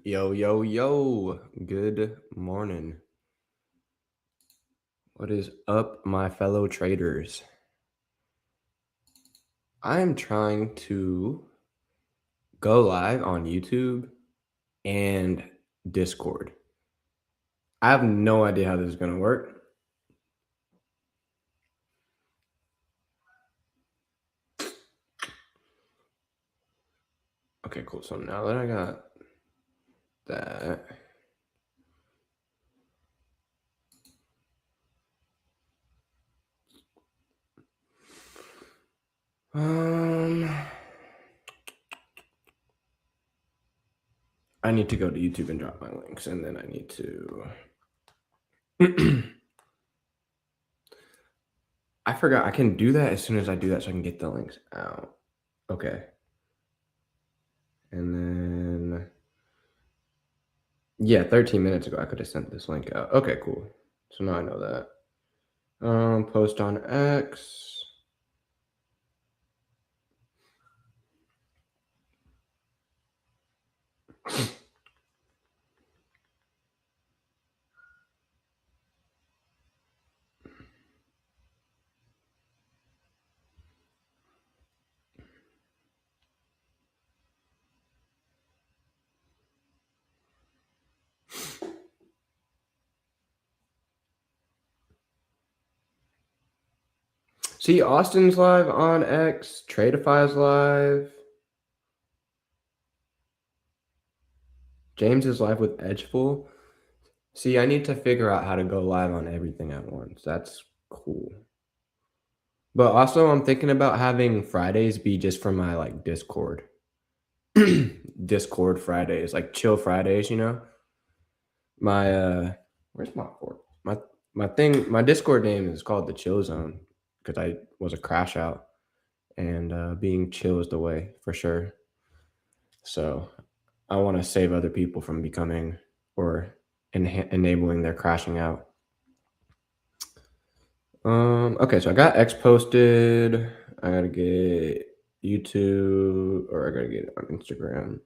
Yo, yo, yo. Good morning. What is up, my fellow traders? I am trying to go live on YouTube and Discord. I have no idea how this is going to work. Okay, cool. So now that I got that. I need to go to YouTube and drop my links, and then I need to. I forgot I can do that as soon as I do that so I can get the links out. Okay. And then, yeah, 13 minutes ago I could have sent this link out. Okay, cool. So now I know that. Post on X. See, Austin's live on X. Tradeify's live. James is live with Edgeful. See, I need to figure out how to go live on everything at once. That's cool. But also, I'm thinking about having Fridays be just for my Discord. Discord Fridays, like chill Fridays, you know? My where's my fork? My Discord name is called the Chill Zone because I was a crash out, and being chill is the way for sure. So I want to save other people from becoming or enabling their crashing out. Okay, so I got X posted. I gotta get YouTube, or I gotta get it on Instagram.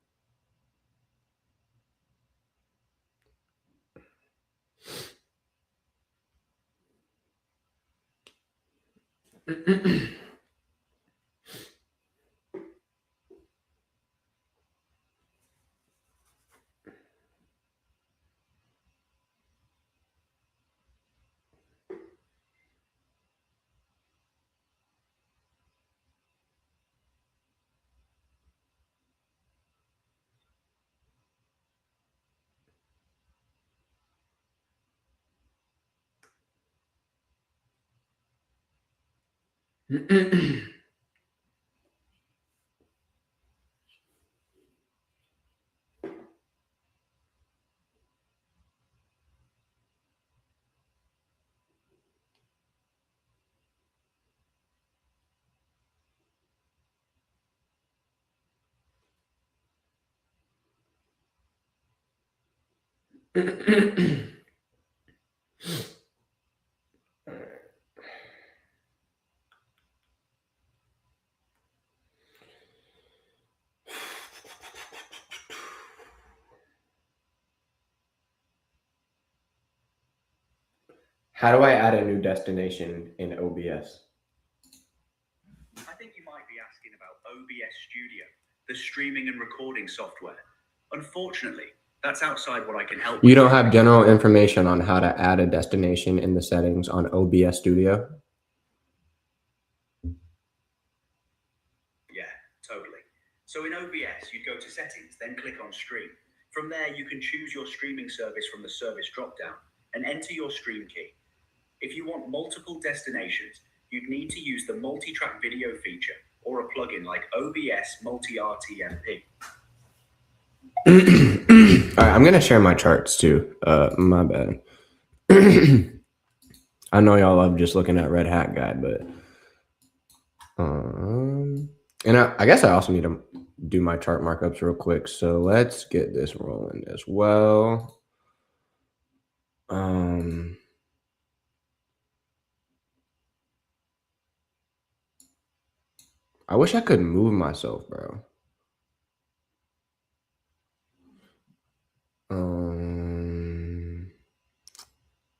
How do I add a new destination in OBS? I think you might be asking about OBS Studio, the streaming and recording software. Unfortunately, that's outside what I can help You with. don't have general information on how to add a destination in the settings on OBS Studio? Yeah, totally. So in OBS, you go to Settings, then click on Stream. From there, you can choose your streaming service from the service dropdown and enter your stream key. If you want multiple destinations, you'd need to use the multi-track video feature or a plugin like OBS Multi-RTMP. All right, I'm gonna share my charts too. My bad. I know y'all love just looking at Red Hat Guy, but and I guess I also need to do my chart markups real quick. So let's get this rolling as well. I wish I could move myself, bro.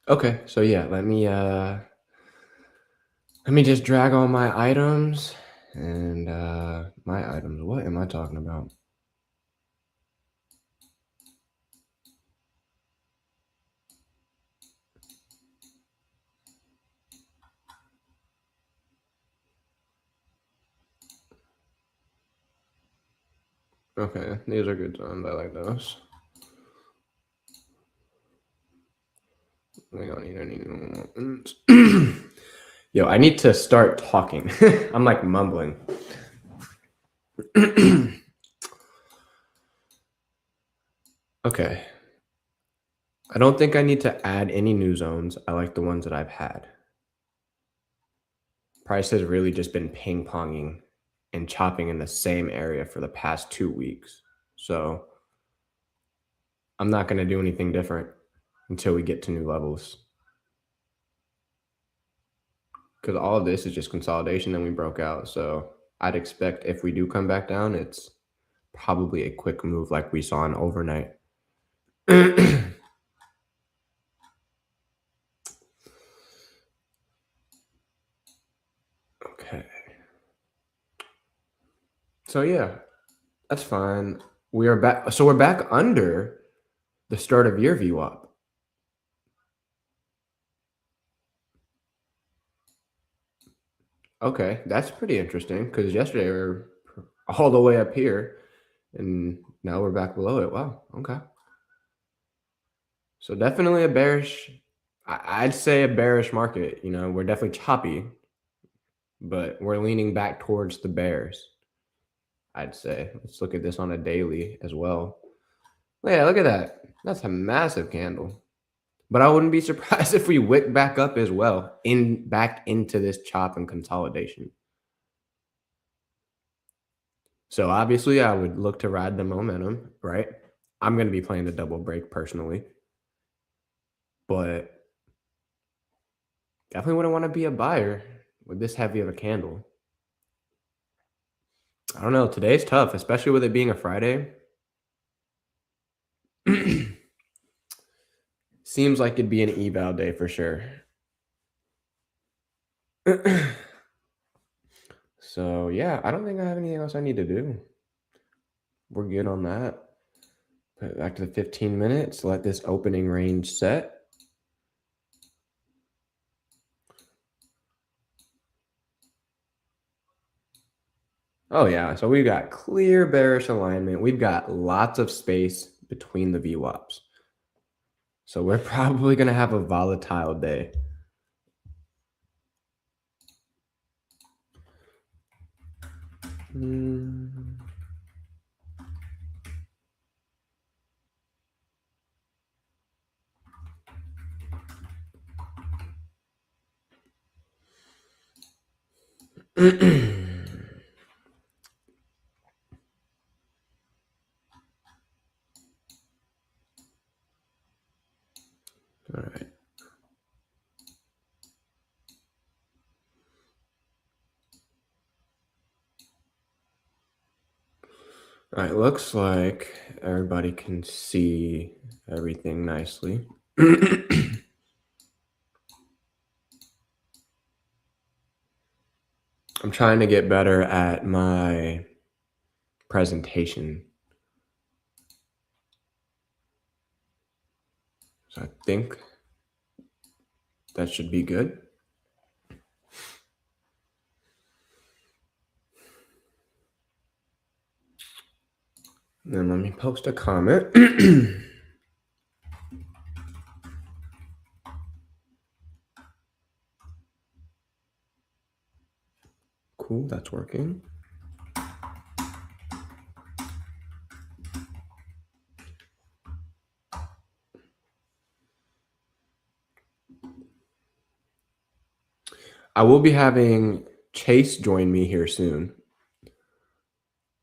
Okay, so yeah, let me just drag all my items and my items. What am I talking about? Okay, these are good ones. I like those. I don't need any new ones. Yo, I need to start talking. I'm like mumbling. Okay. I don't think I need to add any new zones. I like the ones that I've had. Price has really just been ping ponging and chopping in the same area for the past 2 weeks. So I'm not going to do anything different until we get to new levels. Because all of this is just consolidation, then we broke out. So I'd expect if we do come back down, it's probably a quick move like we saw in overnight. Okay. So yeah, that's fine. We are back. So we're back under the start of year VWAP. Okay, that's pretty interesting because yesterday we were all the way up here and now we're back below it. Wow. Okay. So definitely a bearish, I'd say a bearish market. You know, we're definitely choppy, but we're leaning back towards the bears. I'd say. Let's look at this on a daily as well. Yeah, look at that. That's a massive candle. But I wouldn't be surprised if we wick back up as well, back into this chop and consolidation. So obviously I would look to ride the momentum, right? I'm going to be playing the double break personally. But definitely wouldn't want to be a buyer with this heavy of a candle. I don't know. Today's tough, especially with it being a Friday. Seems like it'd be an eval day for sure. So yeah, I don't think I have anything else I need to do. We're good on that. Put it back to the 15 minutes. Let this opening range set. Oh yeah, so we've got clear bearish alignment. We've got lots of space between the VWAPs. So we're probably going to have a volatile day. All right. All right, looks like everybody can see everything nicely. I'm trying to get better at my presentation. So I think that should be good. Then let me post a comment. Cool, that's working. I will be having Chase join me here soon.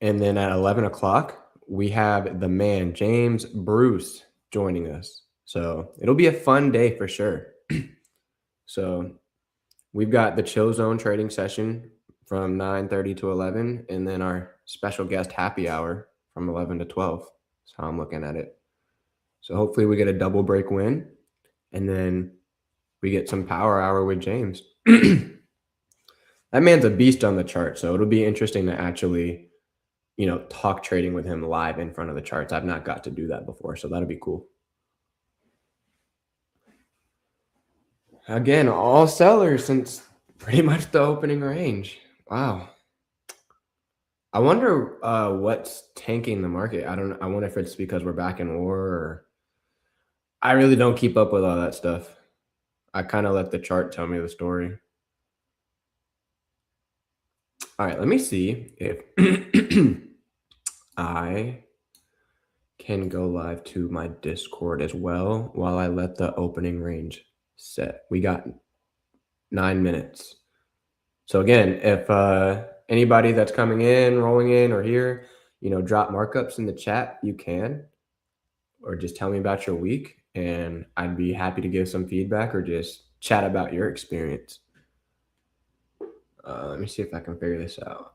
And then at 11 o'clock, we have the man, James Bruce, joining us. So it'll be a fun day for sure. So we've got the chill zone trading session from 9:30 to 11, and then our special guest happy hour from 11 to 12. That's how I'm looking at it. So hopefully we get a double break win. And then we get some power hour with James. That man's a beast on the chart, so it'll be interesting to actually, talk trading with him live in front of the charts. I've not got to do that before, so that'll be cool. Again, all sellers since pretty much the opening range. Wow. I wonder what's tanking the market. I wonder if it's because we're back in war, or I really don't keep up with all that stuff. I kind of let the chart tell me the story. All right, let me see if I can go live to my Discord as well while I let the opening range set. We got 9 minutes. So again, if anybody that's coming in, rolling in, or here, drop markups in the chat, you can, or just tell me about your week, and I'd be happy to give some feedback or just chat about your experience. Let me see if I can figure this out.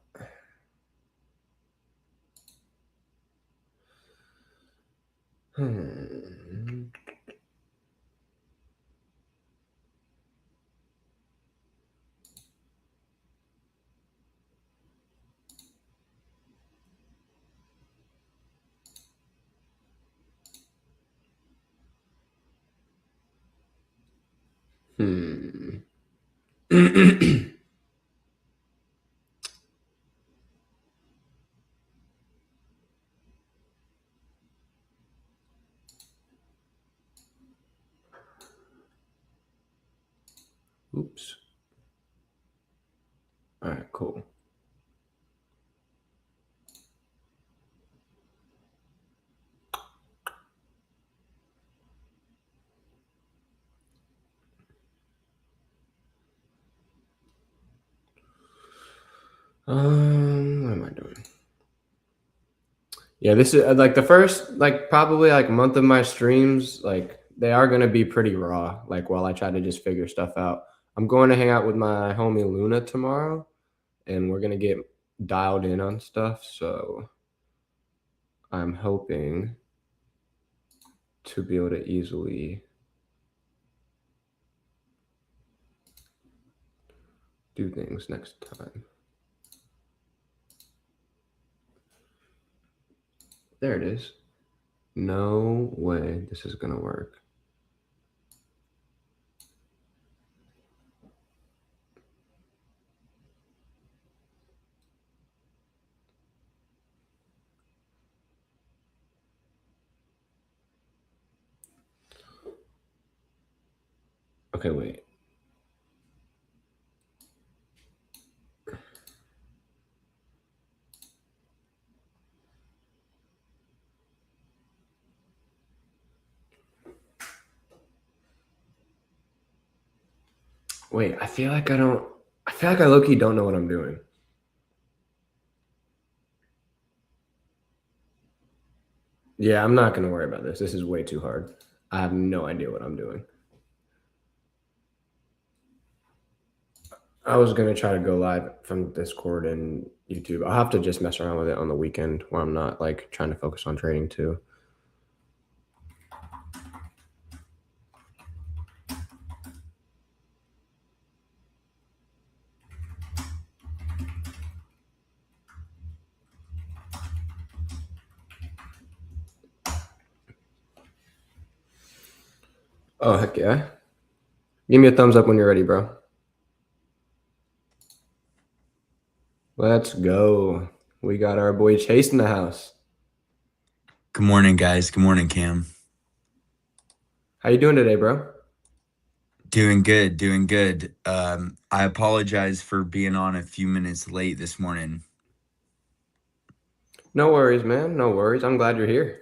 Oops. All right, cool. What am I doing? Yeah, this is like the first, probably month of my streams. They are gonna be pretty raw. While I try to just figure stuff out. I'm going to hang out with my homie Luna tomorrow, and we're gonna get dialed in on stuff. So I'm hoping to be able to easily do things next time. There it is. No way this is gonna work. Okay, wait. Wait, I feel like I low-key don't know what I'm doing. Yeah, I'm not going to worry about this. This is way too hard. I have no idea what I'm doing. I was going to try to go live from Discord and YouTube. I'll have to just mess around with it on the weekend where I'm not trying to focus on trading too. Oh, heck yeah. Give me a thumbs up when you're ready, bro. Let's go. We got our boy Chase in the house. Good morning, guys. Good morning, Cam. How you doing today, bro? Doing good, doing good. I apologize for being on a few minutes late this morning. No worries, man. No worries. I'm glad you're here.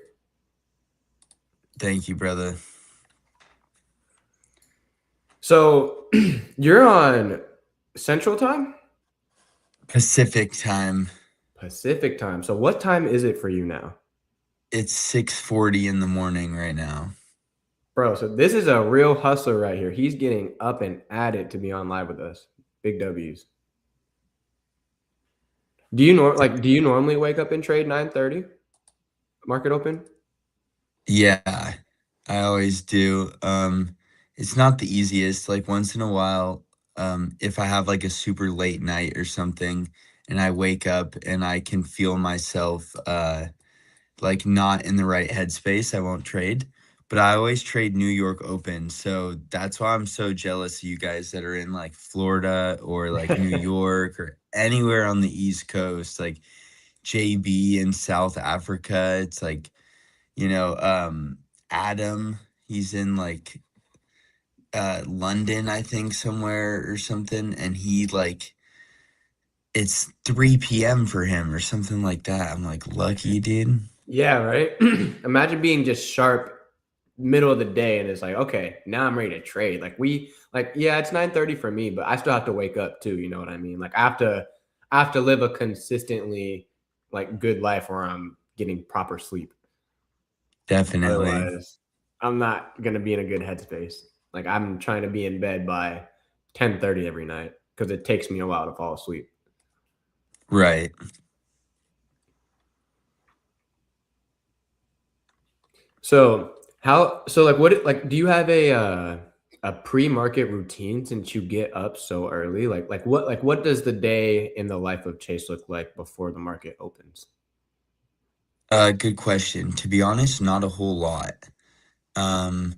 Thank you, brother. So you're on Central Time? Pacific time. Pacific Time. So what time is it for you now? It's 6:40 in the morning right now. Bro, so this is a real hustler right here. He's getting up and at it to be on live with us. Big W's. Do you normally wake up and trade 9:30? Market open? Yeah, I always do. it's not the easiest. Like once in a while, if I have like a super late night or something and I wake up and I can feel myself like not in the right headspace, I won't trade. But I always trade New York Open. So that's why I'm so jealous of you guys that are in like Florida or like New York or anywhere on the East Coast, like JB in South Africa. It's like, you know, Adam, he's in like London, I think, somewhere or something, and he like it's 3 p.m. for him or something like that. I'm like, lucky dude. Yeah, right. Imagine being just sharp middle of the day and it's like, okay, now I'm ready to trade. Yeah, it's 9:30 for me, but I still have to wake up too, you know what I mean? Like I have to live a consistently like good life where I'm getting proper sleep. Definitely. Otherwise, I'm not gonna be in a good headspace. Like I'm trying to be in bed by 10:30 every night because it takes me a while to fall asleep. Right. Do you have a pre-market routine since you get up so early? What does the day in the life of Chase look like before the market opens? Good question. To be honest, not a whole lot. Um,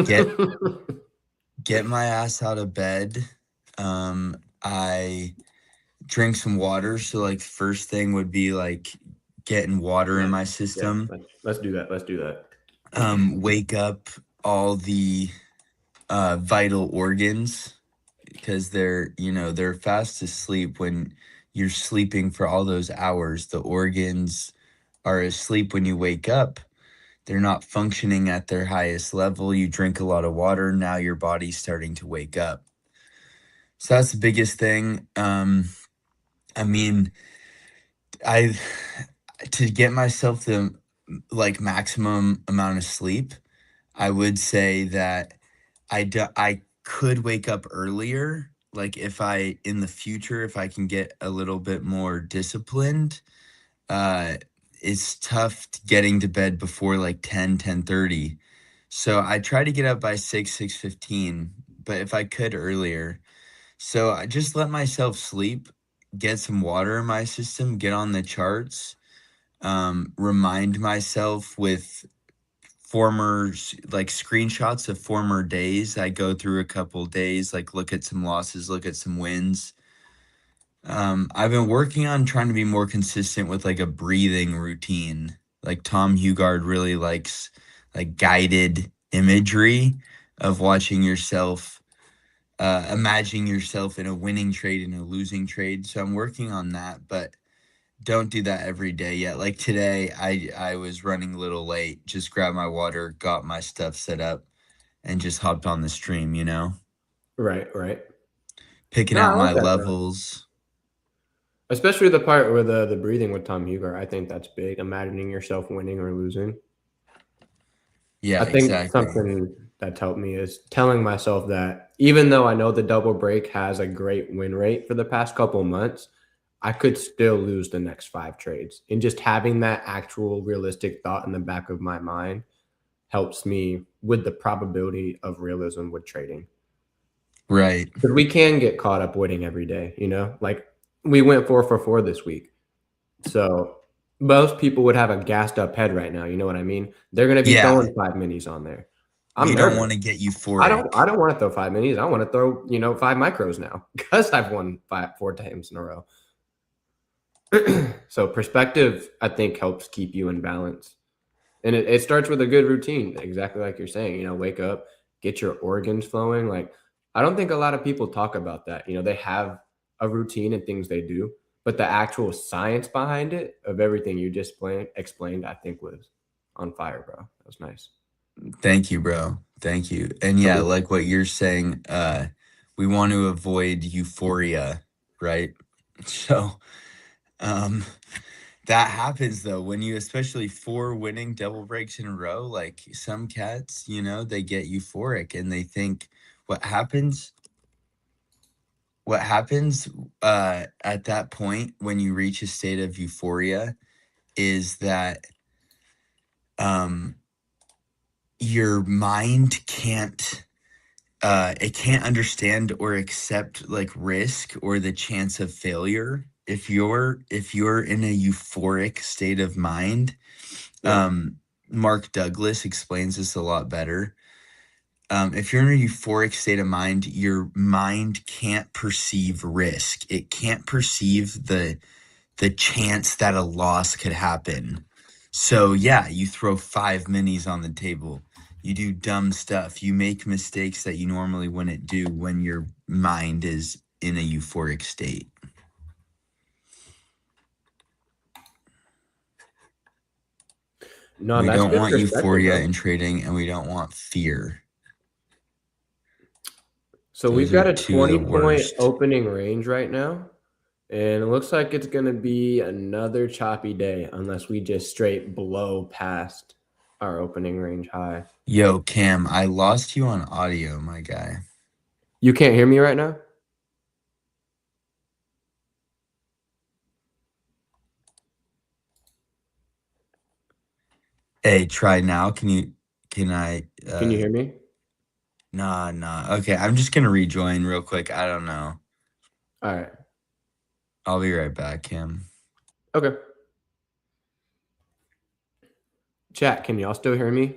get get my ass out of bed. I drink some water. So like first thing would be like getting water in Yeah, my yeah. system. Let's do that. Let's do that. Wake up all the vital organs because they're fast asleep when you're sleeping for all those hours. The organs are asleep when you wake up. They're not functioning at their highest level. You drink a lot of water, now your body's starting to wake up. So that's the biggest thing. I mean, I to get myself the like maximum amount of sleep, I would say that I could wake up earlier. Like if I in the future, if I can get a little bit more disciplined, uh, it's tough getting to bed before like 10:30. So I try to get up by 6:15, but if I could earlier. So I just let myself sleep, get some water in my system, get on the charts, remind myself with like screenshots of former days. I go through a couple days, like look at some losses, look at some wins. I've been working on trying to be more consistent with like a breathing routine. Like Tom Hugard really likes like guided imagery of watching yourself, imagining yourself in a winning trade and a losing trade. So I'm working on that, but don't do that every day yet. Like today, I was running a little late. Just grabbed my water, got my stuff set up, and just hopped on the stream. Right, right. Picking No, I out like my that, bro. levels. Especially the part where the breathing with Tom Huger. I think that's big. Imagining yourself winning or losing. Yeah, I think exactly. something that's helped me is telling myself that even though I know the double break has a great win rate for the past couple months, I could still lose the next 5 trades. And just having that actual realistic thought in the back of my mind helps me with the probability of realism with trading. Right. Because we can get caught up winning every day, you know? Like we went 4 for 4 this week. So most people would have a gassed up head right now. You know what I mean? They're going to be Yeah, throwing 5 minis on there. I'm you don't nervous. want to get I don't. euphoric. I don't want to throw 5 minis. I want to throw 5 micros now because I've won 4 times in a row. So perspective, I think, helps keep you in balance, and it starts with a good routine, exactly like you're saying. Wake up, get your organs flowing. Like I don't think a lot of people talk about that. They have a routine and things they do, but the actual science behind it of everything you just explained, I think was on fire, bro. That was nice. Thank you, bro. Thank you. And So yeah, like what you're saying, we want to avoid euphoria, right? So, um, that happens though when you especially 4 winning double breaks in a row. Like some cats, they get euphoric and they think what happens. What happens at that point when you reach a state of euphoria is that um, your mind can't it can't understand or accept like risk or the chance of failure. If you're in a euphoric state of mind, Yeah. Mark Douglas explains this a lot better. If you're in a euphoric state of mind, your mind can't perceive risk. It can't perceive the chance that a loss could happen. So yeah, you throw 5 minis on the table. You do dumb stuff. You make mistakes that you normally wouldn't do when your mind is in a euphoric state. No, We that's don't good want perspective, euphoria bro. in trading, and we don't want fear. So we've Those are got a two of the 20-point worst. opening range right now. And it looks like it's going to be another choppy day unless we just straight blow past our opening range high. Yo, Cam, I lost you on audio, my guy. You can't hear me right now? Hey, try now. Can I Can you hear me? Nah. Okay, I'm just gonna rejoin real quick. I don't know. All right. I'll be right back, Cam. Okay. Chat, can y'all still hear me?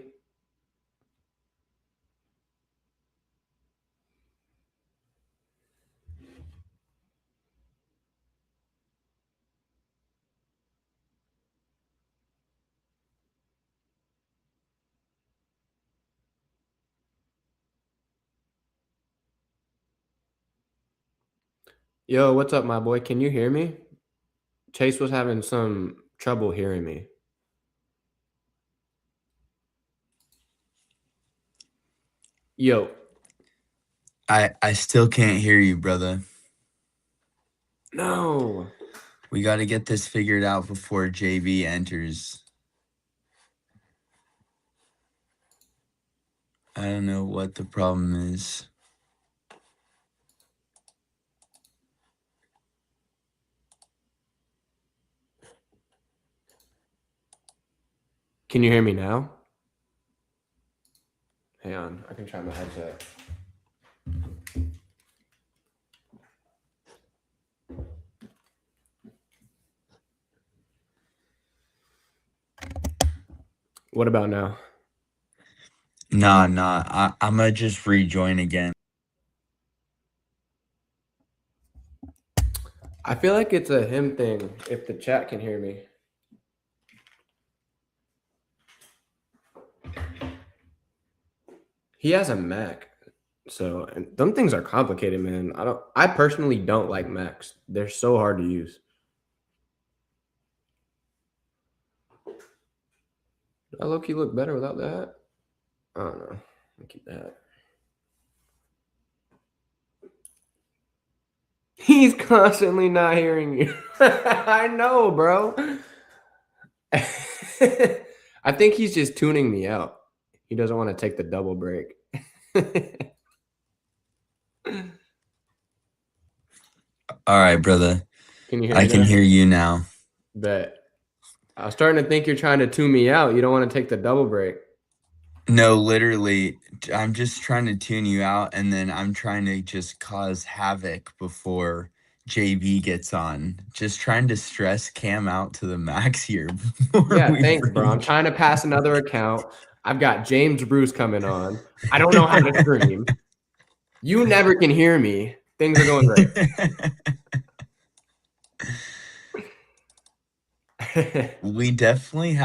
Yo, what's up, my boy? Can you hear me? Chase was having some trouble hearing me. Yo. I still can't hear you, brother. No. We got to get this figured out before JB enters. I don't know what the problem is. Can you hear me now? Hang on. I can try my headset. What about now? Nah. I'm gonna just rejoin again. I feel like it's a him thing if the chat can hear me. He has a Mac. So, and them things are complicated, man. I personally don't like Macs. They're so hard to use. Does that low-key look better without that? I don't know. I'll keep that. He's constantly not hearing you. I know, bro. I think he's just tuning me out. He doesn't want to take the double break. All right, brother. Can you hear I me can now? hear you now. Bet. I was starting to think you're trying to tune me out. You don't want to take the double break. No, literally, I'm just trying to tune you out, and then I'm trying to just cause havoc before JB gets on. Just trying to stress Cam out to the max here before Yeah, we thanks, bro. I'm bring. trying to pass another account. I've got James Bruce coming on. I don't know how to stream. You never can hear me. Things are going great. We definitely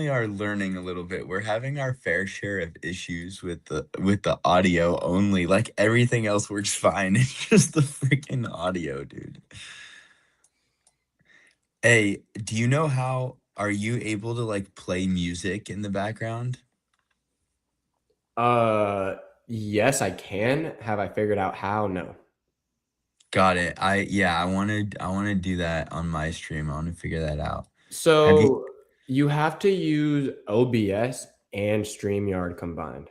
are learning a little bit. We're having our fair share of issues with the audio only. Like everything else works fine. It's just the freaking audio, dude. Hey, do you know how are you able to like play music in the background? Yes, I can. Have I figured out how? No. Got it. I want to do that on my stream. I want to figure that out. Have you So you have to use OBS and StreamYard combined.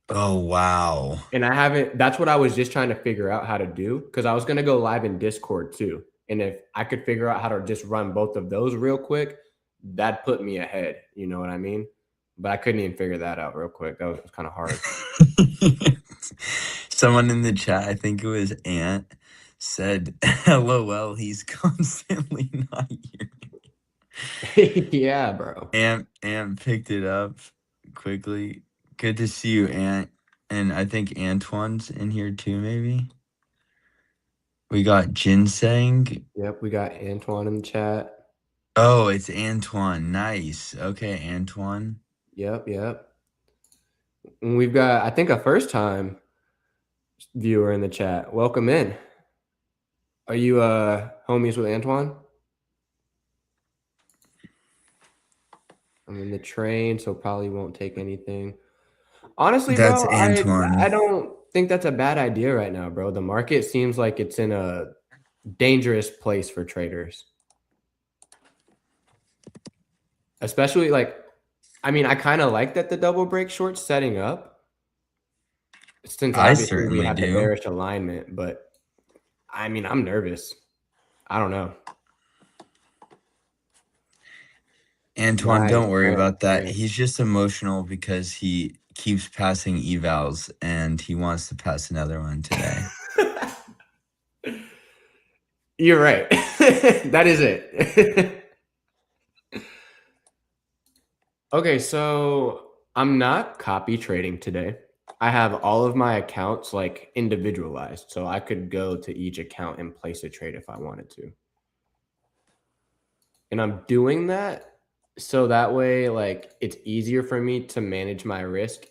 Oh wow. And I haven't, that's what I was just trying to figure out how to do because I was going to go live in Discord too. And if I could figure out how to just run both of those real quick, that put me ahead. You know what I mean? But I couldn't even figure that out real quick. That was kind of hard. Someone in the chat, I think it was Ant, said, "LOL, he's constantly not here." Yeah, bro. Ant picked it up quickly. Good to see you, Ant. And I think Antoine's in here too, maybe. We got Ginseng. Yep, we got Antoine in the chat. Oh, it's Antoine. Nice. Okay, Antoine. Yep. And we've got, I think, a first time viewer in the chat. Welcome in. Are you homies with Antoine? I'm in the train, so probably won't take anything. Honestly, That's bro, I Antoine. don't think that's a bad idea right now, bro. The market seems like it's in a dangerous place for traders. Especially like, I mean, I kind of like that the double break short's setting up since I obviously we certainly had the do. bearish alignment, but I mean, I'm nervous. I don't know. Antoine, Nice, don't worry about that. nice. He's just emotional because he keeps passing evals and he wants to pass another one today. You're right. That is it. Okay, so I'm not copy trading today. I have all of my accounts like individualized, so I could go to each account and place a trade if I wanted to. And I'm doing that so that way like it's easier for me to manage my risk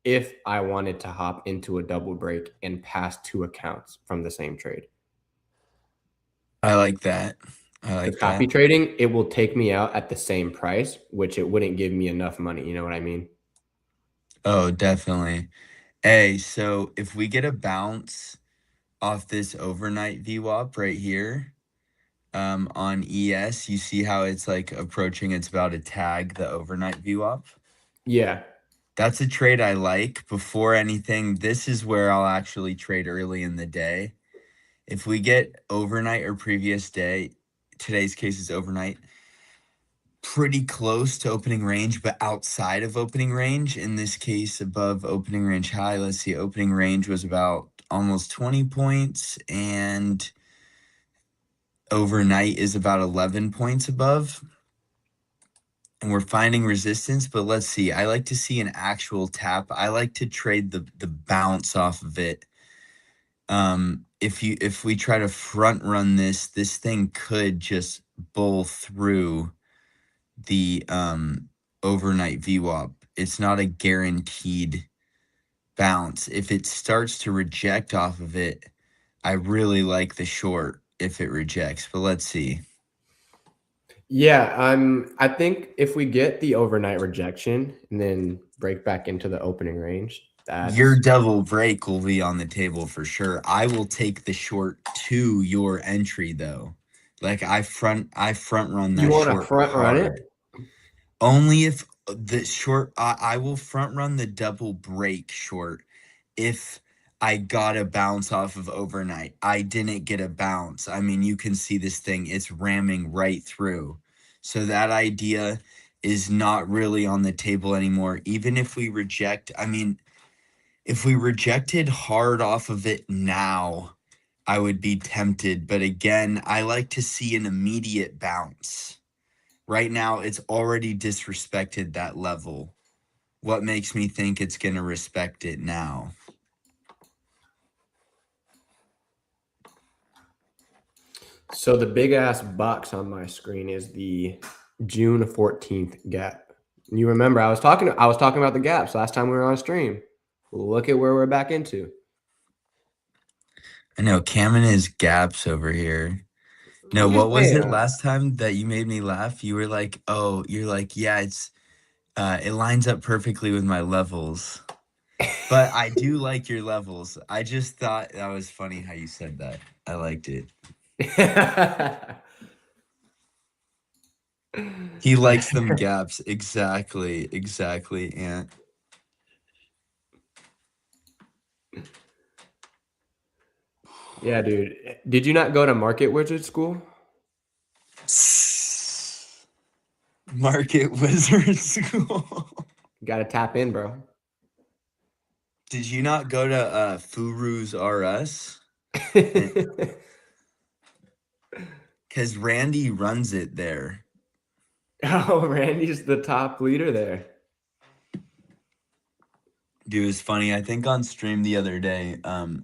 if I wanted to hop into a double break and pass two accounts from the same trade. I like that. I Because like copy that. trading, it will take me out at the same price, which it wouldn't give me enough money. You know what I mean? Oh, definitely. Hey, so if we get a bounce off this overnight VWAP right here, on ES, you see how it's like approaching, it's about to tag the overnight VWAP. Yeah. That's a trade I like. Before anything, this is where I'll actually trade early in the day. If we get overnight or previous day, today's case is overnight, pretty close to opening range, but outside of opening range. In this case, above opening range high. Let's see, opening range was about almost 20 points, and overnight is about 11 points above. And we're finding resistance, but let's see. I like to see an actual tap. I like to trade the bounce off of it. If we try to front run this thing could just bull through the overnight VWAP. It's not a guaranteed bounce. If it starts to reject off of it, I really like the short if it rejects, but let's see. Yeah, I think if we get the overnight rejection and then break back into the opening range, Your that's double break will be on the table for sure. I will take the short to your entry though. Like I front run you that want to short front run it? hard. Only if the short I will front run the double break short if I got a bounce off of overnight. I didn't get a bounce. I mean, you can see this thing, it's ramming right through. So that idea is not really on the table anymore. Even if we reject, I mean, if we rejected hard off of it now, I would be tempted. But again, I like to see an immediate bounce. Right now, it's already disrespected that level. What makes me think it's going to respect it now? So the big ass box on my screen is the June 14th gap. You remember I was talking about the gaps last time we were on stream. Look at where we're back into. I know Cam and his gaps over here. No, I'm what just was saying. it last time that you made me laugh? You were like, "Oh, you're like, yeah, it lines up perfectly with my levels." But I do like your levels. I just thought that was funny how you said that. I liked it. He likes them gaps. Exactly. And Yeah, dude. Did you not go to Market Wizard School? Market Wizard School. You got to tap in, bro. Did you not go to Furu's RS? Because Randy runs it there. Oh, Randy's the top leader there. Dude, it's funny. I think on stream the other day,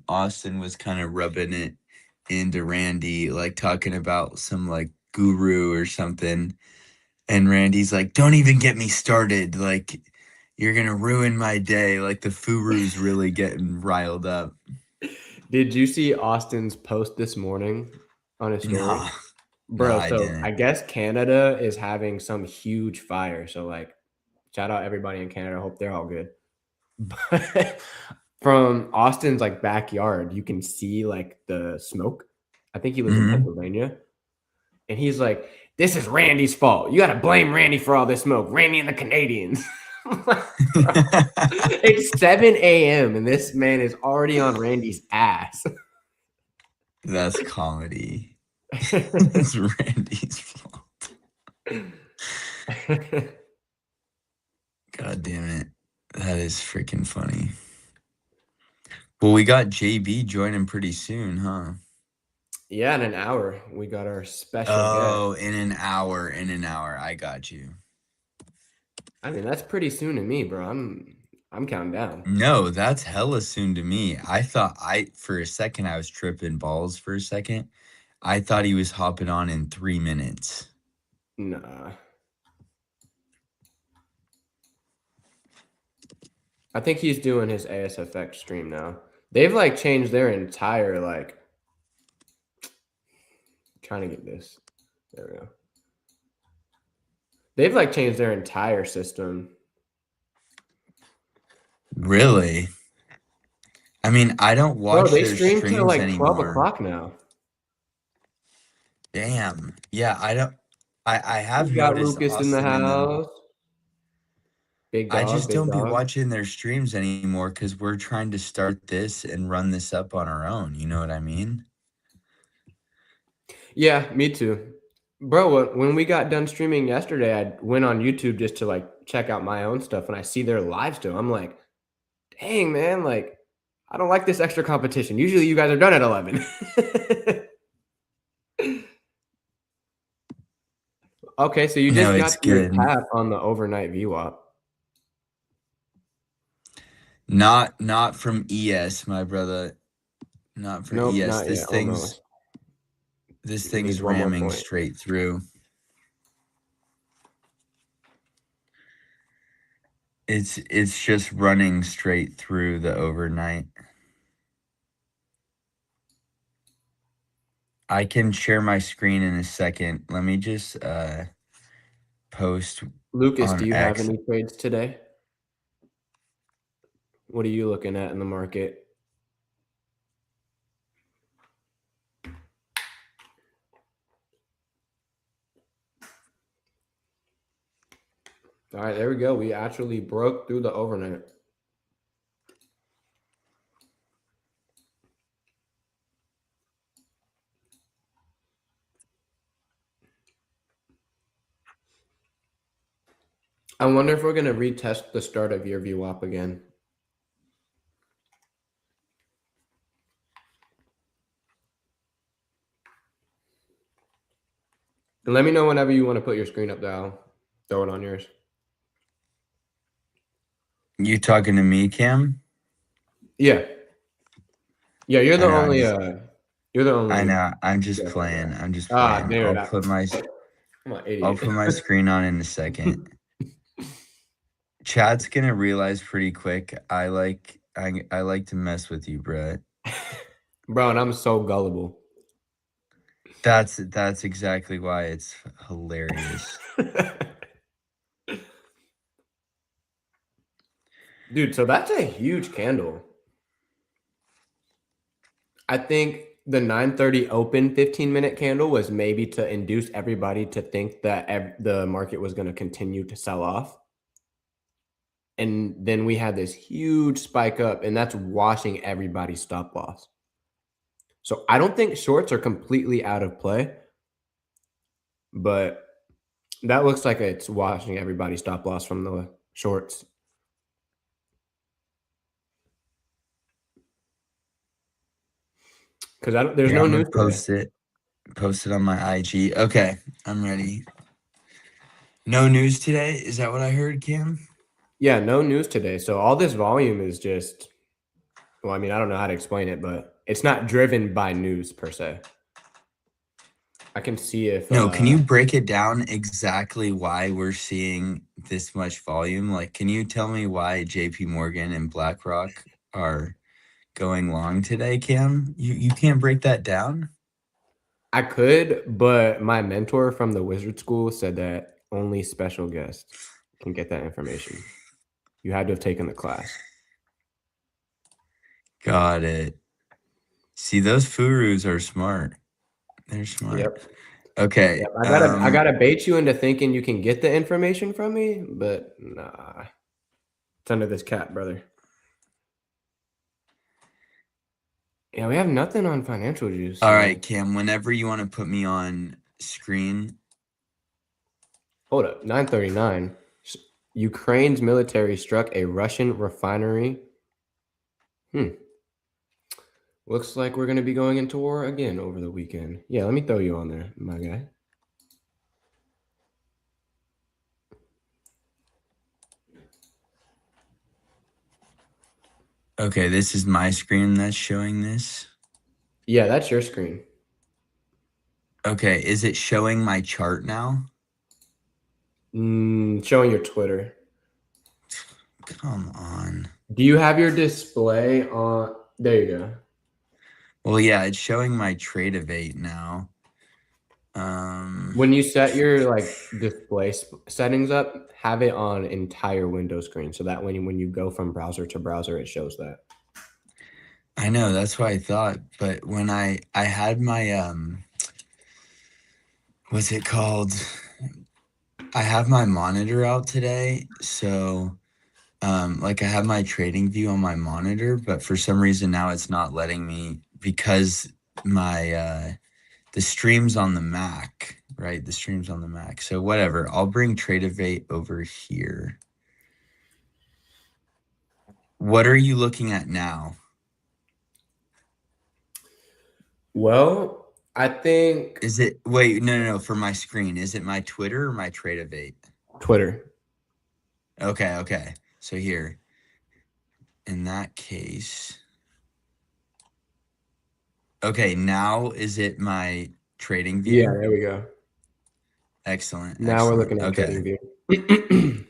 Austin was kind of rubbing it into Randy, like talking about some like guru or something. And Randy's like, "Don't even get me started. Like, you're gonna ruin my day." Like the Furu's really getting riled up. Did you see Austin's post this morning on his story? No, Bro, I so I didn't. guess Canada is having some huge fire. So like shout out everybody in Canada. Hope they're all good. But from Austin's like backyard, you can see like the smoke. I think he lives in Mhm. Pennsylvania. And he's like, "This is Randy's fault. You gotta blame Randy for all this smoke. Randy and the Canadians." I'm like, bro, it's 7 a.m. and this man is already on Randy's ass. That's comedy. It's Randy's fault. God damn it. That is freaking funny. Well, we got JB joining pretty soon, huh? Yeah, in an hour, we got our special guest. Oh, in an hour. In an hour. I got you. I mean, that's pretty soon to me, bro. I'm counting down. No, that's hella soon to me. I thought for a second, I was tripping balls for a second. I thought he was hopping on in 3 minutes. Nah. I think he's doing his ASFX stream now. They've like changed their entire like trying to get this. There we go. They've like changed their entire system. Really? I mean, I don't watch Bro, they their stream till streams like 12 anymore. o'clock now. Damn. Yeah, I have We got noticed Lucas in the Austin and them. house. Big I dog, just big don't be dog. watching their streams anymore because we're trying to start this and run this up on our own. You know what I mean? Yeah, me too. Bro, when we got done streaming yesterday, I went on YouTube just to like check out my own stuff and I see their live still. I'm like, dang, man, like I don't like this extra competition. Usually you guys are done at 11. Okay, so you No, just it's got your good. tap on the overnight VWAP. Not from ES, my brother. Not from Nope, ES. not yet. Almost. This It thing's needs one more ramming point. straight through. It's just running straight through the overnight. I can share my screen in a second. Let me just post Lucas, on do you have X. any trades today? What are you looking at in the market? All right, there we go. We actually broke through the overnight. I wonder if we're going to retest the start of your VWAP again. And let me know whenever you want to put your screen up there. I'll throw it on yours. You talking to me, Cam? Yeah. Yeah, you're the I know, only you're the only I know. I'm just yeah, playing. yeah. I'm just Ah, playing. dude. I'll put my I'm an I'll idiot. put my screen on in a second. Chat's gonna realize pretty quick. I like to mess with you, Brett. Bro, and I'm so gullible. That's exactly why it's hilarious. Dude, so that's a huge candle. I think the 9:30 open 15-minute candle was maybe to induce everybody to think that the market was going to continue to sell off. And then we had this huge spike up, and that's washing everybody's stop loss. So I don't think shorts are completely out of play, but that looks like it's washing everybody's stop loss from the shorts. Because there's Here, no I'm gonna news today. post it on my IG. Okay, I'm ready. No news today? Is that what I heard, Cam? Yeah, no news today. So all this volume is just, well, I mean, I don't know how to explain it, but it's not driven by news per se. I can see if No, can you break it down exactly why we're seeing this much volume? Like, can you tell me why JP Morgan and BlackRock are going long today, Cam? You can't break that down? I could, but my mentor from the wizard school said that only special guests can get that information. You had to have taken the class. Got it. See, those Furus are smart. They're smart. Yep. Okay. Yep. I gotta bait you into thinking you can get the information from me, but nah. It's under this cap, brother. Yeah, we have nothing on financial juice. All So. right, Cam, whenever you want to put me on screen. Hold up, 9:39. Ukraine's military struck a Russian refinery. Looks like we're going to be going into war again over the weekend. Yeah, let me throw you on there, my guy. Okay, this is my screen that's showing this. Yeah, that's your screen. Okay, is it showing my chart now? Showing your Twitter. Come on. Do you have your display on? There you go. Well, yeah, it's showing my trade of 8 now. When you set your display settings up, have it on entire window screen so that when you go from browser to browser, it shows that. I know, that's what I thought, but when I had my what's it called? I have my monitor out today, so I have my trading view on my monitor, but for some reason now it's not letting me because my the stream's on the Mac, right? The stream's on the Mac. So whatever, I'll bring Tradeovate over here. What are you looking at now? Well, I think Is it wait, no, for my screen. Is it my Twitter or my Tradeovate? Twitter. Okay. So here. In that case. Okay, now is it my trading view? Yeah, there we go. Excellent. Now we're looking at trading view.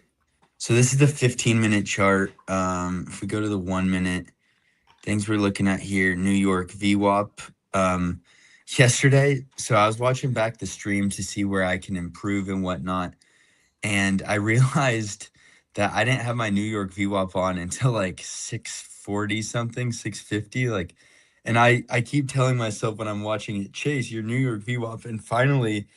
So this is the 15-minute chart. If we go to the 1 minute, things we're looking at here, New York VWAP. Yesterday, so I was watching back the stream to see where I can improve and whatnot. And I realized that I didn't have my New York VWAP on until like 640 something, 650. And I keep telling myself when I'm watching it, Chase, your New York VWAP. And finally,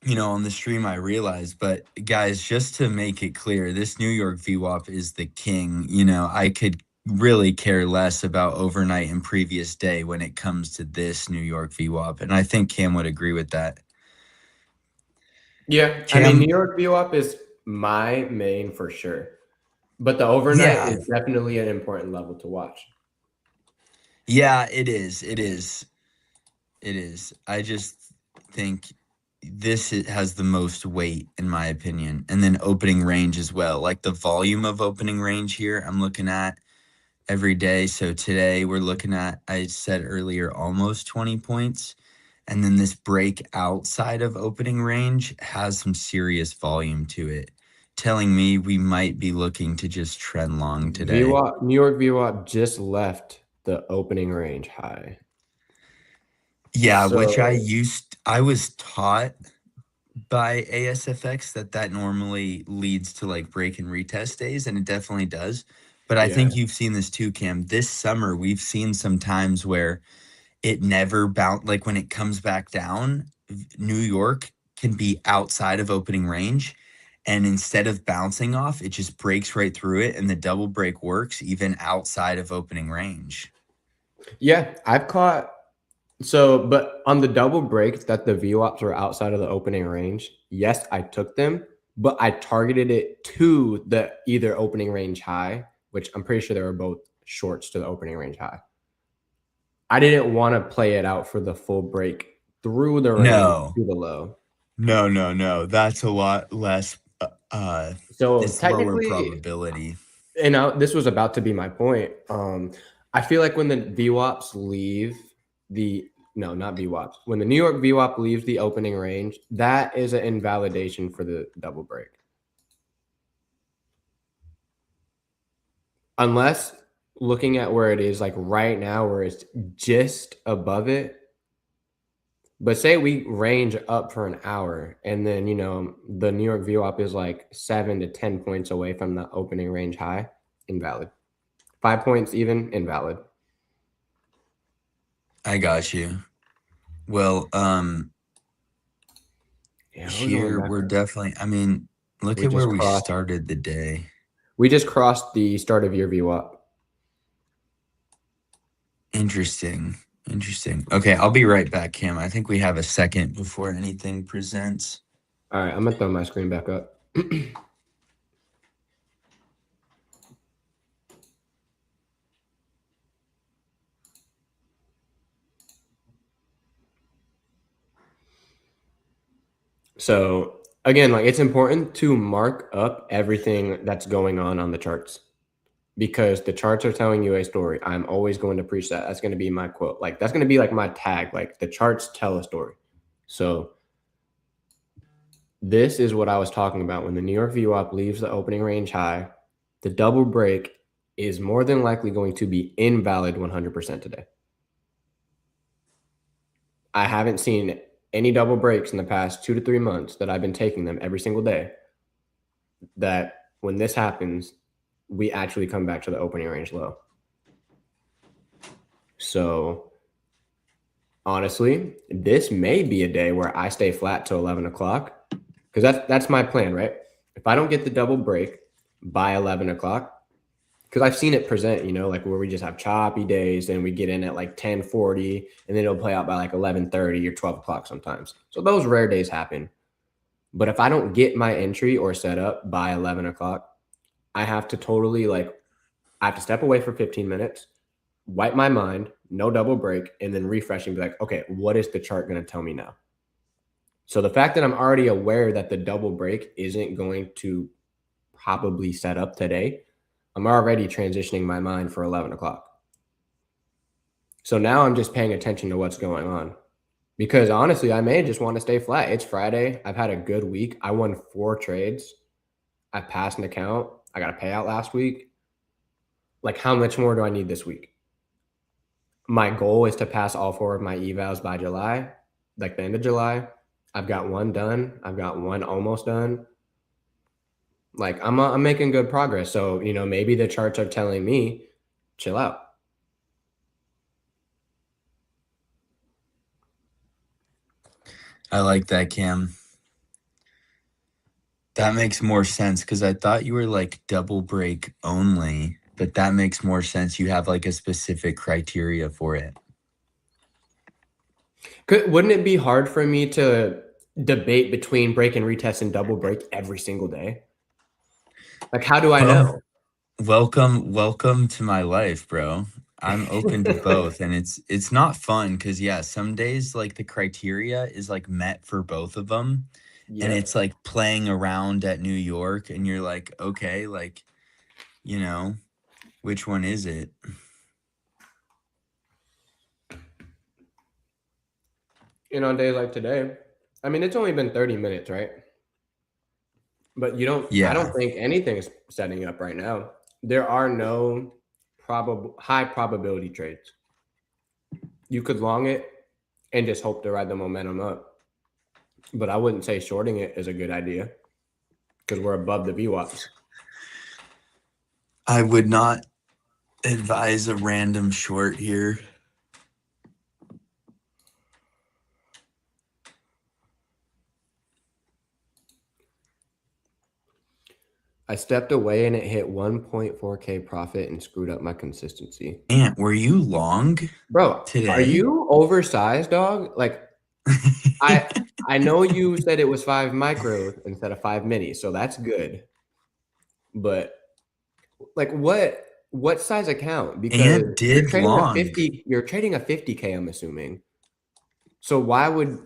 on the stream, I realized. But guys, just to make it clear, this New York VWAP is the king. I could really care less about overnight and previous day when it comes to this New York VWAP. And I think Cam would agree with that. Yeah, Cam, I mean, New York VWAP is my main for sure, but the overnight is definitely an important level to watch. Yeah, it is. I just think this has the most weight in my opinion, and then opening range as well. Like the volume of opening range here, I'm looking at every day. So today we're looking at, I said earlier, almost 20 points. And then this break outside of opening range has some serious volume to it, telling me we might be looking to just trend long today. New York VWAP just left the opening range high. Yeah, which I was taught by ASFX that normally leads to like break and retest days, and it definitely does. But I think you've seen this too, Cam. This summer, we've seen some times where it never bounced. Like when it comes back down, New York can be outside of opening range. And instead of bouncing off, it just breaks right through it. And the double break works even outside of opening range. Yeah, I've caught. So, but on the double breaks that the VWAPs were outside of the opening range, yes, I took them, but I targeted it to the either opening range high, which I'm pretty sure they were both shorts to the opening range high. I didn't want to play it out for the full break through the range No. to the low. No. That's a lot less. So It's lower technically, probability. and this was about to be my point. I feel like when the VWAPs leave not VWAPs, when the New York VWAP leaves the opening range, that is an invalidation for the double break. Unless looking at where it is like right now, where it's just above it. But say we range up for an hour, and then the New York VWAP is like 7 to 10 points away from the opening range high, invalid. 5 points even, invalid. I got you. Well, Yeah, here we're definitely. I mean, look We at where just we crossed. started the day. We just crossed the start of your VWAP. Interesting. Okay, I'll be right back, Cam. I think we have a second before anything presents. All right, I'm gonna throw my screen back up. So again, like it's important to mark up everything that's going on the charts, because the charts are telling you a story. I'm always going to preach that. That's going to be my quote. Like that's going to be like my tag. Like the charts tell a story. So this is what I was talking about. When the New York VWAP leaves the opening range high, the double break is more than likely going to be invalid 100% today. I haven't seen any double breaks in the past 2 to 3 months that I've been taking them every single day, that when this happens, we actually come back to the opening range low. So honestly, this may be a day where I stay flat till 11 o'clock, because that's my plan, right? If I don't get the double break by 11 o'clock, because I've seen it present, like where we just have choppy days and we get in at like 10:40 and then it'll play out by like 11:30 or 12 o'clock sometimes. So those rare days happen. But if I don't get my entry or set up by 11 o'clock, I have to totally I have to step away for 15 minutes, wipe my mind, no double break, and then refresh and be like, okay, what is the chart going to tell me now? So the fact that I'm already aware that the double break isn't going to probably set up today, I'm already transitioning my mind for 11 o'clock. So now I'm just paying attention to what's going on, because honestly, I may just want to stay flat. It's Friday. I've had a good week. I won 4 trades. I passed an account. I got a payout last week. Like, how much more do I need this week? My goal is to pass all 4 of my evals by July, like the end of July. I've got 1 done. I've got 1 almost done. Like I'm making good progress. So, maybe the charts are telling me, chill out. I like that, Cam. That makes more sense, because I thought you were like double break only, but that makes more sense. You have like a specific criteria for it. Wouldn't it be hard for me to debate between break and retest and double break every single day? Like, how do I know? Welcome to my life, bro. I'm open to both, and it's not fun, because some days like the criteria is like met for both of them, and it's like playing around at New York, and you're like, okay, like, which one is it? On days like today, I mean, it's only been 30 minutes, right? But I don't think anything is setting up right now. There are no high probability trades. You could long it and just hope to ride the momentum up. But I wouldn't say shorting it is a good idea, because we're above the VWAPs. I would not advise a random short here. I stepped away and it hit 1.4K profit and screwed up my consistency. Ant, were you long, bro? Today? Are you oversized, dog? Like, I know you said it was 5 micro instead of 5 mini, so that's good. But like, what what size account? Because and did long. you're trading a 50K, I'm assuming. So why would,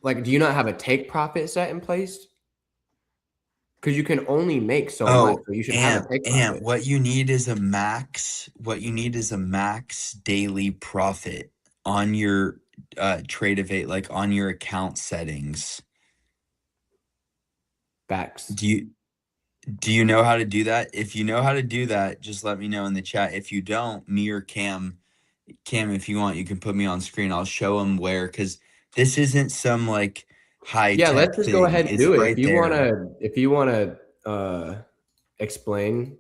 like, do you not have a take profit set in place? Because you can only make so much, Oh, so you should have a take and profit. what you need is a max. What you need is a max daily profit on your Tradeovate, like on your account settings. Facts. Do you know how to do that? If you know how to do that, just let me know in the chat. If you don't, me or Cam, if you want, you can put me on screen. I'll show them where, because this isn't some like high Yeah, let's tech just go thing. ahead and It's do it. right there. If you wanna explain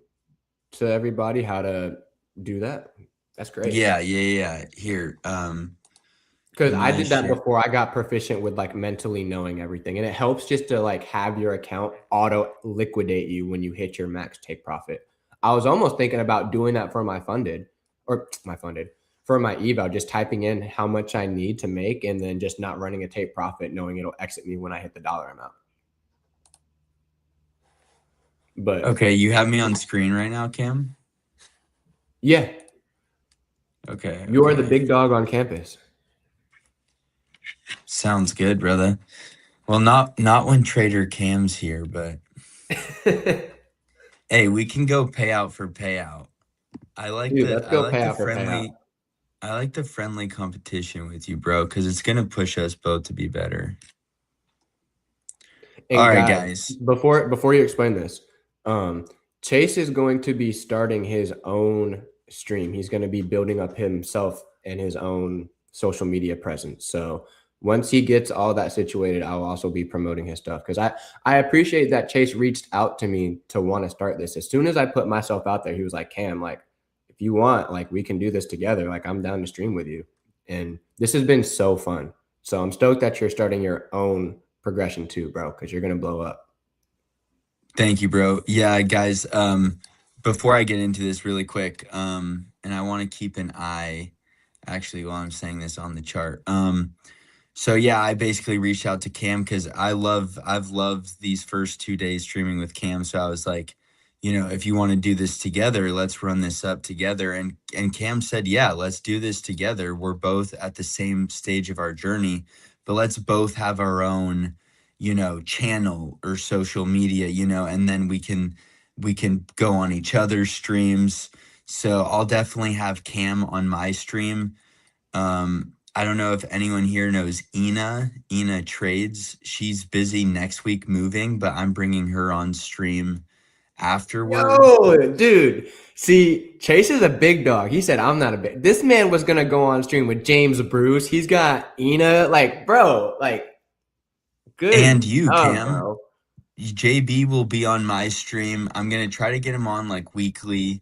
to everybody how to do that, that's great. Yeah. Here, Because I'm I gonna did that share. before I got proficient with like mentally knowing everything. And it helps just to like have your account auto liquidate you when you hit your max take profit. I was almost thinking about doing that for for my eval, just typing in how much I need to make and then just not running a take profit, knowing it'll exit me when I hit the dollar amount. But Okay, you have me on screen right now, Cam? yeah, Okay, you are the okay. big dog on campus. Sounds good, brother. Well, not when Trader Cam's here, but hey, we can go payout for payout. Dude, let's go payout for payout. I like the friendly competition with you, bro, because it's gonna push us both to be better. All And right, guys, guys. before you explain this, um, Chase is going to be starting his own stream. He's going to be building up himself and his own social media presence. So once he gets all that situated, I'll also be promoting his stuff because I appreciate that Chase reached out to me to want to start this. As soon as I put myself out there, he was like, "Cam, like if you want, like we can do this together. Like I'm down to stream with you." And this has been so fun. So I'm stoked that you're starting your own progression too, bro, because you're gonna blow up. Thank you, bro. Yeah, guys. Before I get into this really quick, and I want to keep an eye, actually, while I'm saying this on the chart. So yeah, I basically reached out to Cam because I've loved these first 2 days streaming with Cam. So I was like, if you want to do this together, let's run this up together. And Cam said, yeah, let's do this together. We're both at the same stage of our journey, but let's both have our own, channel or social media, and then we can go on each other's streams. So I'll definitely have Cam on my stream. I don't know if anyone here knows Ina. Ina trades. She's busy next week moving, but I'm bringing her on stream afterward. Yo, dude. See, Chase is a big dog. He said, I'm not a big. This man was gonna go on stream with James Bruce. He's got Ina. Like, bro, like, good And you, job, Cam. bro. JB will be on my stream. I'm gonna try to get him on like weekly,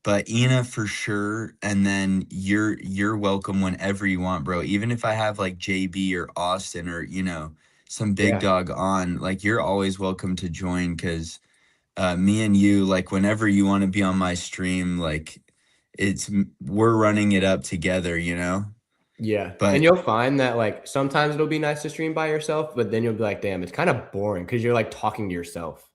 but Ina for sure. And then you're welcome whenever you want, bro. Even if I have like JB or Austin or some big Yeah. dog on, like you're always welcome to join because me and you, like whenever you want to be on my stream, like we're running it up together. Yeah. And But you'll find that like sometimes it'll be nice to stream by yourself, but then you'll be like, damn, it's kind of boring because you're like talking to yourself.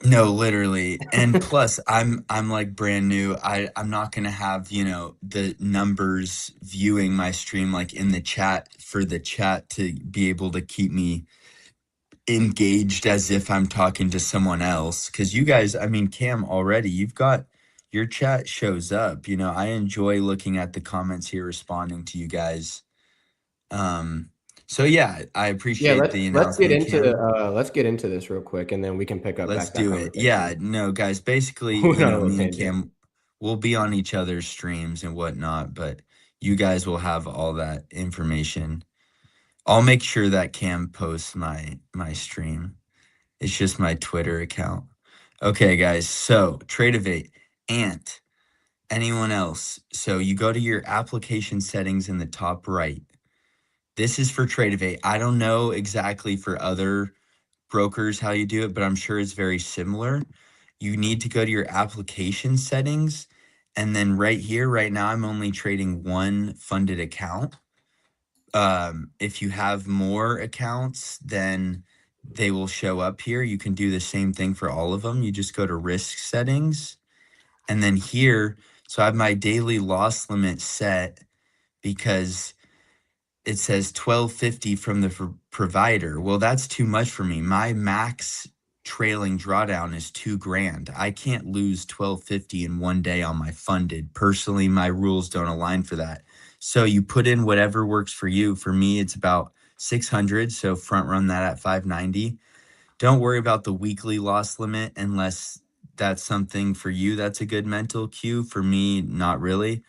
no, literally. And plus I'm like brand new. I'm not gonna have, the numbers viewing my stream like in the chat for the chat to be able to keep me engaged as if I'm talking to someone else. Cause you guys, I mean, Cam, already you've got your chat shows up. I enjoy looking at the comments here, responding to you guys. Um, so yeah, I Yeah, appreciate the announcement, Cam. let's get into this real quick and then we can pick up Let's back that do it. Yeah, conversation. no, guys, basically, Went on a little me and tangent. Cam will be on each other's streams and whatnot, but you guys will have all that information. I'll make sure that Cam posts my stream. It's just my Twitter account. Okay, guys. So Tradeovate, Ant, anyone else? So you go to your application settings in the top right. This is for Tradeovate. I don't know exactly for other brokers how you do it, but I'm sure it's very similar. You need to go to your application settings. And then right here, right now, I'm only trading one funded account. If you have more accounts, then they will show up here. You can do the same thing for all of them. You just go to risk settings And then here, so I have my daily loss limit set because it says 1250 from the provider. Well, that's too much for me. My max trailing drawdown is $2,000. I can't lose 1250 in one day on my funded. Personally, my rules don't align for that. So you put in whatever works for you. For me, it's about 600. So front run that at 590. Don't worry about the weekly loss limit unless that's something for you. That's a good mental cue. For me, not really.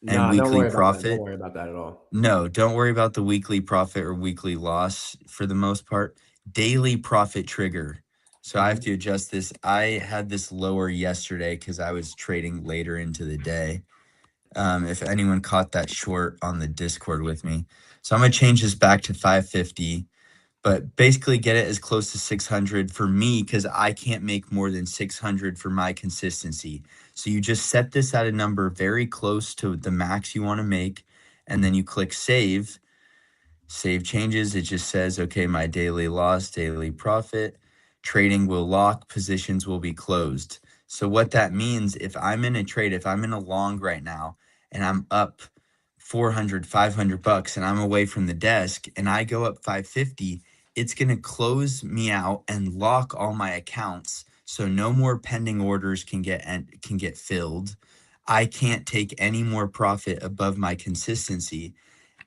And Nah, don't weekly worry about that. Don't profit. worry about that at all. No, don't worry about the weekly profit or weekly loss for the most part. Daily profit trigger. So I have to adjust this. I had this lower yesterday because I was trading later into the day. If anyone caught that short on the Discord with me. So I'm going to change this back to 550, but basically get it as close to 600 for me because I can't make more than 600 for my consistency. So you just set this at a number very close to the max you want to make, and then you click save. Save changes. It just says, okay, my daily loss, daily profit, trading will lock, positions will be closed. So what that means, if I'm in a trade, if I'm in a long right now and I'm up 400, 500 bucks and I'm away from the desk and I go up 550, it's going to close me out and lock all my accounts. So no more pending orders can get filled. I can't take any more profit above my consistency.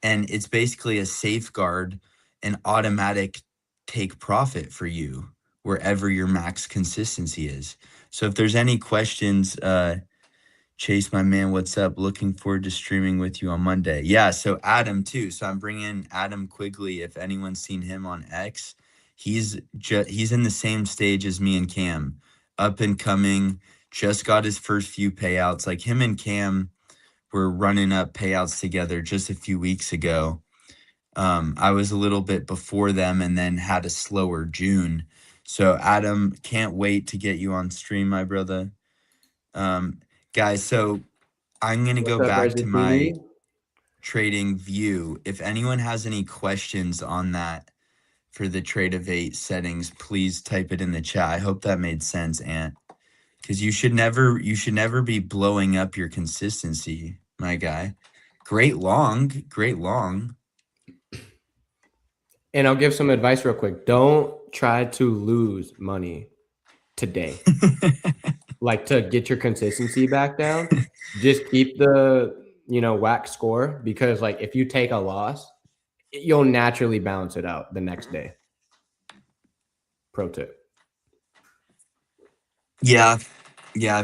And it's basically a safeguard, an automatic take profit for you wherever your max consistency is. So if there's any questions, Chase, my man, what's up? Looking forward to streaming with you on Monday. Yeah, so Adam too. So I'm bringing Adam Quigley. If anyone's seen him on X, he's in the same stage as me and Cam, up and coming. Just got his first few payouts. Like him and Cam were running up payouts together just a few weeks ago. I was a little bit before them and then had a slower June. So Adam, can't wait to get you on stream, my brother. Guys, so I'm gonna What's go up, back Reggie to my TV? trading view. If anyone has any questions on that for the trade of 8 settings, please type it in the chat. I hope that made sense, Ant. Because you should never be blowing up your consistency, my guy. Great long. And I'll give some advice real quick. Don't try to lose money today. Like to get your consistency back down, just keep the, whack score because like if you take a loss, you'll naturally balance it out the next day. Pro tip. Yeah, I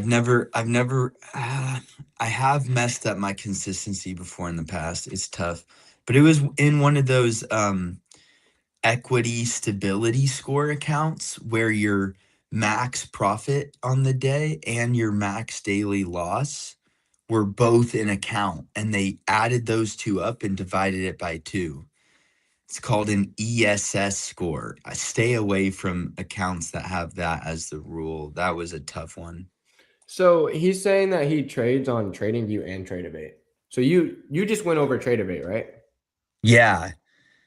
have messed up my consistency before in the past. It's tough, but it was in one of those equity stability score accounts where your max profit on the day and your max daily loss were both in account, and they added those two up and divided it by 2. It's called an ESS score. I stay away from accounts that have that as the rule. That was a tough one. So he's saying that he trades on TradingView and Tradeovate. So you just went over Tradeovate, right? Yeah.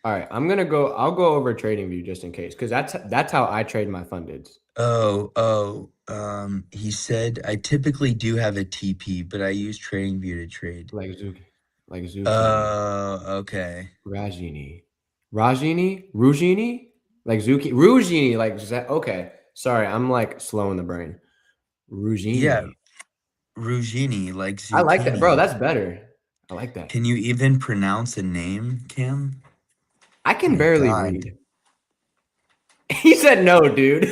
All right, I'll go over TradingView just in case because that's how I trade my fundeds. He said I typically do have a TP, but I use TradingView to trade. Like Zucchini. Okay. Rajini, like zucchini, Rugini, like okay. Sorry, I'm like slow in the brain. Yeah, Rugini. Rugini, like I like that, bro. zucchini. That's better. I like that. Can you even pronounce a name, Cam? I can My barely God. read. He said no, dude.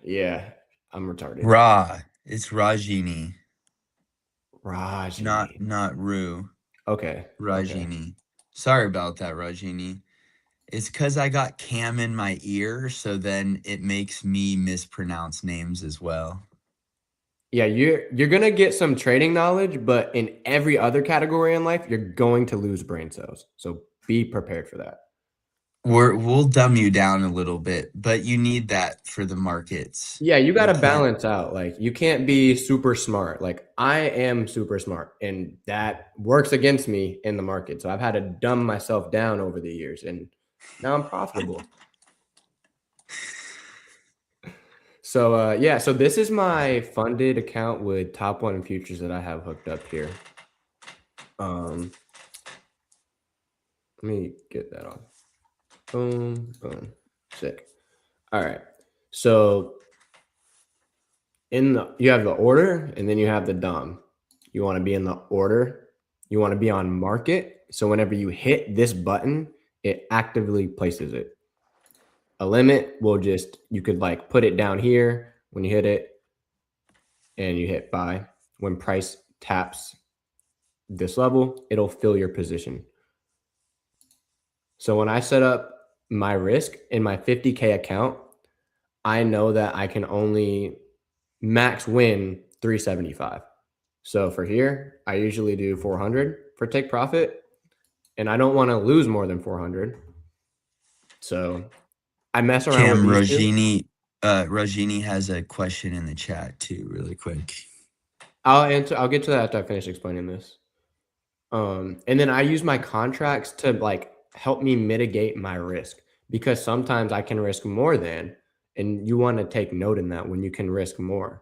Yeah, I'm retarded. It's Rajini, Rajini. not Ru. Okay. Rajini. Sorry about that, Rajini. It's because I got Cam in my ear, so then it makes me mispronounce names as well. Yeah, you're gonna get some trading knowledge, but in every other category in life, you're going to lose brain cells. So be prepared for that. We'll dumb you down a little bit, but you need that for the markets. Yeah, you got You to can't. balance out. Like you can't be super smart. Like I am super smart, and that works against me in the market. So I've had to dumb myself down over the years, and now I'm profitable. So yeah, so this is my funded account with Top One futures that I have hooked up here. Let me get that on. Boom, boom. Sick. All right. So you have the order and then you have the DOM. You want to be in the order. You want to be on market. So whenever you hit this button, it actively places it. A limit will you could like put it down here when you hit it and you hit buy. When price taps this level, it'll fill your position. So when I set up my risk in my 50K account, I know that I can only max win 375. So for here, I usually do 400 for take profit, and I don't want to lose more than 400. So I mess around with Cam, these two. Rajini has a question in the chat too, really quick. I'll get to that after I finish explaining this. And then I use my contracts to like help me mitigate my risk, because sometimes I can risk more than, and you want to take note in that when you can risk more.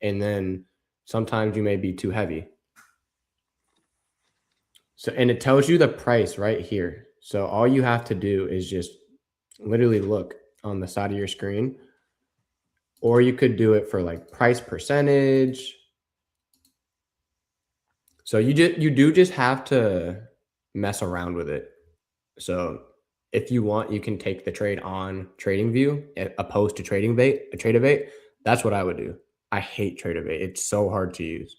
And then sometimes you may be too heavy. So, and it tells you the price right here. So all you have to do is just literally look on the side of your screen, or you could do it for like price percentage. So you do just have to mess around with it. So if you want, you can take the trade on TradingView opposed to TradeAvate. That's what I would do. I hate TradeAvate. It's so hard to use.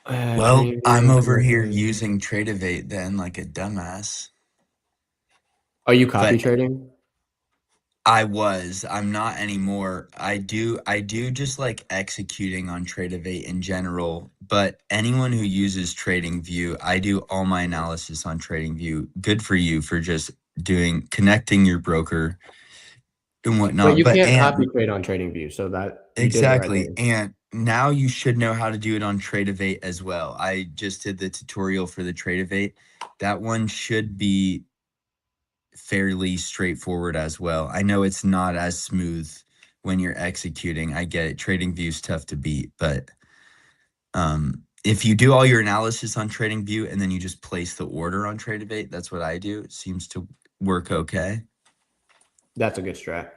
Well, I'm over here using TradeAvate then like a dumbass. Are you copy trading? I'm not anymore. I do just like executing on TradeAvate in general, but anyone who uses TradingView, I do all my analysis on TradingView. Good for you for just connecting your broker and whatnot. But you can't copy trade on TradingView, so that you did it right Exactly. there. And now you should know how to do it on TradeAvate as well. I just did the tutorial for the TradeAvate. That one should be fairly straightforward as well. I know it's not as smooth when you're executing. I get it. TradingView is tough to beat, but if you do all your analysis on TradingView and then you just place the order on TradeAvate, that's what I do. It seems to work okay. That's a good strat.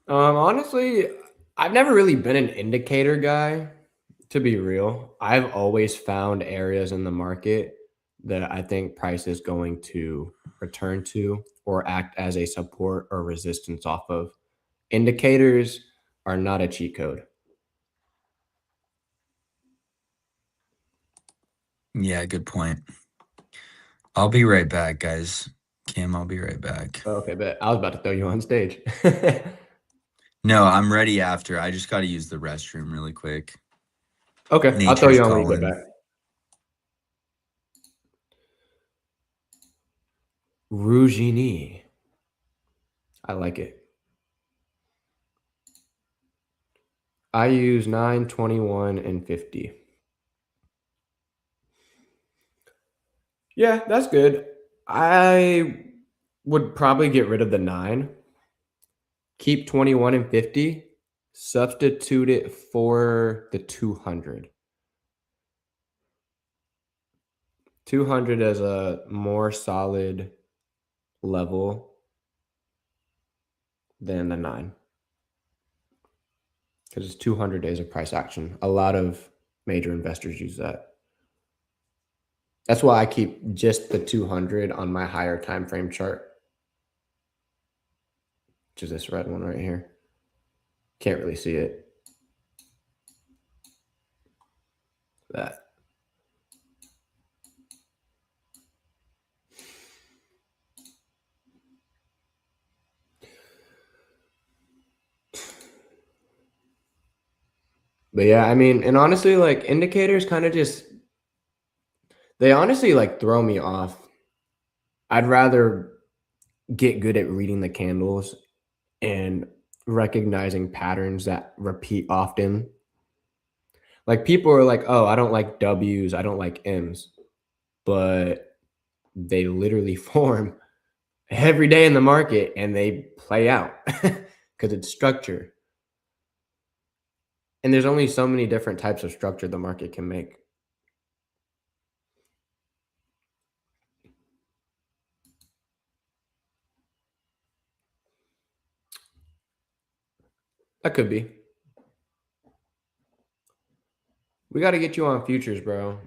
Honestly, I've never really been an indicator guy, to be real. I've always found areas in the market that I think price is going to return to or act as a support or resistance off of. Indicators are not a cheat code. Yeah, good point. I'll be right back, guys. Cam, I'll be right back. Okay, but I was about to throw you on stage. No, I'm ready after. I just got to use the restroom really quick. Okay, Nature's I'll throw you on calling. when you get back. Rougini. I like it. I use 9, 21, and 50. Yeah, that's good. I would probably get rid of the 9, keep 21 and 50, substitute it for the 200. 200 as a more solid level than the 9. Because it's 200 days of price action. A lot of major investors use that. That's why I keep just the 200 on my higher time frame chart, which is this red one right here. Can't really see it. That. But yeah, I mean, and honestly, like indicators kind of they honestly like throw me off. I'd rather get good at reading the candles and recognizing patterns that repeat often. Like people are like, oh, I don't like W's, I don't like M's, but they literally form every day in the market, and they play out because it's structure. And there's only so many different types of structure the market can make. That could be. We got to get you on futures, bro.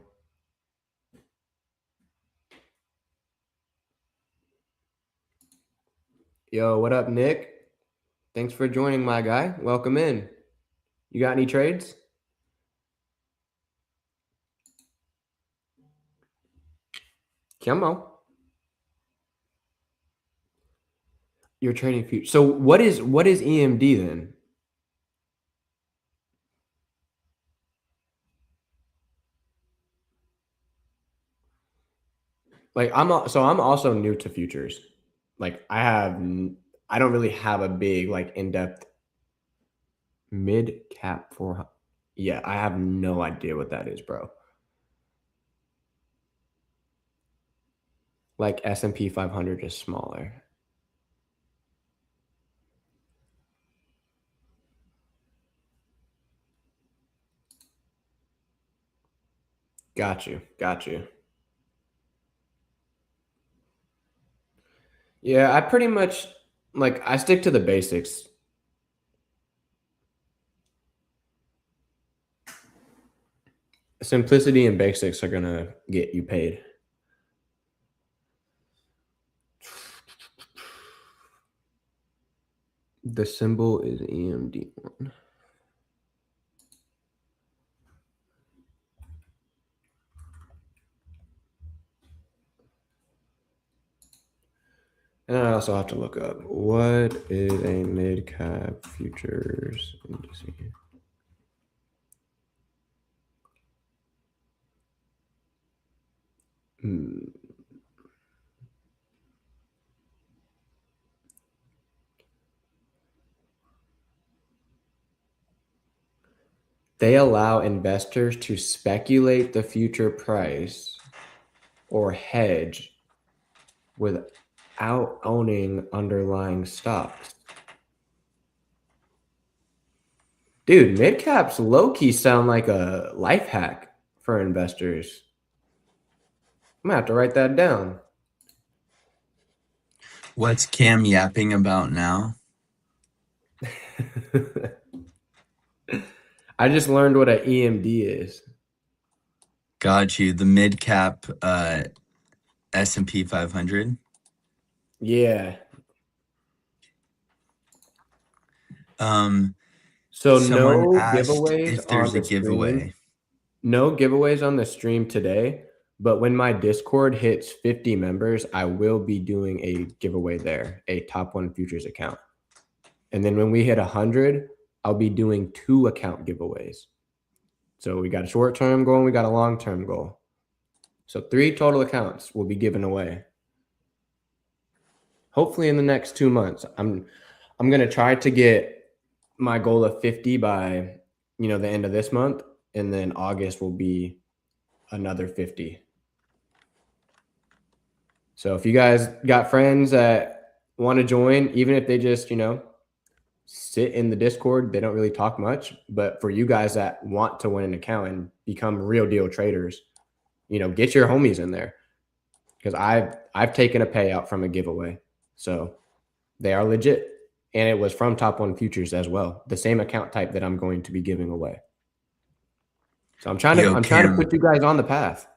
Yo, what up, Nick? Thanks for joining, my guy. Welcome in. You got any trades? Come on. You're trading futures. So what is EMD then? Like I'm also new to futures. Like I don't really have a big like in-depth mid cap for. Yeah, I have no idea what that is, bro. Like S&P 500 is smaller. Got you. Yeah, I pretty much like I stick to the basics. Simplicity and basics are gonna get you paid. The symbol is EMD1. And I also have to look up what is a mid-cap futures indice. They allow investors to speculate the future price or hedge without owning underlying stocks. Dude, mid caps low key sound like a life hack for investors. I'm gonna have to write that down. What's Cam yapping about now? I just learned what an EMD is. Got you. The mid cap S&P 500. Yeah. So Someone no asked giveaways if there's on a the stream. giveaway. No giveaways on the stream today, but when my Discord hits 50 members, I will be doing a giveaway there, a top 1 futures account. And then when we hit 100, I'll be doing 2 account giveaways. So we got a short-term goal and we got a long-term goal. So 3 total accounts will be given away. Hopefully in the next 2 months. I'm going to try to get my goal of 50 by, the end of this month, and then August will be another 50. So if you guys got friends that want to join, even if they just, sit in the Discord, they don't really talk much, but for you guys that want to win an account and become real deal traders, get your homies in there, because I've taken a payout from a giveaway. So they are legit. And it was from Top 1 Futures as well, the same account type that I'm going to be giving away. So I'm trying to put you guys on the path.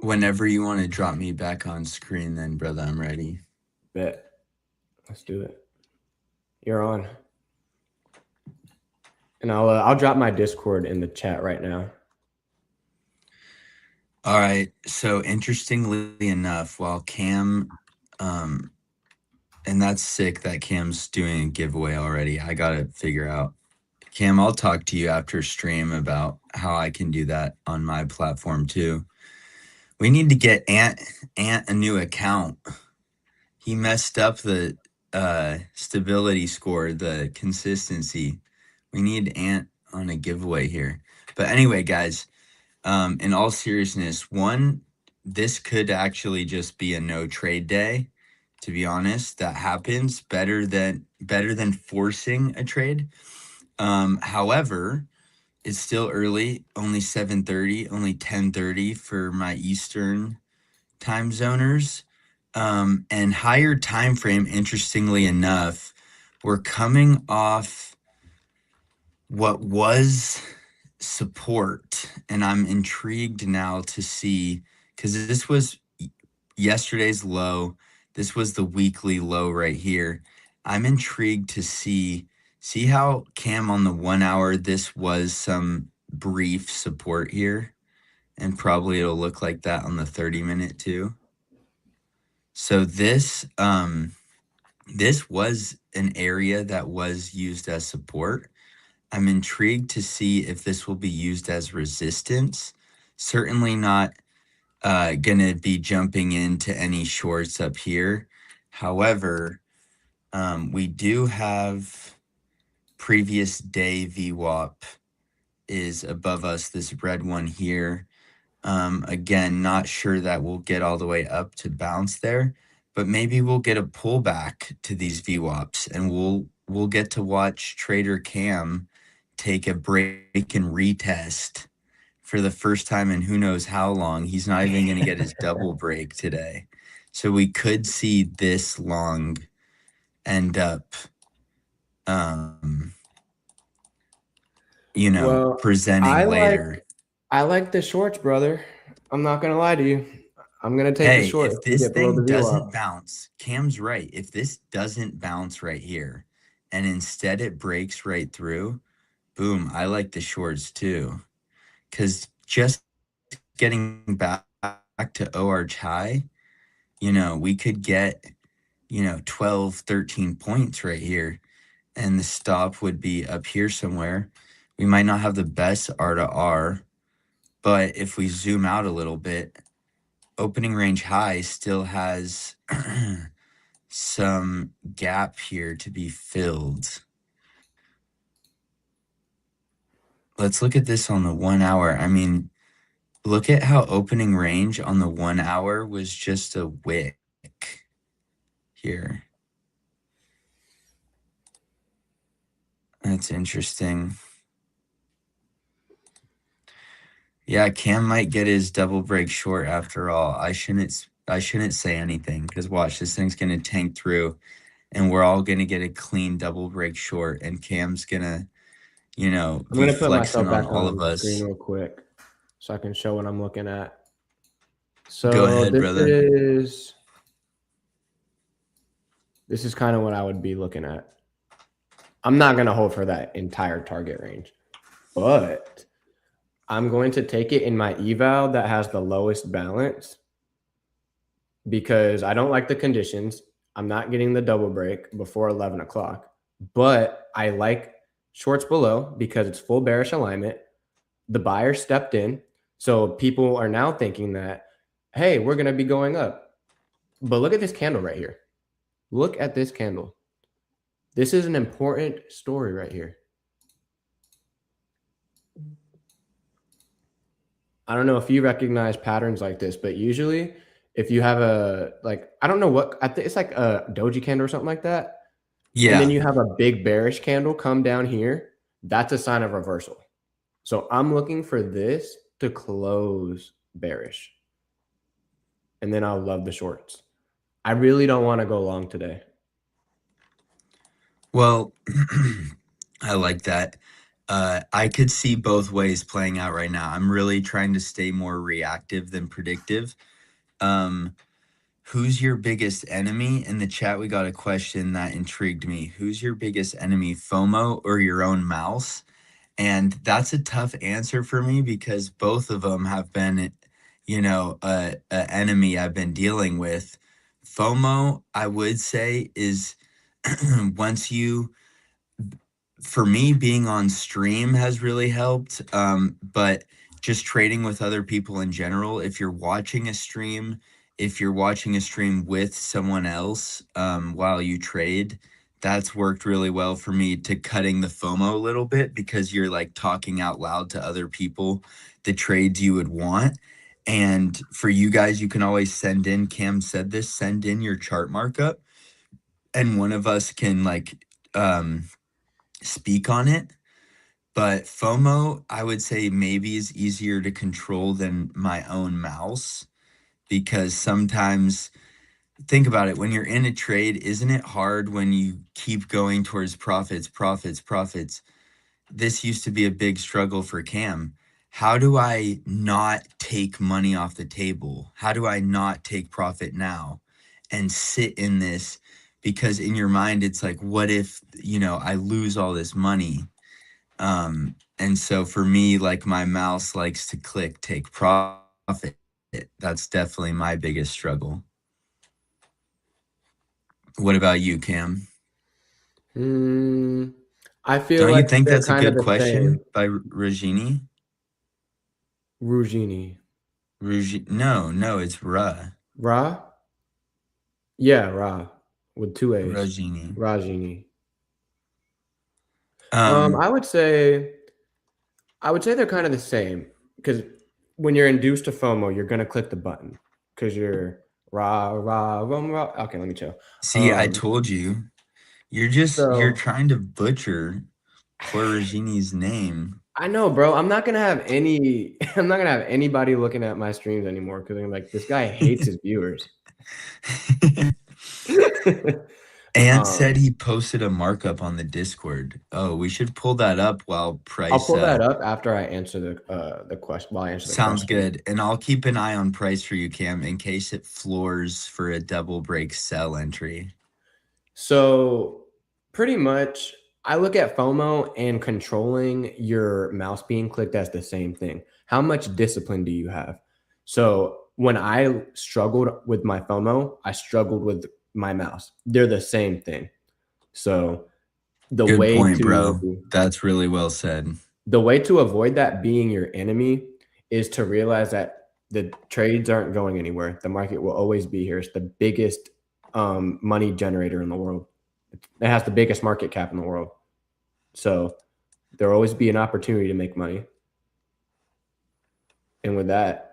Whenever you want to drop me back on screen, then brother, I'm ready. Bet. Let's do it. You're on. And I'll drop my Discord in the chat right now. All right. So interestingly enough, while Cam, and that's sick that Cam's doing a giveaway already. I got to figure out. Cam, I'll talk to you after stream about how I can do that on my platform too. We need to get Ant a new account. He messed up the stability score, the consistency. We need Ant on a giveaway here. But anyway, guys, in all seriousness, one this could actually just be a no trade day, to be honest. That happens better than forcing a trade. However, it's still early, only 7:30, only 10:30 for my Eastern time zoners. And higher time frame, interestingly enough, we're coming off what was support, and I'm intrigued now to see, because this was yesterday's low, this was the weekly low right here. I'm intrigued to see how Cam on the 1 hour, this was some brief support here, and probably it'll look like that on the 30-minute too. So this was an area that was used as support. I'm intrigued to see if this will be used as resistance. Certainly not going to be jumping into any shorts up here. However, we do have previous day VWAP is above us, this red one here. Again, not sure that we'll get all the way up to bounce there, but maybe we'll get a pullback to these VWAPs, and we'll get to watch Trader Cam take a break and retest for the first time in who knows how long. He's not even going to get his double break today. So we could see this long end up, presenting later. I like the shorts, brother. I'm not gonna lie to you. I'm gonna take the Hey, short if if we this get below the thing doesn't VWAP. bounce, Cam's right. If this doesn't bounce right here and instead it breaks right through, boom, I like the shorts too. Because just getting back to OR high, we could get, 12, 13 points right here. And the stop would be up here somewhere. We might not have the best R to R, but if we zoom out a little bit, opening range high still has some gap here to be filled. Let's look at this on the 1 hour. I mean, look at how opening range on the 1 hour was just a wick here. That's interesting. Yeah, Cam might get his double break short after all. I shouldn't say anything, because watch, this thing's gonna tank through and we're all gonna get a clean double break short, and Cam's gonna, I'm be gonna put flexing myself on back all on of the screen us. real quick so I can show what I'm looking at. Go So ahead, brother. this is kind of what I would be looking at. I'm not gonna hold for that entire target range, but I'm going to take it in my eval that has the lowest balance because I don't like the conditions. I'm not getting the double break before 11 o'clock, but I like shorts below because it's full bearish alignment. The buyer stepped in. So people are now thinking that, hey, we're going to be going up. But look at this candle right here. Look at this candle. This is an important story right here. I don't know if you recognize patterns like this, but usually if you have I don't know what, I think it's like a doji candle or something like that. Yeah. And then you have a big bearish candle come down here. That's a sign of reversal. So I'm looking for this to close bearish. And then I'll love the shorts. I really don't want to go long today. Well, I like that. I could see both ways playing out right now. I'm really trying to stay more reactive than predictive. Who's your biggest enemy? In the chat, we got a question that intrigued me. Who's your biggest enemy, FOMO or your own mouse? And that's a tough answer for me because both of them have been, a enemy I've been dealing with. FOMO, I would say, is once you, for me, being on stream has really helped. But just trading with other people in general, if you're watching a stream with someone else while you trade, that's worked really well for me to cutting the FOMO a little bit, because you're like talking out loud to other people the trades you would want. And for you guys, you can always send in, Cam said this, send in your chart markup, and one of us can like speak on it. But FOMO, I would say maybe is easier to control than my own mouse, because sometimes, think about it, when you're in a trade, isn't it hard when you keep going towards profits, profits, profits? This used to be a big struggle for Cam. How do I not take money off the table? How do I not take profit now and sit in this? Because in your mind, it's like, what if, I lose all this money? And so for me, like, my mouse likes to click take profit. That's definitely my biggest struggle. What about you, Cam? I feel Don't you like think they're that's a kind of good the same. question by Regini? Rugini. No, it's Ra? Yeah, Ra. With two A's. Rajini. Rajini. Um, I would say they're kind of the same, because when you're induced to FOMO, you're gonna click the button because you're rah rah rum rah. Okay, let me chill. see, I told you, you're So trying to butcher poor Regini's name. I know, bro. I'm not gonna have any. I'm not gonna have anybody looking at my streams anymore because I'm like, this guy hates his viewers. Ant said he posted a markup on the Discord. Oh, we should pull that up while I'll Price pull that up after I answer the question. While I answer the sounds question. good. And I'll keep an eye on Price for you, Cam, in case it floors for a double break sell entry. So pretty much, I look at FOMO and controlling your mouse being clicked as the same thing. How much discipline do you have? So when I struggled with my FOMO, I struggled with my mouse. They're the same thing. So the Good way point, to bro. That's really well said. the way to avoid that being your enemy is to realize that the trades aren't going anywhere. The market will always be here. It's the biggest money generator in the world. It has the biggest market cap in the world. So there'll always be an opportunity to make money. And with that,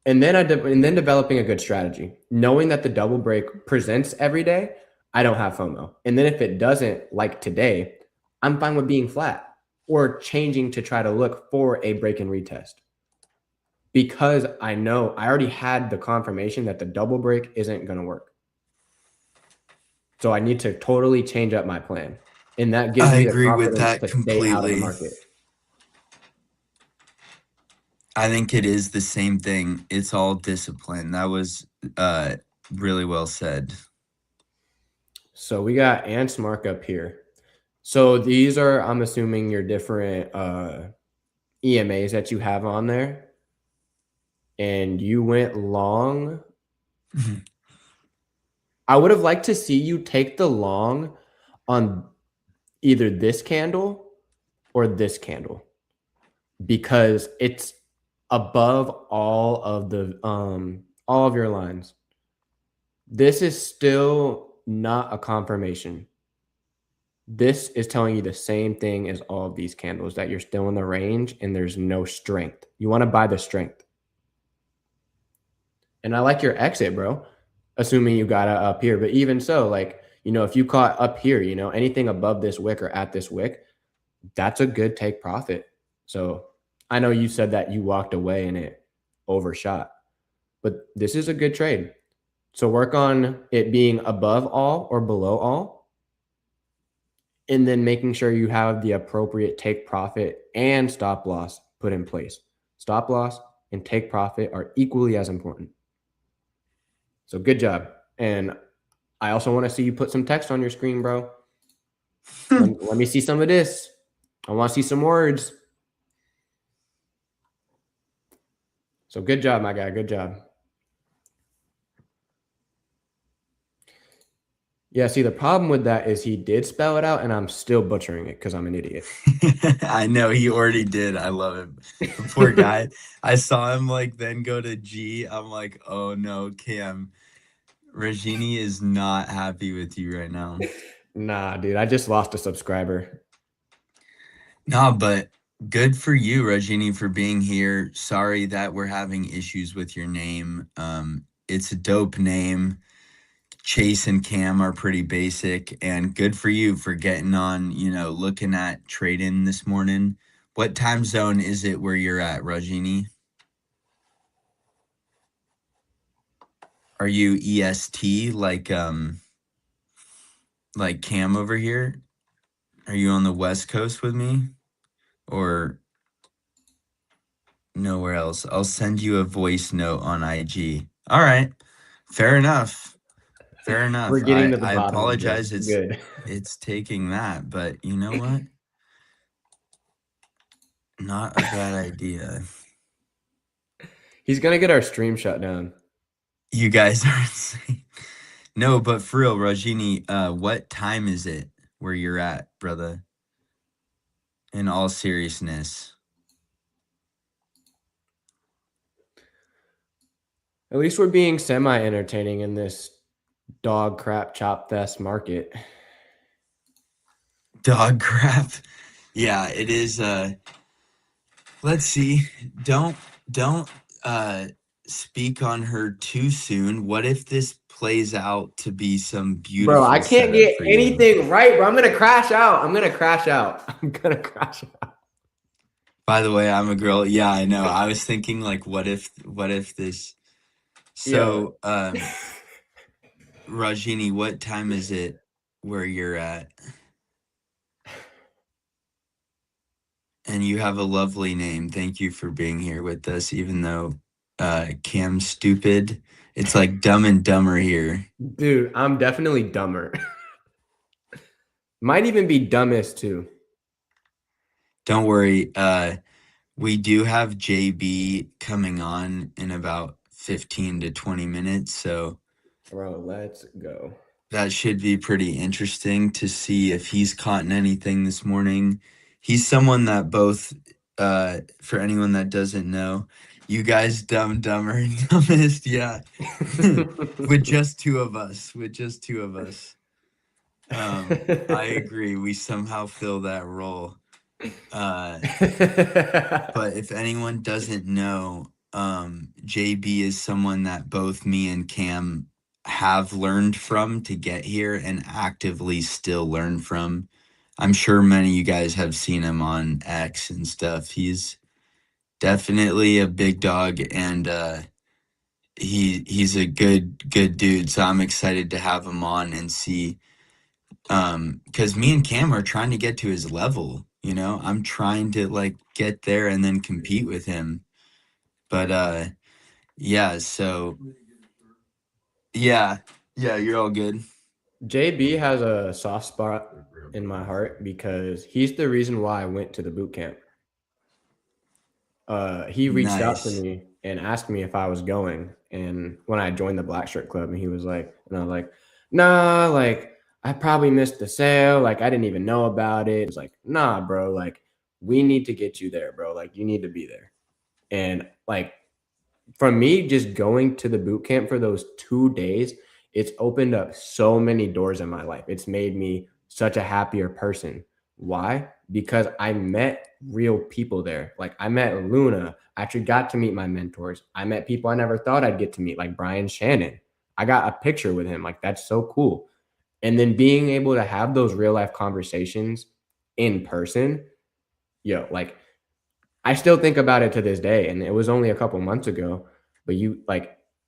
and then developing a good strategy, knowing that the double break presents every day, I don't have FOMO. And then if it doesn't, like today, I'm fine with being flat or changing to try to look for a break and retest, because I know I already had the confirmation that the double break isn't going to work. So I need to totally change up my plan. And that gives I me the agree with confidence that to stay out of the completely. market. I think it is the same thing. It's all discipline. That was really well said. So we got Ant's markup here. So these are, I'm assuming, your different EMAs that you have on there. And you went long. I would have liked to see you take the long on either this candle or this candle, because it's above all of your lines. This is still not a confirmation. This is telling you the same thing as all of these candles, that you're still in the range and there's no strength. You want to buy the strength. And I like your exit, bro, assuming you got it up here. But even so, like, if you caught up here, anything above this wick or at this wick, that's a good take profit. So I know you said that you walked away and it overshot, but this is a good trade. So work on it being above all or below all, and then making sure you have the appropriate take profit and stop loss put in place. Stop loss and take profit are equally as important. So good job. And I also want to see you put some text on your screen, bro. Let me see some of this. I want to see some words. So good job, my guy. Good job. Yeah, see, the problem with that is he did spell it out, and I'm still butchering it because I'm an idiot. I know, he already did. I love him. The poor guy. I saw him then go to G. I'm like, oh no, Cam. Regini is not happy with you right now. Nah, dude, I just lost a subscriber. No, but Good for you, Rajini, for being here. Sorry that we're having issues with your name. It's a dope name. Chase and Cam are pretty basic, and good for you for getting on, looking at trading this morning. What time zone is it where you're at, Rajini? Are you EST like Cam over here? Are you on the West Coast with me or nowhere else? I'll send you a voice note on IG. All right. Fair enough. Fair We're enough. getting I to the I bottom of this. apologize. It's Good. it's taking that, but you know what? Not a bad idea. He's gonna get our stream shut down. You guys are insane. No, but for real, Rajini, what time is it where you're at, brother? In all seriousness. At least we're being semi-entertaining in this dog crap chop fest market. Dog crap. Yeah, it is let's see. Don't speak on her too soon. What if this plays out to be some Bro, I beautiful can't setup get for you? anything right, bro. I'm gonna crash out. I'm gonna crash out. I'm gonna crash out. By the way, I'm a girl. Yeah, I know. I was thinking like what if this Yo. so Rajini, what time is it where you're at? And you have a lovely name. Thank you for being here with us, even though Cam's stupid. It's like Dumb and Dumber here. Dude, I'm definitely dumber. Might even be dumbest too. Don't worry. We do have JB coming on in about 15 to 20 minutes, so Bro, let's go. that should be pretty interesting to see if he's caught anything this morning. He's someone that both, for anyone that doesn't know, you guys dumb, dumber, and dumbest, yeah. With just two of us. I agree. We somehow fill that role. But if anyone doesn't know, JB is someone that both me and Cam have learned from to get here and actively still learn from. I'm sure many of you guys have seen him on X and stuff. He's definitely a big dog, and he's a good dude. So I'm excited to have him on and see, because me and Cam are trying to get to his level. I'm trying to like get there and then compete with him. But yeah, so yeah, you're all good. JB has a soft spot in my heart because he's the reason why I went to the boot camp. He reached out to Nice. me and asked me if I was going. And when I joined the Black Shirt Club, and he was like, and I was like, nah, like I probably missed the sale. Like I didn't even know about it. It's like, nah, bro, like we need to get you there, bro. Like you need to be there. And like from me just going to the boot camp for those 2 days, it's opened up so many doors in my life. It's made me such a happier person. Why? Because I met real people there. Like I met Luna. I actually got to meet my mentors. I met people I never thought I'd get to meet, like Brian Shannon. I got a picture with him. Like that's so cool. And then being able to have those real life conversations in person, like I still think about it to this day, and it was only a couple months ago, but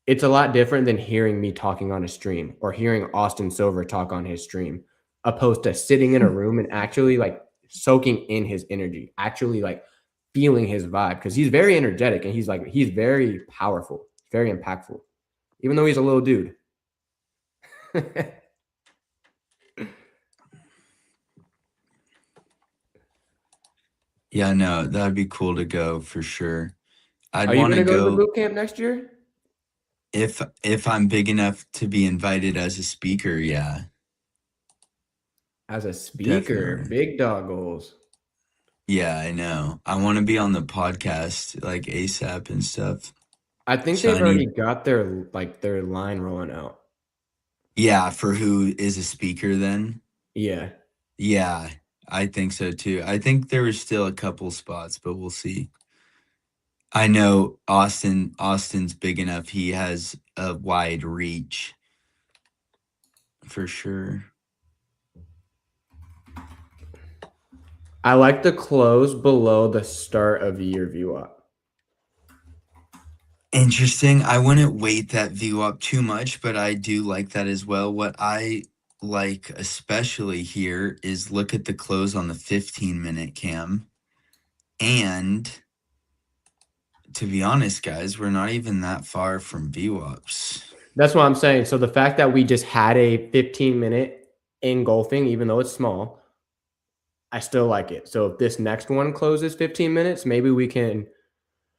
it's a lot different than hearing me talking on a stream or hearing Austin Silver talk on his stream, opposed to sitting in a room and actually like soaking in his energy, actually like feeling his vibe because he's very energetic and he's very powerful, very impactful, even though he's a little dude. Yeah, no, that'd be cool to go for sure. I'd Are you want to gonna go to the go boot camp next year if I'm big enough to be invited as a speaker. Yeah, as a speaker? definitely. Big dog goals. Yeah, I know. I want to be on the podcast like ASAP and stuff. I think So they've I already need, got their line rolling out. yeah, for who is a speaker then? Yeah. Yeah. I think so too. I think there was still a couple spots, but we'll see. I know Austin's big enough. He has a wide reach for sure. I like the close below the start of year VWAP. Interesting. I wouldn't weight that view up too much, but I do like that as well. What I like especially here is look at the close on the 15-minute cam. And to be honest, guys, we're not even that far from VWAPs. That's what I'm saying. So the fact that we just had a 15-minute engulfing, even though it's small, I still like it. So if this next one closes 15 minutes, maybe we can.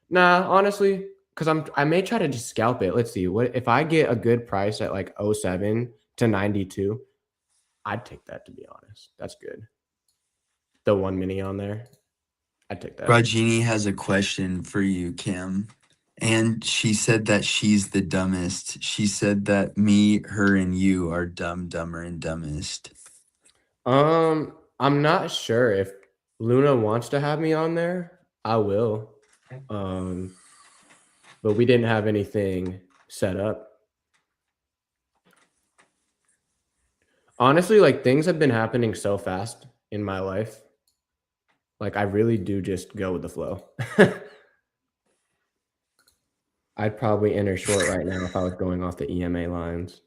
Nah, honestly, because I may try to just scalp it. Let's see. What if I get a good price at like 07 to 92? I'd take that, to be honest. That's good. The 1 mini on there. I'd take that. Rajini has a question for you, Cam. And she said that she's the dumbest. She said that me, her, and you are dumb, dumber, and dumbest. I'm not sure if Luna wants to have me on there. I will. But we didn't have anything set up. Honestly, like things have been happening so fast in my life. Like I really do just go with the flow. I'd probably enter short right now if I was going off the EMA lines.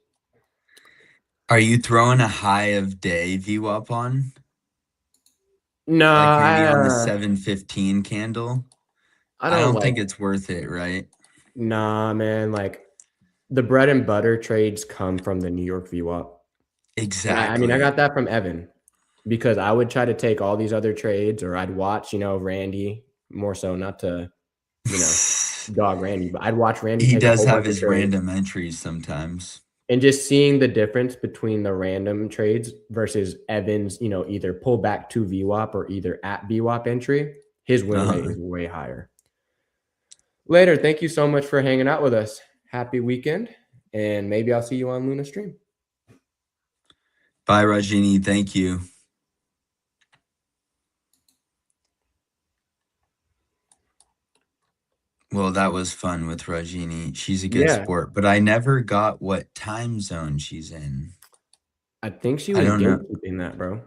Are you throwing a high of day VWAP on? No, Like maybe on the 715 candle? I I don't don't like. think it's worth it, right? Nah, man. Like the bread and butter trades come from the New York VWAP. And I mean, I Exactly. got that from Evan because I would try to take all these other trades, or I'd watch, Randy more so, not to, dog Randy, but I'd watch Randy He take a does whole have bunch of his trades. random entries sometimes. And just seeing the difference between the random trades versus Evan's, either pull back to VWAP or either at VWAP entry, his win rate is way higher. Later, thank you so much for hanging out with us. Happy weekend, and maybe I'll see you on Luna stream. Bye, Rajini. Thank you. Well, that was fun with Rajini. She's a good sport, but I never got what time zone she's in. I think she was gatekeeping that, bro.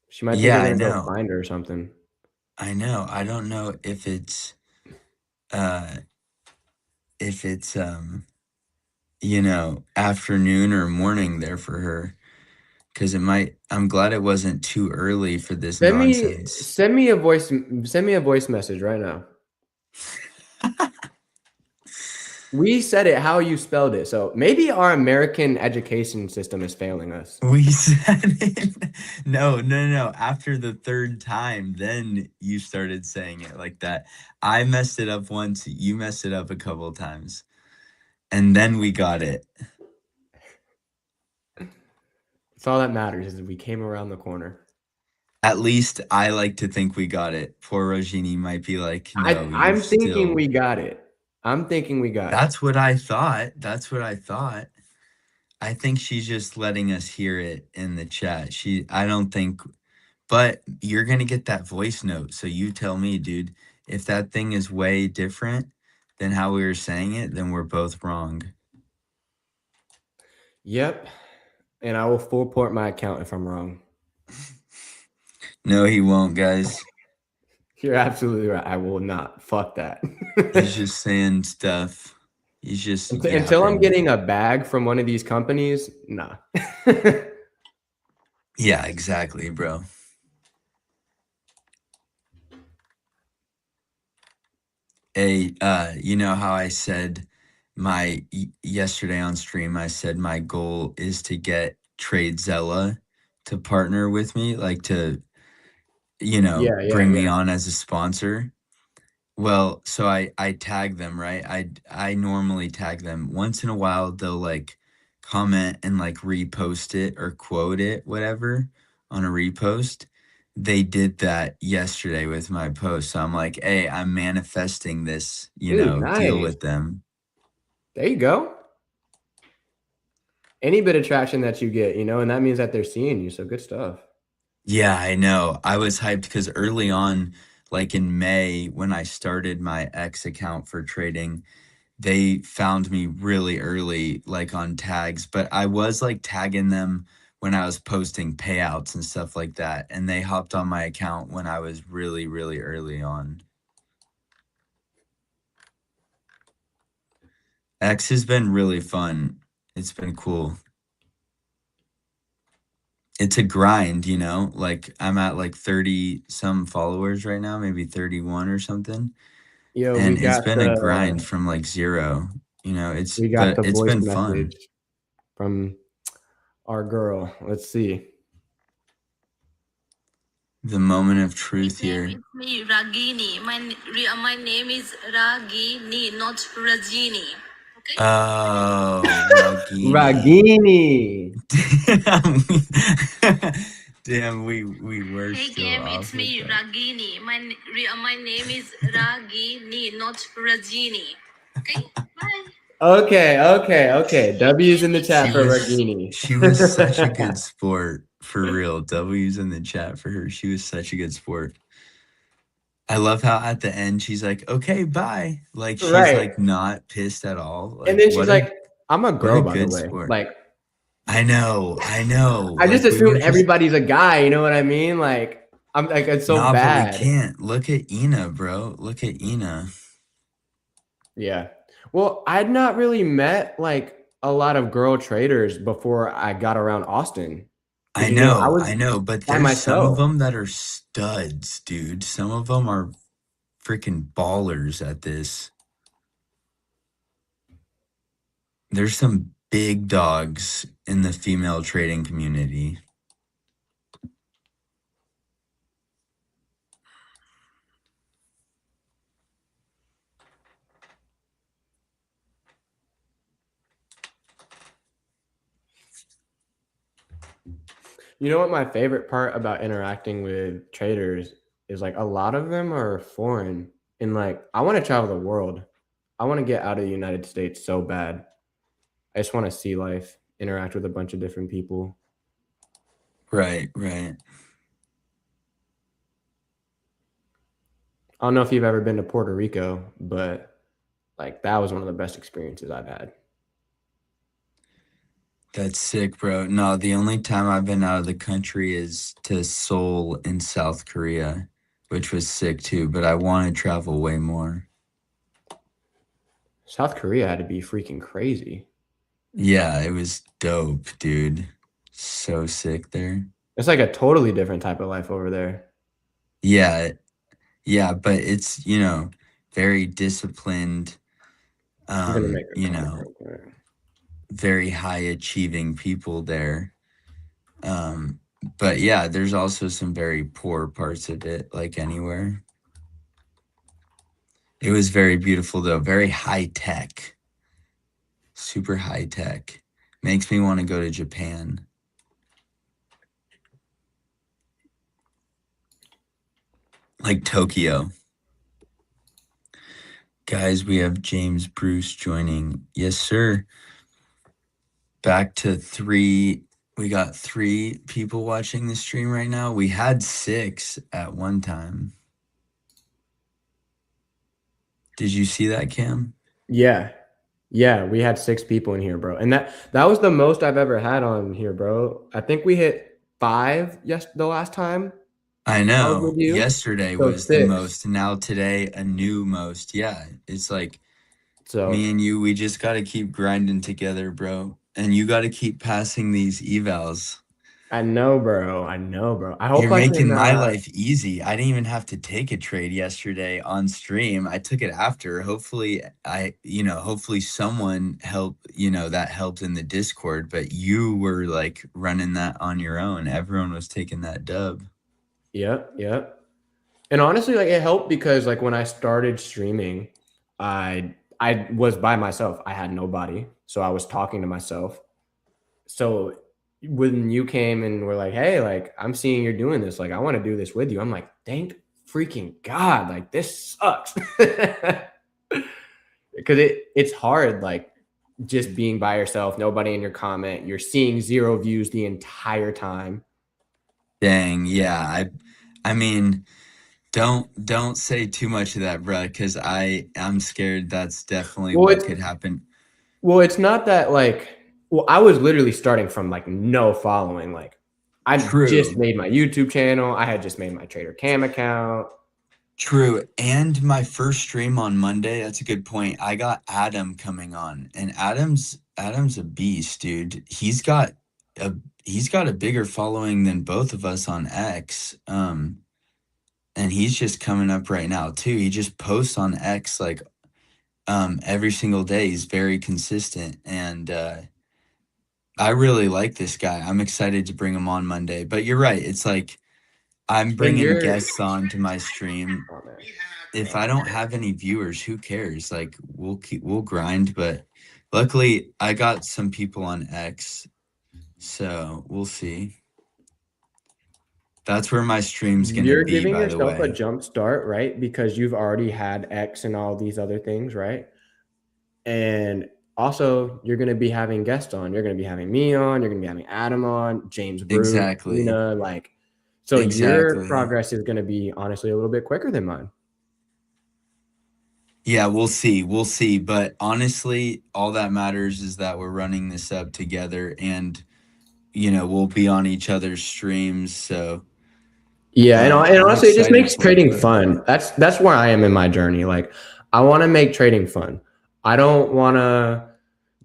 She might think we're gonna go find her or something. I know. I don't know if it's afternoon or morning there for her. Because I'm glad it wasn't too early for this nonsense. Send me a voice message right now. We said it how you spelled it, so maybe our American education system is failing us. We said it. No. After the third time, then you started saying it like that. I messed it up once. You messed it up a couple of times. And then we got it. That's all that matters is we came around the corner. At least I like to think we got it. Poor Rajini might be like, no, I'm thinking we got it. I'm thinking we got it. That's what I thought. I think she's just letting us hear it in the chat. I don't think, but you're going to get that voice note. So you tell me, dude, if that thing is way different than how we were saying it, then we're both wrong. Yep. And I will full port my account if I'm wrong. No, he won't, guys. You're absolutely right. I will not. Fuck that. He's just saying stuff. He's just until I'm getting a bag from one of these companies, nah. Yeah, exactly, bro. Hey, you know how I said yesterday on stream, I said my goal is to get TradeZella to partner with me, like to, bring me on as a sponsor. Well, so I tag them, right? I normally tag them. Once in a while, they'll like comment and like repost it or quote it, whatever, on a repost. They did that yesterday with my post. So I'm like, hey, I'm manifesting this, deal with them. There you go. Any bit of traction that you get, and that means that they're seeing you. So good stuff. Yeah, I know. I was hyped because early on, like in May, when I started my X account for trading, they found me really early, like on tags, but I was like tagging them when I was posting payouts and stuff like that. And they hopped on my account when I was really, really early on. X has been really fun. It's been cool. It's a grind, you know? Like I'm at like 30 some followers right now, maybe 31 or something. Yo, And it's been a grind from like zero, you know, we got but the it's voice been fun. message from our girl. Let's see. The moment of It's truth me, here. it's me, Ragini. My name is Ragini, not Rajini. Okay? Oh, Ragini. Ragini. Damn, damn, we were Hey still game, it's off with me, that. Ragini. My name is Ragini, not Rajini. Okay? Bye. Okay. Hey W's game, in the it's chat She me. for was Ragini. she was such a good sport for real. W's in the chat for her. She was such a good sport. I love how at the end she's like, "Okay, bye." Like she's Right. like not pissed at all. And Like then she's like, I'm a what a girl, by the good way. sport. Like, I know, I know. I just Like we assume were just everybody's a guy. You know what I mean? Like, I'm like, it's so nah, but we bad. can't. Look at Ina, bro. Look at Ina. Yeah. Well, I'd not really met like a lot of girl traders before I got around Austin. Because, I was I know, but by there's some of myself. them that are studs, dude. Some of them are freaking ballers at this. There's some big dogs in the female trading community. You know what my favorite part about interacting with traders is like a lot of them are foreign and like I want to travel the world. I want to get out of the United States so bad. I just want to see life, interact with a bunch of different people. Right, right. I don't know if you've ever been to Puerto Rico, but like that was one of the best experiences I've had. That's sick, bro. No, the only time I've been out of the country is to Seoul in South Korea, which was sick too, but I want to travel way more. South Korea had to be freaking crazy. Yeah, it was dope, dude. So sick there. It's like a totally different type of life over there. Yeah, yeah, but it's, very disciplined, I'm gonna make a you comment know, real quick. very high achieving people there. Um, but yeah, there's also some very poor parts of it, like anywhere. It was very beautiful though, very high tech, super high tech. Makes me want to go to Japan. Like Tokyo. Guys, we have James Bruce joining. Yes, sir. Back to 3. We got 3 people watching the stream right now. We had 6 at one time. Did you see that, Cam? Yeah. Yeah, we had 6 people in here, bro. And that was the most I've ever had on here, bro. I think we hit 5 the last time I I was know. with you. Yesterday So was the 6. most. Now today, a new most. Yeah, it's like So me and you, we just got to keep grinding together, bro. And you got to keep passing these evals. I know, bro. I know, bro. I You're hope I making can my life easy. I didn't even have to take a trade yesterday on stream. I took it after. Hopefully someone helped, that helped in the Discord, but you were like running that on your own. Everyone was taking that dub. Yep. And honestly, like it helped because like when I started streaming, I was by myself. I had nobody. So I was talking to myself. So when you came and were like, "Hey, like I'm seeing you're doing this. Like I want to do this with you." I'm like, "Thank freaking God. Like this sucks." Because it's hard like just being by yourself, nobody in your comment, you're seeing 0 views the entire time. Dang, yeah. I mean, don't say too much of that, bruh, because I'm scared that's definitely Well, what it's could happen. well, it's not that like. Well, I was literally starting from like no following. Like, I just True. made my YouTube channel. I had just made my Trader Cam account. True. And my first stream on Monday, that's a good point. I got Adam coming on, and Adam's a beast, dude. A he's got a bigger following than both of us on X. And he's just coming up right now too. He just posts on X like every single day. He's very consistent, and I really like this guy. I'm excited to bring him on Monday. But you're right. It's like I'm And bringing you're guests on to my stream. oh, man. If I don't have any viewers, who cares? Like we'll grind, but luckily I got some people on X, so we'll see. That's where my stream's gonna You're be, giving by the yourself a way. jump start, right? Because you've already had X and all these other things, right? And also, you're going to be having guests on. You're going to be having me on. You're going to be having Adam on, James Brew, Exactly. Tina. Like, so your Exactly. progress is going to be honestly a little bit quicker than mine. Yeah, we'll see. We'll see. But honestly, all that matters is that we're running this up together and we'll be on each other's streams. So Yeah, and I'm honestly, it just excited makes for it, trading bro. fun. That's where I am in my journey. Like, I want to make trading fun. I don't want to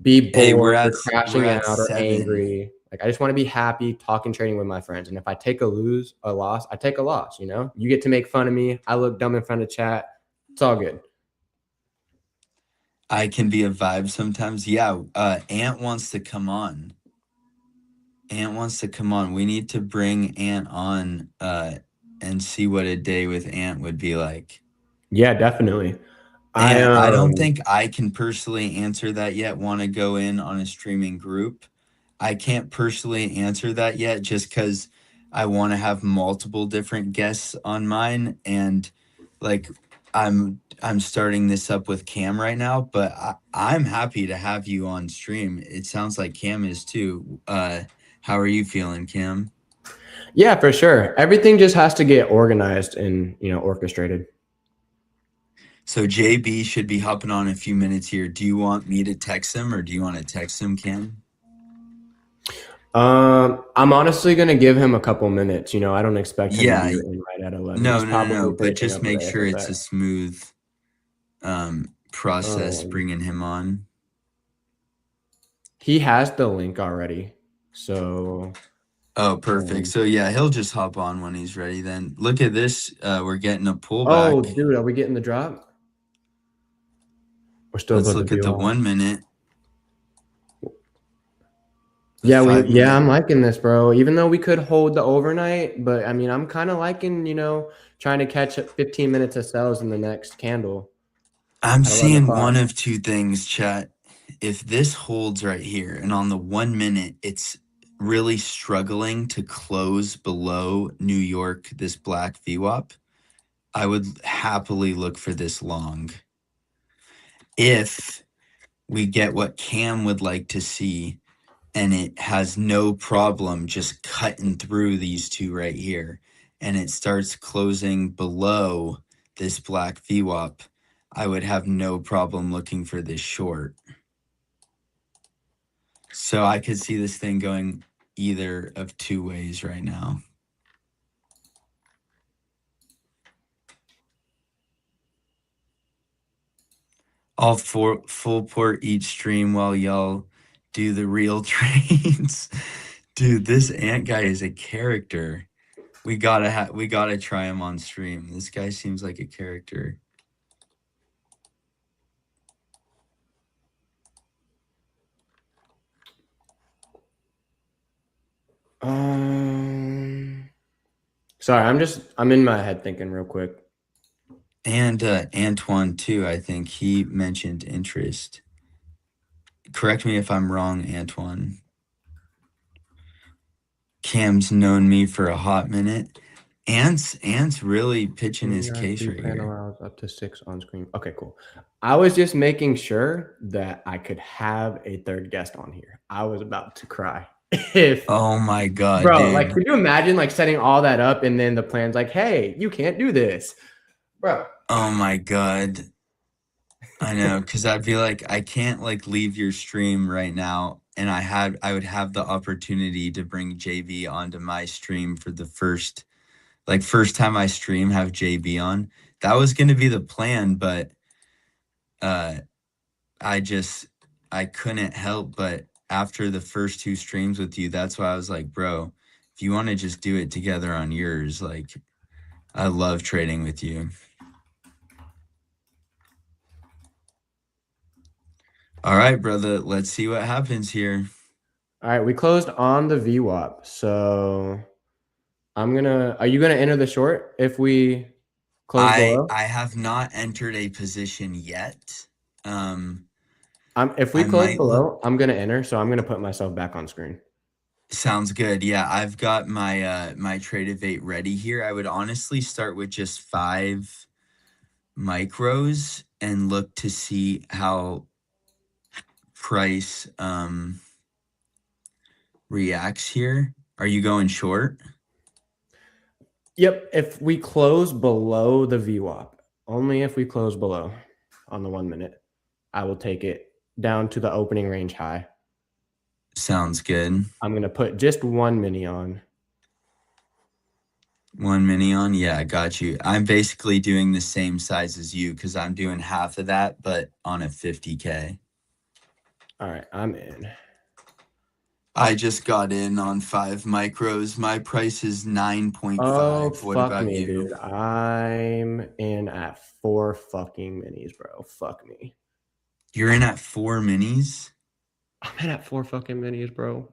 be Hey, bored or we're crashing at out or 7. angry. Like, I just want to be happy talking trading with my friends. And if I take a loss, I take a loss. You get to make fun of me. I look dumb in front of chat. It's all good. I can be a vibe sometimes. Yeah, Ant wants to come on. Ant wants to come on. We need to bring Ant on and see what a day with Ant would be like. Yeah, definitely. And I don't think I can personally answer that yet. Want to go in on a streaming group? I can't personally answer that yet just because I want to have multiple different guests on mine. And like I'm starting this up with Cam right now, but I'm happy to have you on stream. It sounds like Cam is too. How are you feeling, Cam? Yeah, for sure. Everything just has to get organized and orchestrated. So JB should be hopping on in a few minutes here. Do you want me to text him or do you want to text him, Cam? I'm honestly gonna give him a couple minutes. I don't expect him to Yeah. be in right at 11. No, He's no, no, no. probably But finishing just up with make sure it's AFFA. a smooth process Um, bringing him on. he has the link already, so Oh, perfect. So yeah, he'll just hop on when he's ready then. Look at this. We're getting a oh, pullback. dude, are we getting the drop? We're still Let's about to look at be the off. 1 minute. Yeah, 5 minute. I'm liking this, bro. Even though we could hold the overnight, but I mean, I'm kind of liking, trying to catch 15 minutes of sales in the next candle I'm at 11 seeing o'clock. one of two things, chat. If this holds right here and on the 1 minute, it's really struggling to close below New York, this black VWAP, I would happily look for this long. If we get what Cam would like to see and it has no problem just cutting through these two right here and it starts closing below this black VWAP, I would have no problem looking for this short. So I could see this thing going either of two ways right now. I'll full port each stream while y'all do the real trades. Dude, this Ant guy is a character. We gotta try him on stream. This guy seems like a character. Sorry, I'm in my head thinking real quick. And Antoine too, I think he mentioned interest. Correct me if I'm wrong, Antoine. Cam's known me for a hot minute. Ant's really pitching his case right here. Allows up to 6 on screen. Okay, cool. I was just making sure that I could have a third guest on here. I was about to cry. If Oh my God, bro, like, dude. could you imagine like setting all that up and then the plan's like, hey, you can't do this, bro? Oh my God. I know, because I'd be like, I can't like leave your stream right now. And I would have the opportunity to bring JB onto my stream for the first time I stream, have JB on. That was gonna be the plan, but uh I just I couldn't help but after the first two streams with you, that's why I was like, bro, if you want to just do it together on yours, like I love trading with you. All right, brother, let's see what happens here. All right, we closed on the VWAP, so are you gonna enter the short if we close below? I have not entered a position yet. If we I close might look. below, I'm gonna enter, so I'm gonna put myself back on screen. Sounds good. Yeah, I've got my trade evade ready here. I would honestly start with just 5 micros and look to see how price reacts here. Are you going short? Yep, if we close below the VWAP, only if we close below on the 1 minute, I will take it down to the opening range high. Sounds good. I'm gonna put just 1 mini on. 1 mini on? Yeah, I got you. I'm basically doing the same size as you because I'm doing half of that, but on a 50K. All right, I'm in. I just got in on 5 micros. My price is 9.5. Oh, What fuck about me, you? dude. I'm in at 4 fucking minis, bro. Fuck me. You're in at 4 minis? I'm in at 4 fucking minis, bro.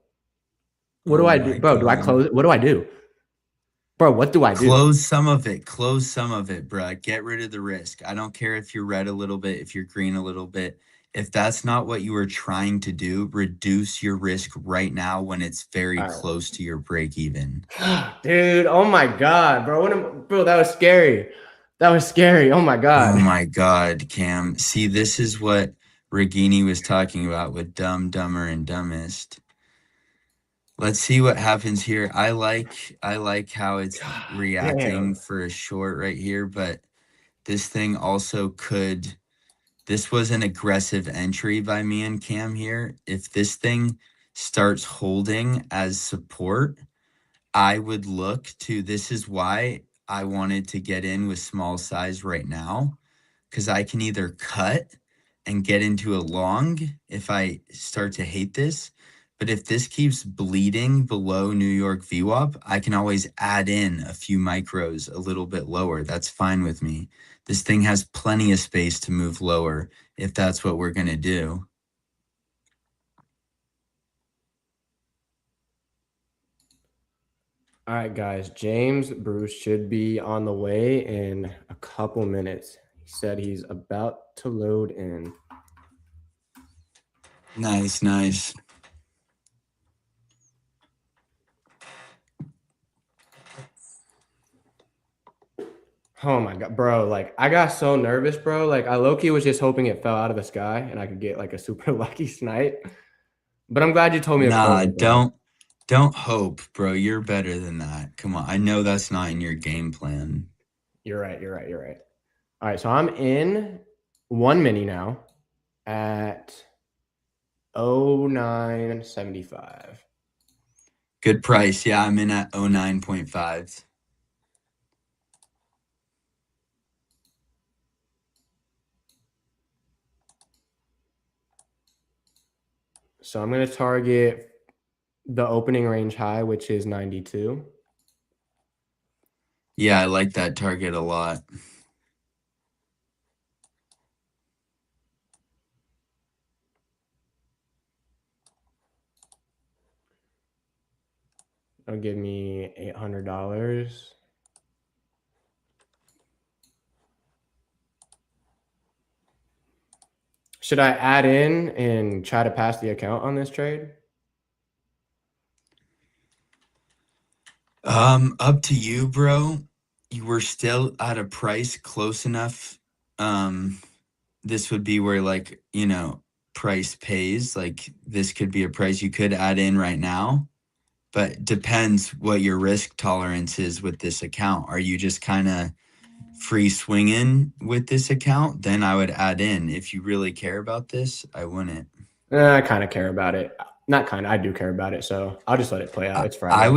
What do Oh I do? my Bro, do I God. close it? What do I do? Bro, what do I do? Close some of it. Close some of it, bruh. Get rid of the risk. I don't care if you're red a little bit, if you're green a little bit. If that's not what you were trying to do, reduce your risk right now when it's very All right. close to your break even. Dude, oh my God, bro. Bro, that was scary. That was scary. Oh my God. Oh my God, Cam. See, this is what Regini was talking about with Dumb, Dumber, and Dumbest. Let's see what happens here. I like how it's reacting Damn. for a short right here, but this thing also could. This was an aggressive entry by me and Cam here. If this thing starts holding as support, I would look to. This is why I wanted to get in with small size right now, because I can either cut and get into a long if I start to hate this. But if this keeps bleeding below New York VWAP, I can always add in a few micros a little bit lower. That's fine with me. This thing has plenty of space to move lower if that's what we're going to do. All right, guys. James Bruce should be on the way in a couple minutes. He said he's about to load in. Nice, nice. Oh my God, bro. Like, I got so nervous, bro. Like, I low-key was just hoping it fell out of the sky and I could get like a super lucky snipe. But I'm glad you told me to close Nah, it, bro. don't hope, bro. You're better than that. Come on. I know that's not in your game plan. You're right. All right, so I'm in 1 mini now at 0975. Good price. Yeah, I'm in at 09.5. So I'm going to target the opening range high, which is 92. Yeah, I like that target a lot. It'll give me $800. Should I add in and try to pass the account on this trade? Up to you, bro. You were still at a price close enough. This would be where, like, price pays. Like this could be a price you could add in right now, but depends what your risk tolerance is with this account. Are you just kind of free swinging with this account? Then I would add in. If you really care about this, I wouldn't. I kind of care about it. Not kind of, I do care about it. So I'll just let it play out. It's Friday. I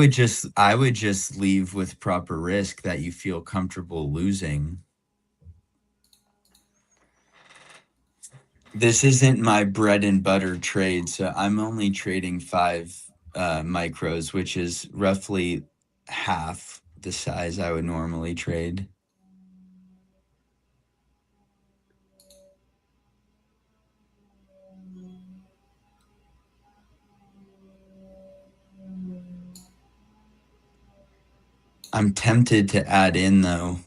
would just leave with proper risk that you feel comfortable losing. This isn't my bread and butter trade, so I'm only trading 5 micros, which is roughly half the size I would normally trade. I'm tempted to add in though,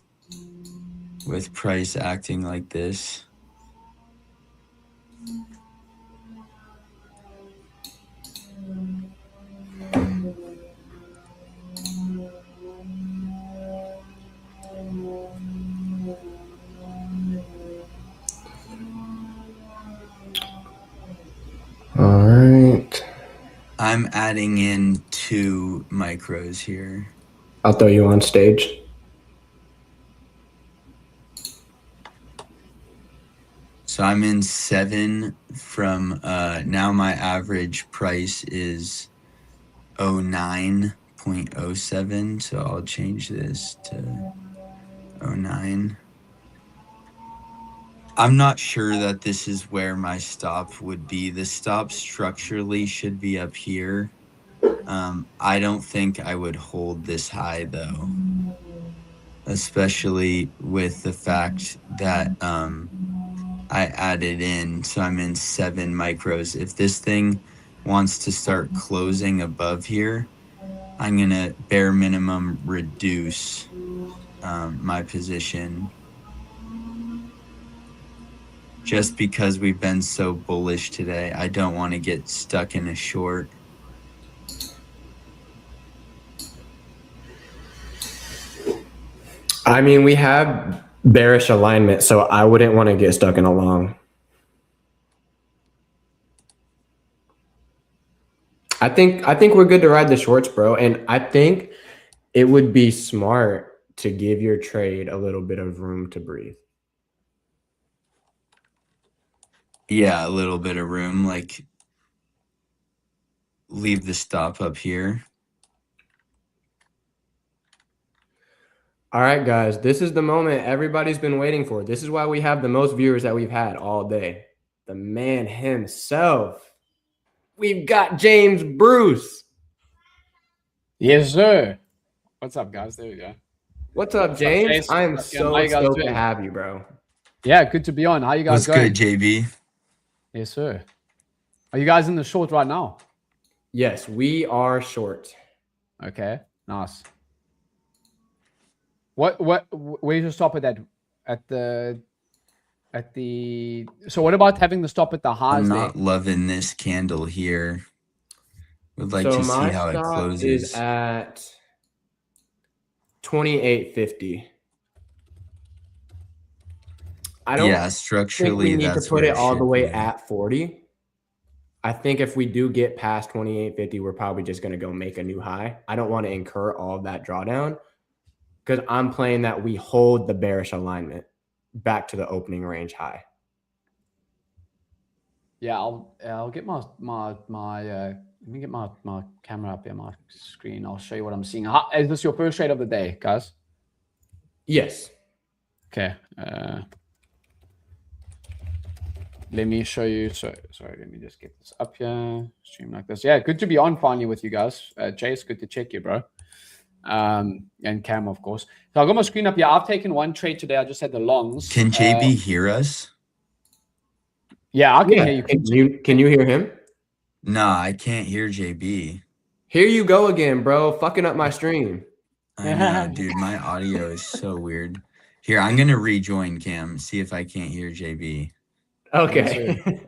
with price acting like this. All right. I'm adding in 2 micros here. I'll throw you on stage. So I'm in 7 from, now my average price is 09.07. So I'll change this to 09. I'm not sure that this is where my stop would be. The stop structurally should be up here. I don't think I would hold this high though, especially with the fact that I added in, so I'm in 7 micros. If this thing wants to start closing above here, I'm gonna bare minimum reduce my position. Just because we've been so bullish today, I don't want to get stuck in a short. I mean, we have bearish alignment, so I wouldn't want to get stuck in a long. I think we're good to ride the shorts, bro. And I think it would be smart to give your trade a little bit of room to breathe. Yeah, a little bit of room, like leave the stop up here. All right, guys, this is the moment everybody's been waiting for. This is why we have the most viewers that we've had all day. The man himself. We've got James Bruce. Yes, sir. What's up, guys? There we go. What's up, James? James? I am How so you guys stoked to doing? have you, bro. Yeah, good to be on. How you guys What's going? good, JB? Yes, sir. Are you guys in the short right now? Yes, we are short. Okay, nice. Where's your stop at the so what about having the stop at the highs I'm there? not loving this candle here. Would like So to see my how it stop closes. is at 28.50. I don't think structurally we need to that's put where it all the should way be. at 40. I think if we do get past 28.50, we're probably just going to go make a new high. I don't want to incur all of that drawdown because I'm playing that we hold the bearish alignment back to the opening range high. Yeah, I'll get my let me get my camera up here, my screen. I'll show you what I'm seeing. Is this your first trade of the day, guys? Yes. Okay. Let me show you. Sorry, let me just get this up here. Stream like this. Yeah, good to be on finally with you guys. Chase, good to check you, bro. And Cam, of course. So I got my screen up here. I've taken one trade today. I just had the longs. Can JB hear us? Yeah, I can hear you. Can you hear him? No, I can't hear JB. Here you go again, bro. Fucking up my stream. I know, dude. My audio is so weird. Here, I'm gonna rejoin Cam. See if I can't hear JB. Okay.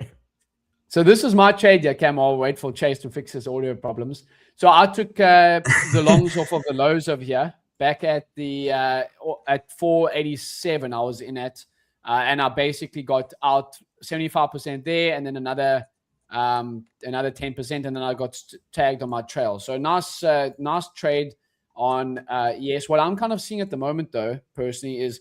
So this is my trade, yeah, Cam. I'll wait for Chase to fix his audio problems. So I took the longs off of the lows over here, back at the at 487. I was in at, and I basically got out 75% there, and then another 10%, and then I got tagged on my trail. So nice trade on ES. What I'm kind of seeing at the moment, though, personally, is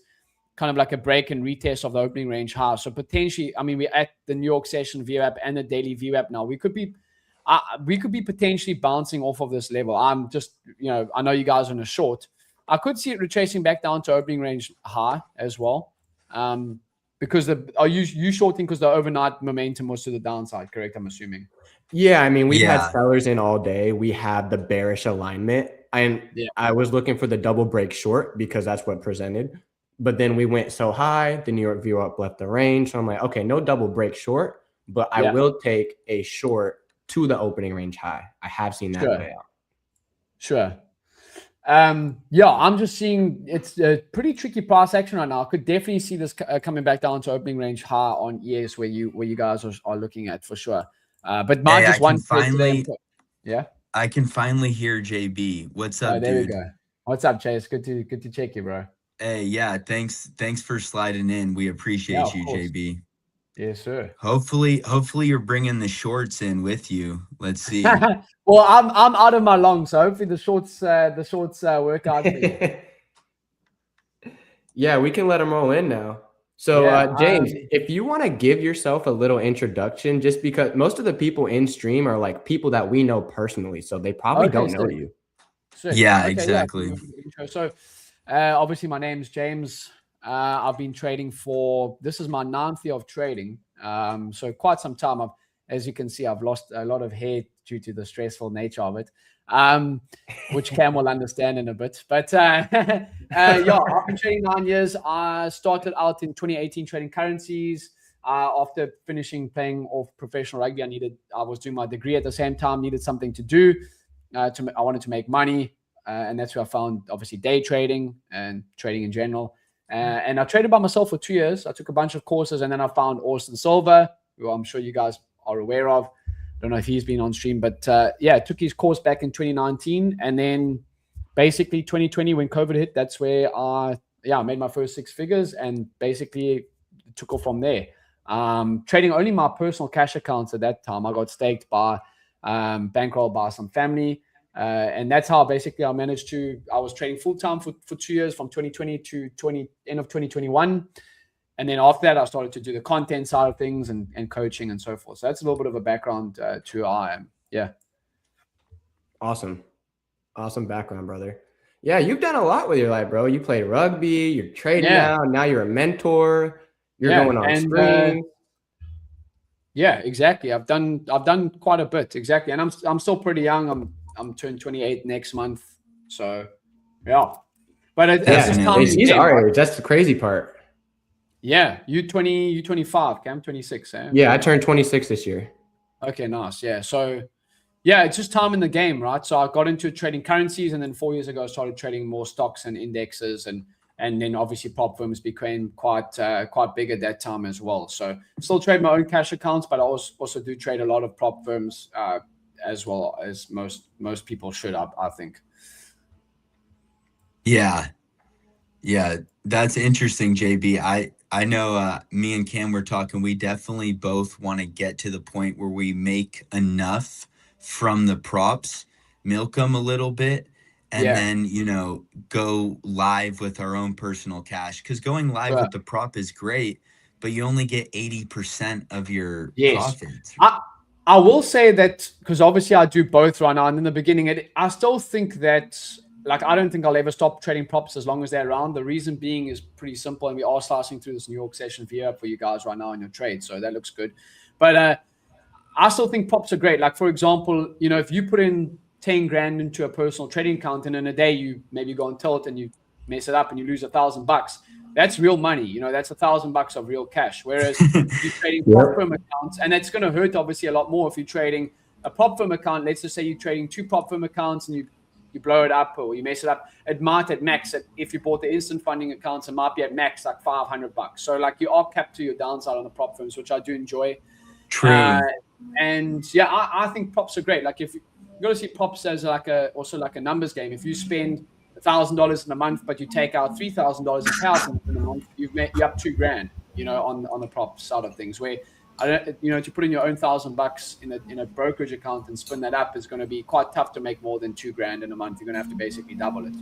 kind of like a break and retest of the opening range high. So potentially, I mean, we're at the New York session VWAP and the daily VWAP now. We could be potentially bouncing off of this level. I'm just, I know you guys are in a short. I could see it retracing back down to opening range high as well. Because are you shorting because the overnight momentum was to the downside, correct? I'm assuming. Yeah, I mean, we've had sellers in all day. We have the bearish alignment. I was looking for the double break short because that's what presented. But then we went so high, the New York VWAP left the range. So I'm like, okay, no double break short, but I will take a short to the opening range high. I have seen that play out. Sure. I'm just seeing it's a pretty tricky price action right now. I could definitely see this coming back down to opening range high on ES where you guys are looking at for sure. But mine just one finally. I can finally hear JB. What's up, there dude? we go. What's up, Chase? Good to check you, bro. Hey, yeah, thanks for sliding in. We appreciate you, JB. Yes, sir. Hopefully you're bringing the shorts in with you. Let's see. Well, I'm out of my long, so hopefully the shorts work out for you. Yeah, we can let them roll in now. So, James, if you want to give yourself a little introduction, just because most of the people in stream are like people that we know personally, so they probably don't know you. Yeah, exactly. Yeah. So, obviously, my name's James. I've been trading this is my 9th year of trading. So quite some time. As you can see, I've lost a lot of hair due to the stressful nature of it, which Cam will understand in a bit. But I've been trading 9 years. I started out in 2018 trading currencies. After finishing playing off professional rugby, I was doing my degree at the same time, needed something to do. I wanted to make money. And that's where I found, obviously, day trading and trading in general. And I traded by myself for 2 years. I took a bunch of courses, and then I found Austin Silver, who I'm sure you guys are aware of. I don't know if he's been on stream, but took his course back in 2019. And then basically 2020, when COVID hit, that's where I made my first 6 figures and basically took off from there. Trading only my personal cash accounts at that time. I got staked by bankrolled by some family. And that's how basically I managed to. I was trading full time for 2 years, from 2020 to end of 2021, and then after that I started to do the content side of things and coaching and so forth. So that's a little bit of a background to who I am. Yeah. Awesome background, brother. Yeah, you've done a lot with your life, bro. You played rugby. You're trading now. Now you're a mentor. You're going on stream. Yeah, exactly. I've done quite a bit. Exactly, and I'm still pretty young. I'm turning 28 next month, so yeah. But it's just time. He's our age. That's the crazy part. Yeah, you 25, Cam, 26. Eh? Yeah, I turned 26 this year. Okay, nice. Yeah, so yeah, it's just time in the game, right? So I got into trading currencies, and then 4 years ago I started trading more stocks and indexes, and then obviously prop firms became quite big at that time as well. So still trade my own cash accounts, but I also do trade a lot of prop firms. As well as most people should, I think. Yeah, that's interesting, JB. I know me and Cam were talking. We definitely both want to get to the point where we make enough from the props, milk them a little bit, and then go live with our own personal cash. Because going live with the prop is great, but you only get 80% of your profits. I will say that, because obviously I do both right now, and in the beginning, I still think that, I don't think I'll ever stop trading props as long as they're around. The reason being is pretty simple, and we are slicing through this New York session for you guys right now in your trade, so that looks good. But I still think props are great. Like, for example, if you put in 10 grand into a personal trading account, and in a day you maybe go on tilt and you mess it up and you lose $1,000, that's real money. That's $1,000 of real cash. Whereas if you're trading prop firm accounts, and it's going to hurt obviously a lot more if you're trading a prop firm account. Let's just say you're trading 2 prop firm accounts and you blow it up or you mess it up. It might at max, if you bought the instant funding accounts, it might be at max like $500. So you are capped to your downside on the prop firms, which I do enjoy. True. And yeah, I think props are great. If you got to see props as also a numbers game. If you spend $1,000 in a month, but you take out $3,000 in a month, you're up $2,000, on the prop side of things. Where I don't, to put in your own $1,000 in a brokerage account and spin that up is going to be quite tough to make more than $2,000 in a month. You're going to have to basically double it.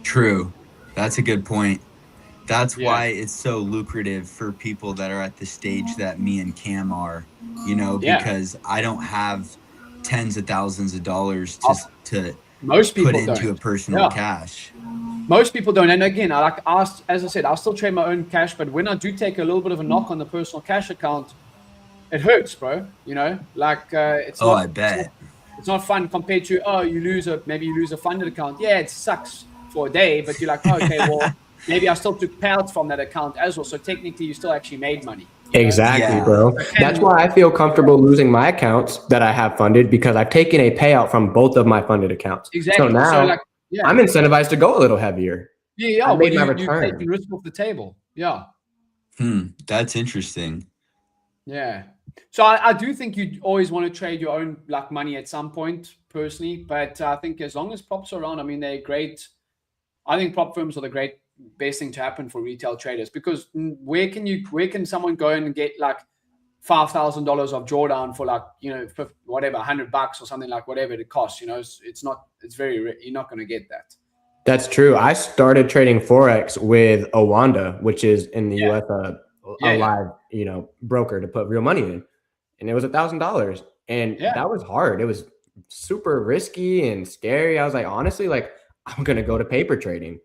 True. That's a good point. That's Yeah. why it's so lucrative for people that are at the stage that me and Cam are, Yeah. because I don't have tens of thousands of dollars to Most people put into don't. a personal cash. Most people don't. And again, as I said, I'll still trade my own cash, but when I do take a little bit of a knock on the personal cash account, it hurts, bro. It's Oh, not, I bet. it's not fun compared to, maybe you lose a funded account. Yeah, it sucks for a day, but you're like, oh, okay, well, maybe I still took payouts from that account as well. So technically you still actually made money. Exactly, Yeah. bro. That's why I feel comfortable losing my accounts that I have funded, because I've taken a payout from both of my funded accounts. Exactly. So now I'm incentivized to go a little heavier. Yeah. I made my You're return. taking risk off the table. Yeah. That's interesting. Yeah. So I do think you always want to trade your own money at some point, personally. But I think as long as props are around, I mean, they're great. I think prop firms are the best thing to happen for retail traders, because where can someone go and get $5,000 of drawdown for whatever, $100 or something, whatever it costs, you're not going to get that. That's true. I started trading Forex with Owanda, which is in the US, a live, broker to put real money in. And it was $1,000. And that was hard. It was super risky and scary. I was like, honestly, I'm going to go to paper trading.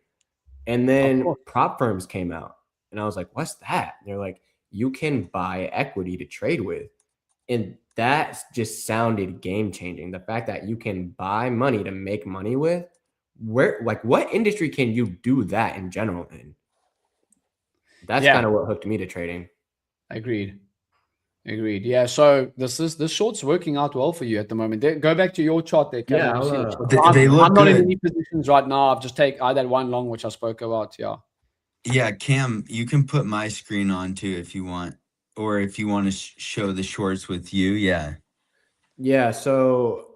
And then prop firms came out and I was like, what's that? And they're like, you can buy equity to trade with. And that just sounded game changing. The fact that you can buy money to make money with, what industry can you do that in general in? That's kind of what hooked me to trading. Agreed. Yeah. So this short's working out well for you at the moment. Go back to your chart there, Kevin. Yeah, they look I'm not good. in any positions right now. I've just I had one long, which I spoke about. Yeah. Yeah, Cam, you can put my screen on too if you want, or if you want to show the shorts with you. Yeah. Yeah. So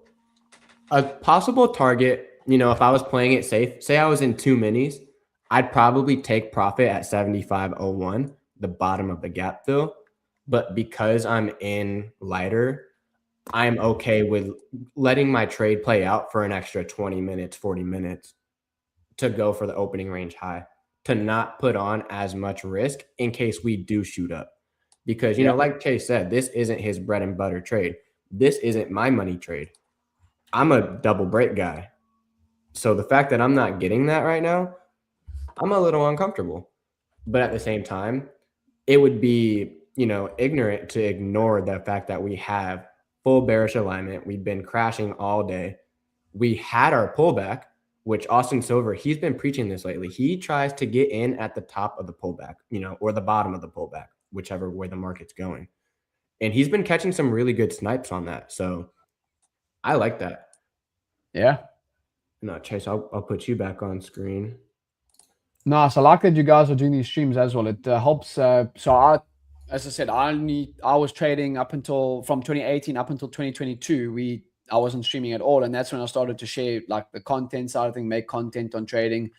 a possible target, if I was playing it safe, say I was in 2 minis, I'd probably take profit at 75.01, the bottom of the gap fill. But because I'm in lighter, I'm okay with letting my trade play out for an extra 20 minutes, 40 minutes to go for the opening range high, to not put on as much risk in case we do shoot up. Because, like Chase said, this isn't his bread and butter trade. This isn't my money trade. I'm a double break guy. So the fact that I'm not getting that right now, I'm a little uncomfortable. But at the same time, it would be, ignorant to ignore the fact that we have full bearish alignment. We've been crashing all day. We had our pullback, which Austin Silver, he's been preaching this lately. He tries to get in at the top of the pullback, or the bottom of the pullback, whichever way the market's going. And he's been catching some really good snipes on that. So I like that. Yeah. No, Chase, I'll put you back on screen. Nice. I like that you guys are doing these streams as well. It helps. As I said, I was trading from 2018 up until 2022. I wasn't streaming at all, and that's when I started to share the content side of things, make content on trading,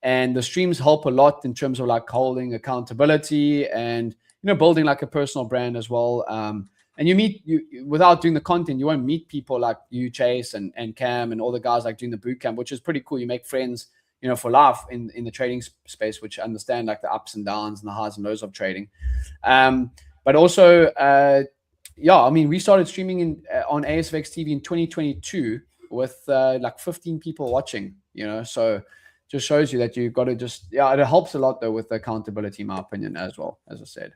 and the streams help a lot in terms of holding accountability and building a personal brand as well. And you without doing the content, you won't meet people like you, Chase, and Cam, and all the guys doing the boot camp, which is pretty cool. You make friends, for life in the trading space, which understand the ups and downs and the highs and lows of trading. But also, we started streaming on ASFX TV in 2022 with 15 people watching, so just shows you that you've got to it helps a lot though with the accountability, in my opinion, as well, as I said.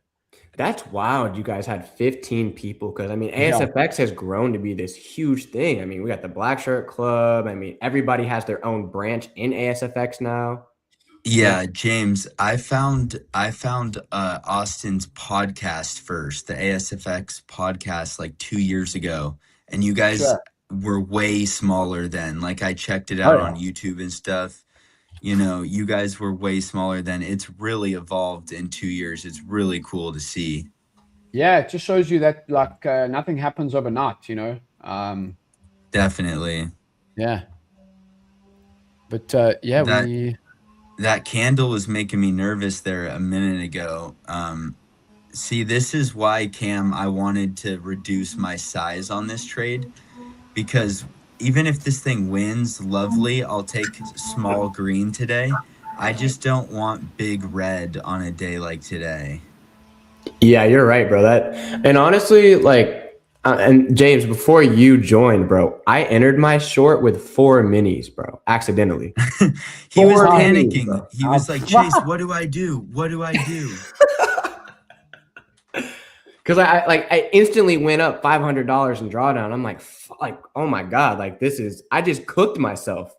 That's wild. You guys had 15 people, because ASFX has grown to be this huge thing. we got the Black Shirt Club. Everybody has their own branch in ASFX now. Yeah, James, I found Austin's podcast first, the ASFX podcast, 2 years ago, and you guys were way smaller then. I checked it out on YouTube and stuff. You guys were way smaller then. It's really evolved in 2 years. It's really cool to see. Yeah, it just shows you that nothing happens overnight, Definitely. Yeah. But that candle was making me nervous there a minute ago. See, this is why, Cam, I wanted to reduce my size on this trade, because even if this thing wins, lovely, I'll take small green today. I just don't want big red on a day like today. Yeah, you're right, bro. And honestly, like, and James, before you joined, bro, I entered my short with 4 minis, bro, accidentally. He was 4 minis, panicking. bro. He was like, Chase, what do I do? What do I do? Because I instantly went up $500 in drawdown. I'm like, oh my god, like I just cooked myself.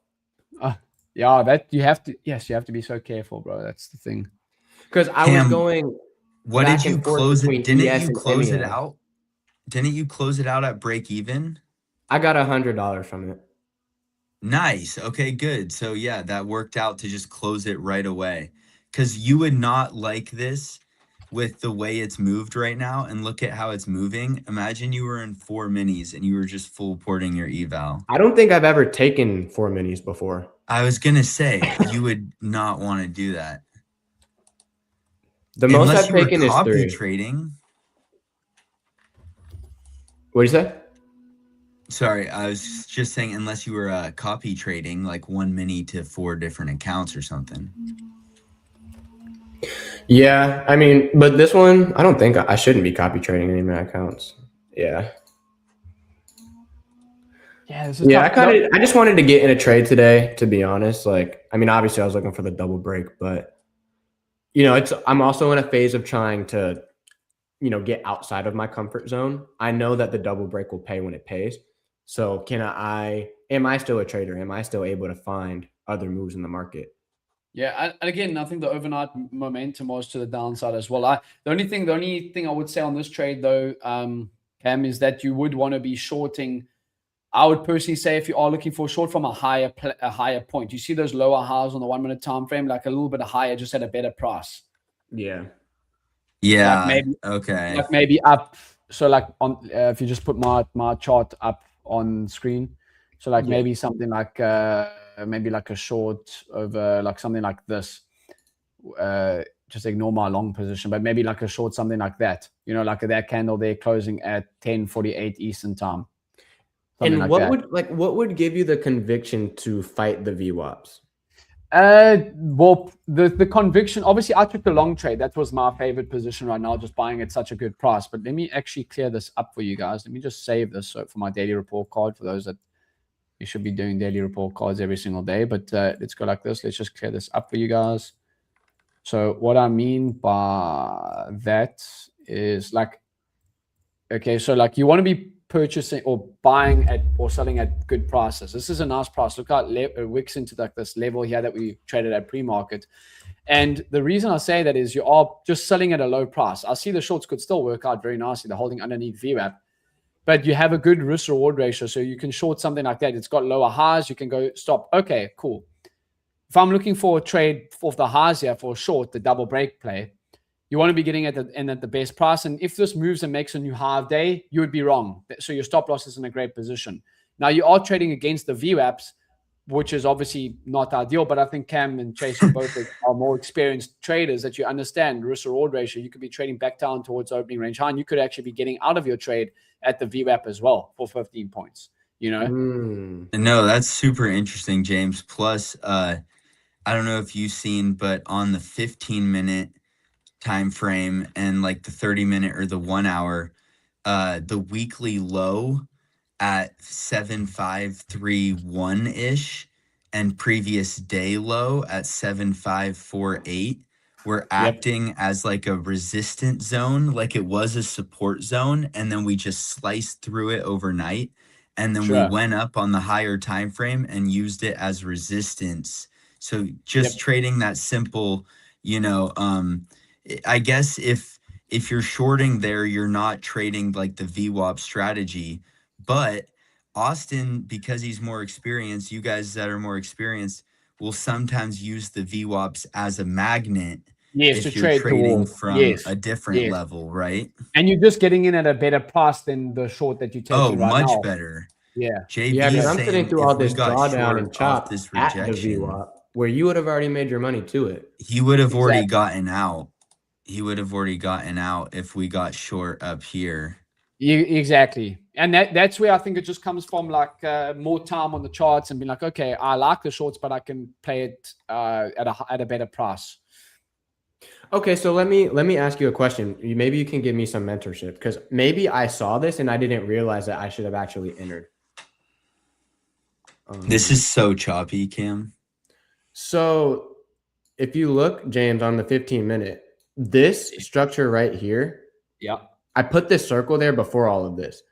Yeah, that you have to. Yes, you have to be so careful, bro. That's the thing. Because I was going. What did you close it? Didn't you close it MEO. out? Didn't you close it out at break even? I got $100 from it. Nice. Okay, good. So yeah, that worked out to just close it right away. Because you would not like this with the way it's moved right now, and look at how it's moving. Imagine you were in 4 minis and you were just full porting your eval. I don't think I've ever taken 4 minis before. I was gonna say you would not want to do that. The most Unless I've you were taken is 3. copy trading. What did you say? Sorry, I was just saying, unless you were copy trading, like 1 mini to 4 different accounts or something. Yeah, I mean, but this one, I don't think I shouldn't be copy trading any of my accounts. Yeah. Yeah, this is Yeah, I just wanted to get in a trade today, to be honest. Like, I mean, obviously I was looking for the double break, but I'm also in a phase of trying to, get outside of my comfort zone. I know that the double break will pay when it pays. So am I still a trader? Am I still able to find other moves in the market? Yeah, and again, I think the overnight momentum was to the downside as well. The only thing I would say on this trade, though, Cam, is that you would want to be shorting. I would personally say if you are looking for a short from a higher point, you see those lower highs on the 1 minute time frame, like a little bit higher, just at a better price. Yeah. Yeah. Like maybe, okay. Like maybe up. So like on if you just put my chart up on screen, so like maybe something like maybe like a short over like something like this. Just ignore my long position, but maybe like a short something like that. Like that candle there closing at 10:48 Eastern time. And what would give you the conviction to fight the VWAPs? Well, the conviction, obviously I took the long trade. That was my favorite position right now, just buying at such a good price. But let me actually clear this up for you guys. Let me just save this for my daily report card, for those that you should be doing daily report cards every single day. But let's go like this. Let's just clear this up for you guys. So what I mean by that is like, okay, so like you want to be purchasing or buying at or selling at good prices. This is a nice price. Look how it wicks into like this level here that we traded at pre-market. And the reason I say that is you are just selling at a low price. I see the shorts could still work out very nicely. They're holding underneath VWAP, but you have a good risk reward ratio. So you can short something like that. It's got lower highs. You can go stop. Okay, cool. If I'm looking for a trade off the highs here for a short, the double break play, you want to be getting at the best price. And if this moves and makes a new high of day, you would be wrong. So your stop loss is in a great position. Now you are trading against the VWAPs, which is obviously not ideal, but I think Cam and Chase are both are more experienced traders that you understand risk reward ratio. You could be trading back down towards opening range high, and you could actually be getting out of your trade at the VWAP as well for 15 points, No, that's super interesting, James. Plus, I don't know if you've seen, but on the 15-minute time frame and like the 30-minute or the 1 hour, the weekly low at 7531 ish and previous day low at 7548 were acting as like a resistance zone, like it was a support zone, and then we just sliced through it overnight, and then we went up on the higher time frame and used it as resistance. So just trading that simple, I guess if you're shorting there, you're not trading like the VWAP strategy. But Austin, because he's more experienced, you guys that are more experienced will sometimes use the VWAPs as a magnet. Yes, if to you're trade trading towards, from a different level, right? And you're just getting in at a better price than the short that you're taking right now. Much better. Yeah. JB, Yeah, because I'm sitting through all this drawdown drawdown and chop this at the VWAP, where you would have already made your money to it. He would have already gotten out. he would have already gotten out if we got short up here. Exactly. And that's where I think it just comes from, like more time on the charts and being like, okay, I like the shorts, but I can play it at a better price. Okay, so let me ask you a question. Maybe you can give me some mentorship, because maybe I saw this and I didn't realize that I should have actually entered. This is so choppy, Cam. So if you look, James, on the 15-minute, this structure right here, Yeah. I put this circle there before all of this.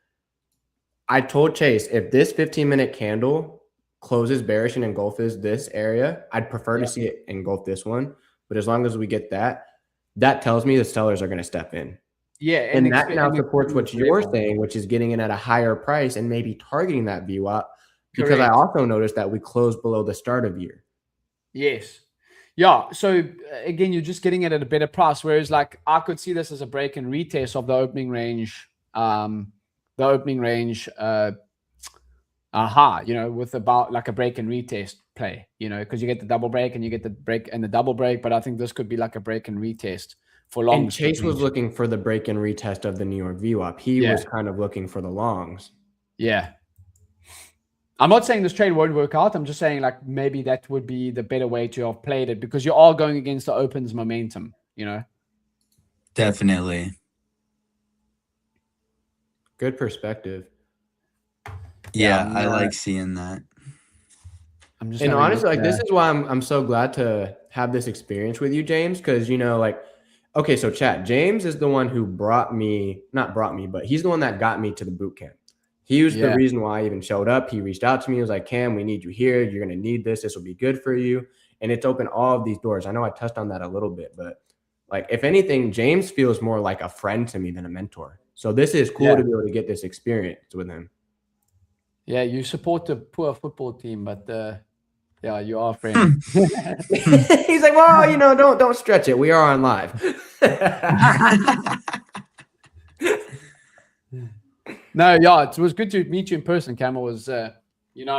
I told Chase, if this 15-minute candle closes bearish and engulfs this area, I'd prefer to see it engulf this one. But as long as we get that, that tells me the sellers are going to step in. Yeah. And that now supports what you're saying, which is getting in at a higher price and maybe targeting that VWAP. Because I also noticed that we closed below the start of year. Yes. Yeah. So again, you're just getting it at a better price. Whereas like I could see this as a break and retest of the opening range, high, with about like a break and retest play, because you get the double break and you get the break and the double break. But I think this could be like a break and retest for long. And Chase was looking for the break and retest of the New York VWAP. He was kind of looking for the longs. Yeah. I'm not saying this trade won't work out. I'm just saying like maybe that would be the better way to have played it, because you are going against the opens momentum, Definitely. Good perspective. Yeah, I like seeing that. And honestly, like this is why I'm so glad to have this experience with you, James, because okay, so chat, James is the one who not brought me, but he's the one that got me to the boot camp. He was the reason why I even showed up. He reached out to me. He was like, Cam, we need you here. You're going to need this. This will be good for you. And it's opened all of these doors. I know I touched on that a little bit, but like, if anything, James feels more like a friend to me than a mentor. So this is cool to be able to get this experience with him. Yeah, you support the poor football team, but you are a friend. He's like, well, don't stretch it. We are on live. No, it was good to meet you in person, Cam. It was, I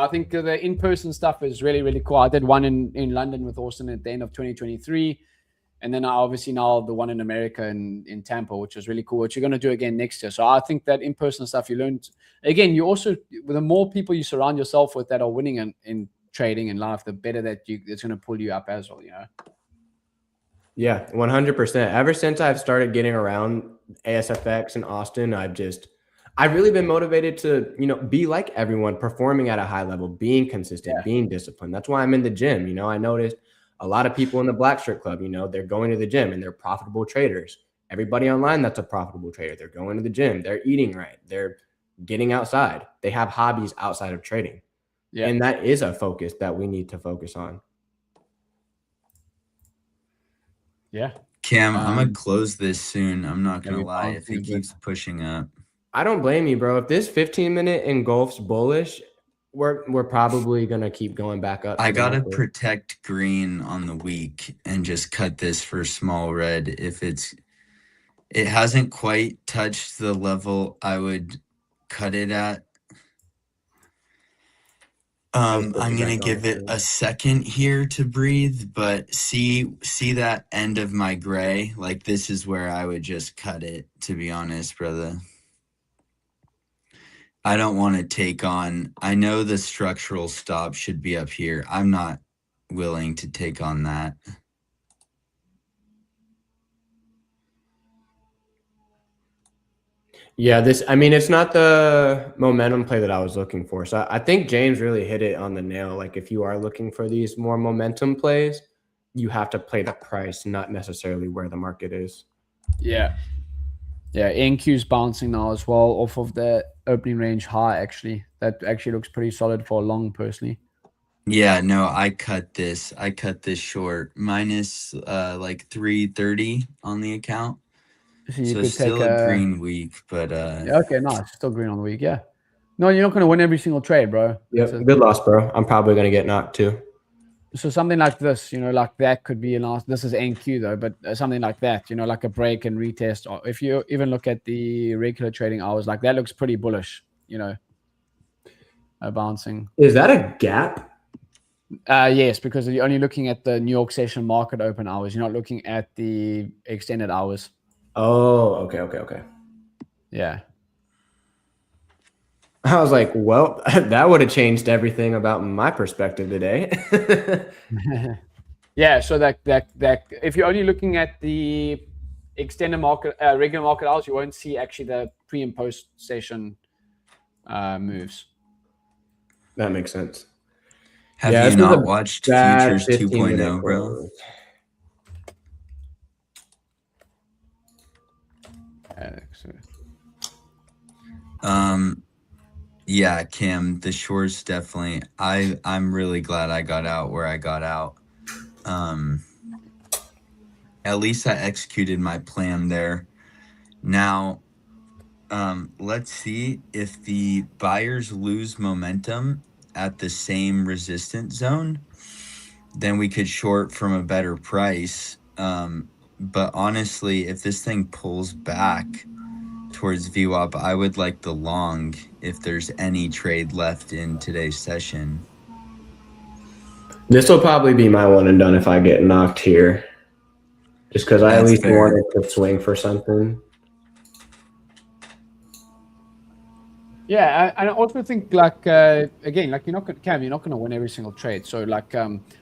think the in-person stuff is really, really cool. I did one in London with Austin at the end of 2023. And then obviously now the one in America in Tampa, which is really cool, which you're going to do again next year. So I think that in-person stuff you learned, again, you also, the more people you surround yourself with that are winning in trading in life, the better that it's going to pull you up as well, Yeah, 100%. Ever since I've started getting around ASFX and Austin, I've really been motivated to, be like everyone, performing at a high level, being consistent, being disciplined. That's why I'm in the gym. I noticed a lot of people in the Black Shirt Club, they're going to the gym and they're profitable traders. Everybody online that's a profitable trader, they're going to the gym, they're eating right, they're getting outside, they have hobbies outside of trading. Yeah. And that is a focus that we need to focus on. Yeah. Cam, I'm going to close this soon. I'm not going to lie if it keeps pushing up. I don't blame you, bro. If this 15-minute engulfs bullish, we're probably going to keep going back up. I got to protect green on the week and just cut this for small red. If it hasn't quite touched the level I would cut it at. I'm going to give it a second here to breathe, but see that end of my gray? Like, this is where I would just cut it, to be honest, brother. I don't want to take on, I know the structural stop should be up here. I'm not willing to take on that. Yeah, it's not the momentum play that I was looking for. So I think James really hit it on the nail. Like, if you are looking for these more momentum plays, you have to play the price, not necessarily where the market is. Yeah. Yeah, NQ's bouncing now as well off of the opening range high, actually. That actually looks pretty solid for a long, personally. Yeah, no, I cut this short. Minus like 330 on the account. So you could still take a green week, but yeah, okay, nice. Still green on the week, yeah. No, you're not going to win every single trade, bro. Yep, good loss, bro. I'm probably going to get knocked too. So something like this, like that could be a loss. This is NQ though, but something like that, like a break and retest. Or if you even look at the regular trading hours, like that looks pretty bullish, bouncing. Is that a gap? Yes, because you're only looking at the New York session market open hours. You're not looking at the extended hours. Oh, okay. Yeah. I was like, well, that would have changed everything about my perspective today. Yeah, so that if you're only looking at the extended market, regular market hours, you won't see actually the pre and post session moves. That makes sense. Have Yeah, you this was not a watched bad Futures 15-minute 2.0, bro? close. Yeah, Cam, the shorts definitely. I'm really glad I got out where I got out. At least I executed my plan there. Now, let's see if the buyers lose momentum at the same resistance zone, then we could short from a better price. But honestly, if this thing pulls back towards VWAP, I would like the long if there's any trade left in today's session. This will probably be my one and done if I get knocked here. Just because I at That's least fair. wanted to swing for something. Yeah, I also think like again, like you're not going to win every single trade. So like,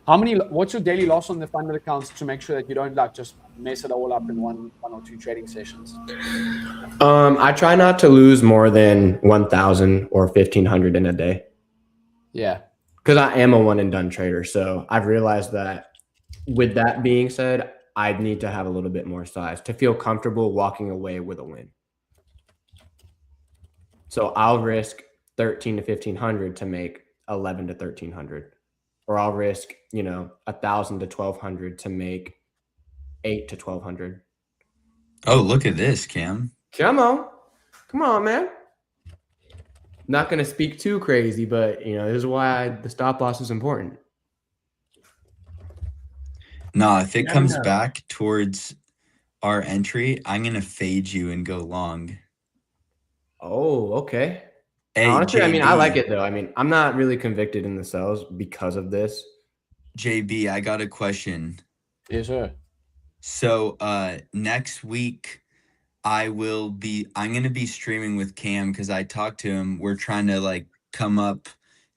what's your daily loss on the funded accounts to make sure that you don't like just mess it all up in one or two trading sessions? I try not to lose more than 1,000 or 1,500 in a day. Yeah. Because I am a one and done trader. So I've realized that with that being said, I'd need to have a little bit more size to feel comfortable walking away with a win. So I'll risk 13 to 1,500 to make 11 to 1,300. Or I'll risk, 1,000 to 1,200 to make 8 to 1,200. Oh, look at this, Cam. Come on, man. Not going to speak too crazy, but this is why the stop loss is important. No, if it comes back towards our entry, I'm gonna fade you and go long. Oh, okay. Hey, Honestly, JB, I like it though. I'm not really convicted in the sells because of this. JB, I got a question. Yes, sir. So next week I'm gonna be streaming with Cam because I talked to him. We're trying to like come up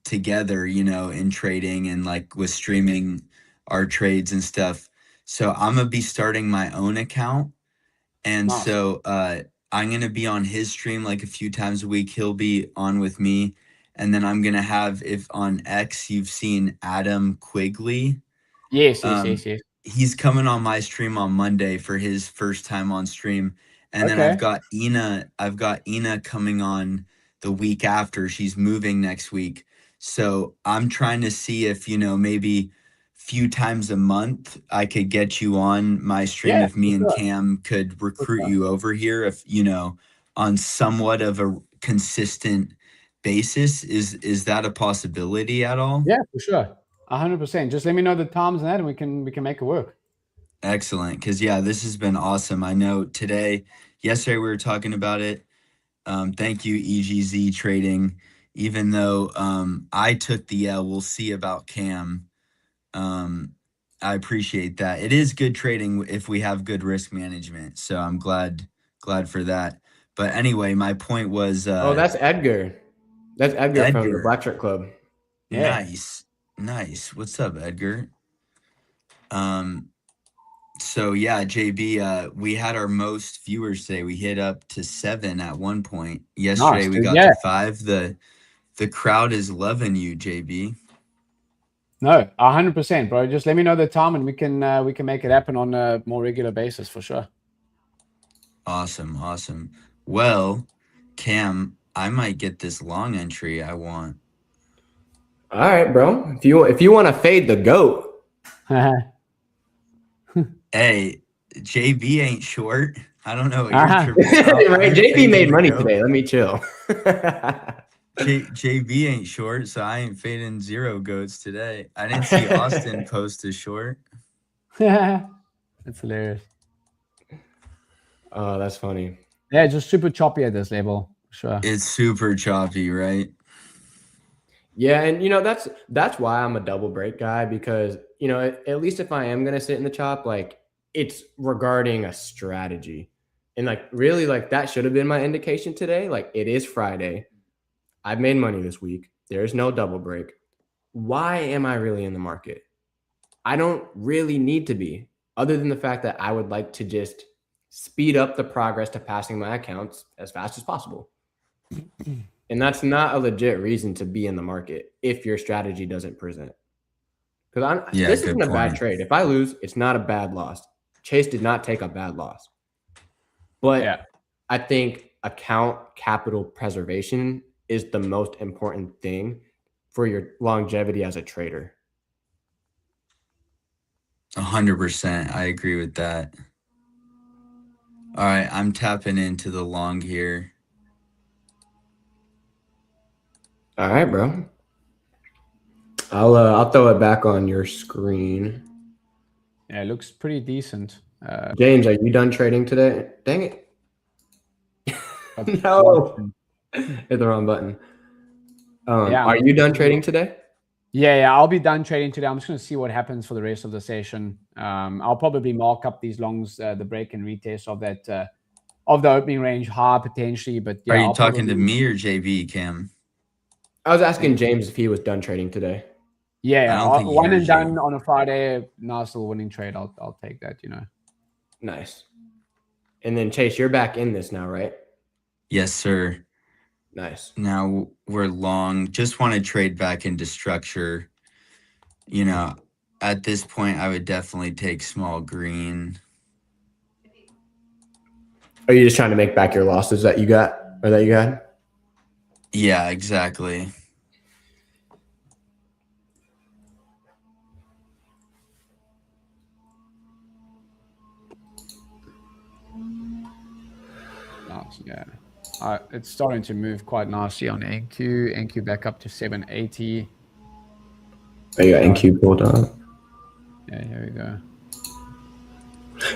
together, in trading and like with streaming our trades and stuff. So I'm gonna be starting my own account. And Nice. so I'm gonna be on his stream like a few times a week. He'll be on with me. And then I'm gonna have, if on X you've seen Adam Quigley. Yes. He's coming on my stream on Monday for his first time on stream. And then I've got Ina coming on the week after. She's moving next week. So I'm trying to see if, maybe few times a month I could get you on my stream if me and Cam could recruit you over here if, on somewhat of a consistent basis. Is that a possibility at all? Yeah, for sure. 100%. Just let me know the times and that, and we can make it work. Excellent. Because this has been awesome. I know yesterday we were talking about it. Thank you, EGZ Trading. Even though I took the L, we'll see about Cam. I appreciate that. It is good trading if we have good risk management. So I'm glad for that. But anyway, my point was that's Edgar. That's Edgar from the Black Shirt Club. Yeah. Nice. What's up, Edgar? So yeah, JB, we had our most viewers today. We hit up to 7 at one point. Yesterday we got to 5. The crowd is loving you, JB. No, 100%, bro. Just let me know the time and we can make it happen on a more regular basis for sure. Awesome. Well, Cam, I might get this long entry I want. All right, bro. If you want to fade the GOAT. Hey, JB ain't short. I don't know what you're tripping about. Right, JB made money today. Let me chill. JB ain't short, so I ain't fading 0 goats today. I didn't see Austin post a short. That's hilarious. Oh, that's funny. Yeah, just super choppy at this level. Sure. It's super choppy, right? Yeah, and that's why I'm a double break guy, because at least if I am gonna sit in the chop, like it's regarding a strategy, and like really like that should have been my indication today. Like it is Friday, I've made money this week. There's no double break. Why am I really in the market? I don't really need to be, other than the fact that I would like to just speed up the progress to passing my accounts as fast as possible. And that's not a legit reason to be in the market if your strategy doesn't present. Because Yeah, this good isn't a bad point. trade. If I lose, it's not a bad loss. Chase did not take a bad loss. But Yeah. I think account capital preservation is the most important thing for your longevity as a trader. 100%. I agree with that. All right, I'm tapping into the long here. All right, bro. I'll throw it back on your screen. Yeah, it looks pretty decent. James, are you done trading today? Dang it. No. Watson. Hit the wrong button. Yeah, Are you done trading today? Yeah, I'll be done trading today. I'm just going to see what happens for the rest of the session. I'll probably mark up these longs, the break and retest of that of the opening range high potentially. But yeah, Are you I'll talking to probably, me or JV, Cam? I was asking James if he was done trading today. Yeah, I don't think he one heard and done you. on a Friday. Nice little winning trade. I'll take that. Nice. And then Chase, you're back in this now, right? Yes, sir. Nice. Now we're long. Just want to trade back into structure. At this point, I would definitely take small green. Are you just trying to make back your losses that you got or that you had? Yeah, exactly. Nice, yeah. It's starting to move quite nicely on NQ. NQ back up to 780. Oh, you got NQ pulled up. Yeah, here we go.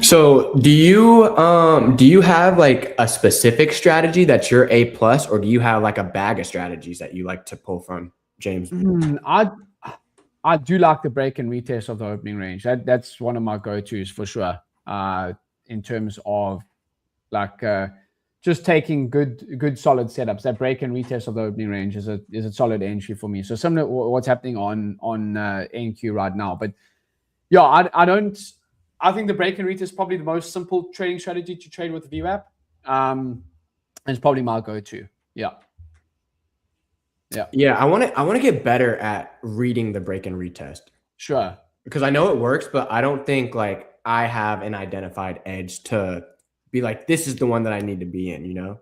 So do you have like a specific strategy that's your A plus, or do you have like a bag of strategies that you like to pull from, James? I do like the break and retest of the opening range. That's one of my go-tos for sure. In terms of like just taking good solid setups. That break and retest of the opening range is a solid entry for me. So similar to what's happening on NQ right now. But yeah, I think the break and retest is probably the most simple trading strategy to trade with the VWAP. It's probably my go-to. Yeah. I want to get better at reading the break and retest. Sure. Because I know it works, but I don't think like I have an identified edge to be like, this is the one that I need to be in,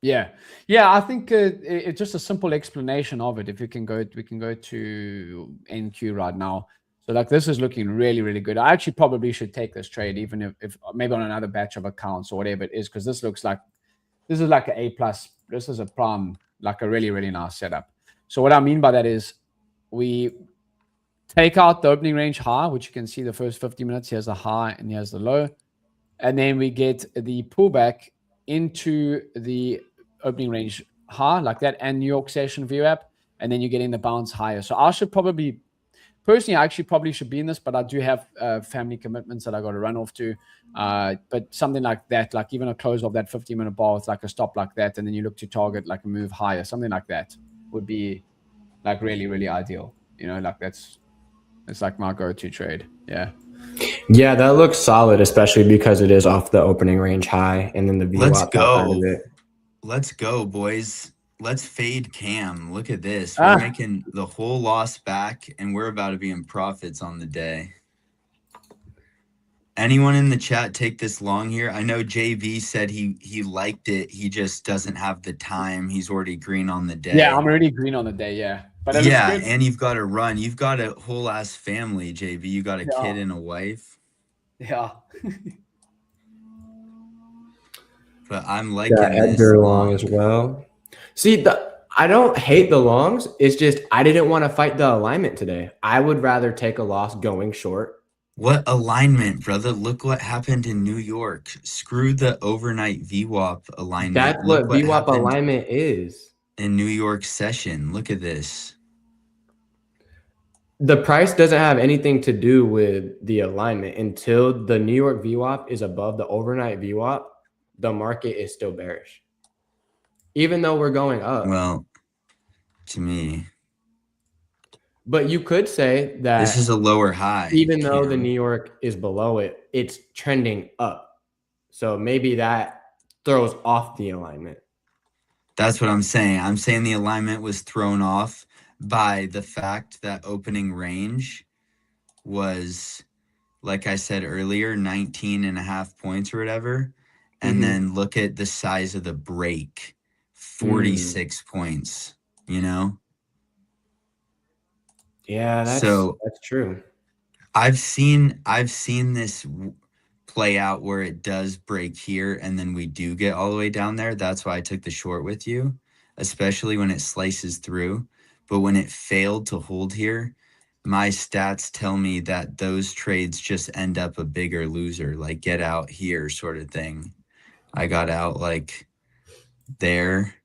Yeah. I think it's just a simple explanation of it. If we can go to NQ right now. So like this is looking really, really good. I actually probably should take this trade, even if maybe on another batch of accounts or whatever it is, because this is like an A plus. This is a prime, like a really, really nice setup. So what I mean by that is we take out the opening range high, which you can see the first 50 minutes. Here's the high and here's the low. And then we get the pullback into the opening range high like that and New York session VWAP. And then you're getting the bounce higher. So I should probably, personally, I actually probably should be in this, but I do have family commitments that I got to run off to. But something like that, like even a close of that 50-minute bar with like a stop like that, and then you look to target like a move higher, something like that would be like really, really ideal. Like it's like my go-to trade. Yeah. Yeah, that looks solid, especially because it is off the opening range high, and then the VWAP outside of it. Let's go, boys. Let's fade Cam. Look at this. We're making the whole loss back, and we're about to be in profits on the day. Anyone in the chat take this long here? I know JV said he liked it. He just doesn't have the time. He's already green on the day. Yeah, I'm already green on the day, yeah. But yeah, and you've got to run. You've got a whole ass family, JV. You got a kid and a wife. Yeah. But I'm liking this Edgar long as well. See, I don't hate the longs. It's just I didn't want to fight the alignment today. I would rather take a loss going short. What alignment, brother? Look what happened in New York. Screw the overnight VWAP alignment. That's what VWAP alignment is. In New York session. Look at this. the price doesn't have anything to do with the alignment. Until the New York VWAP is above the overnight VWAP, the market is still bearish. Even though we're going up. Well, to me, but you could say that this is a lower high. Even though the Cam. New York is below it, it's trending up. So maybe that throws off the alignment. That's what I'm saying. I'm saying the alignment was thrown off by the fact that opening range was, like I said earlier, 19.5 points or whatever. And then look at the size of the break, 46 points, you know? Yeah, that's true. I've seen this play out where it does break here and then we do get all the way down there. That's why I took the short with you, especially when it slices through. But when it failed to hold here, my stats tell me that those trades just end up a bigger loser, like get out here sort of thing. I got out like there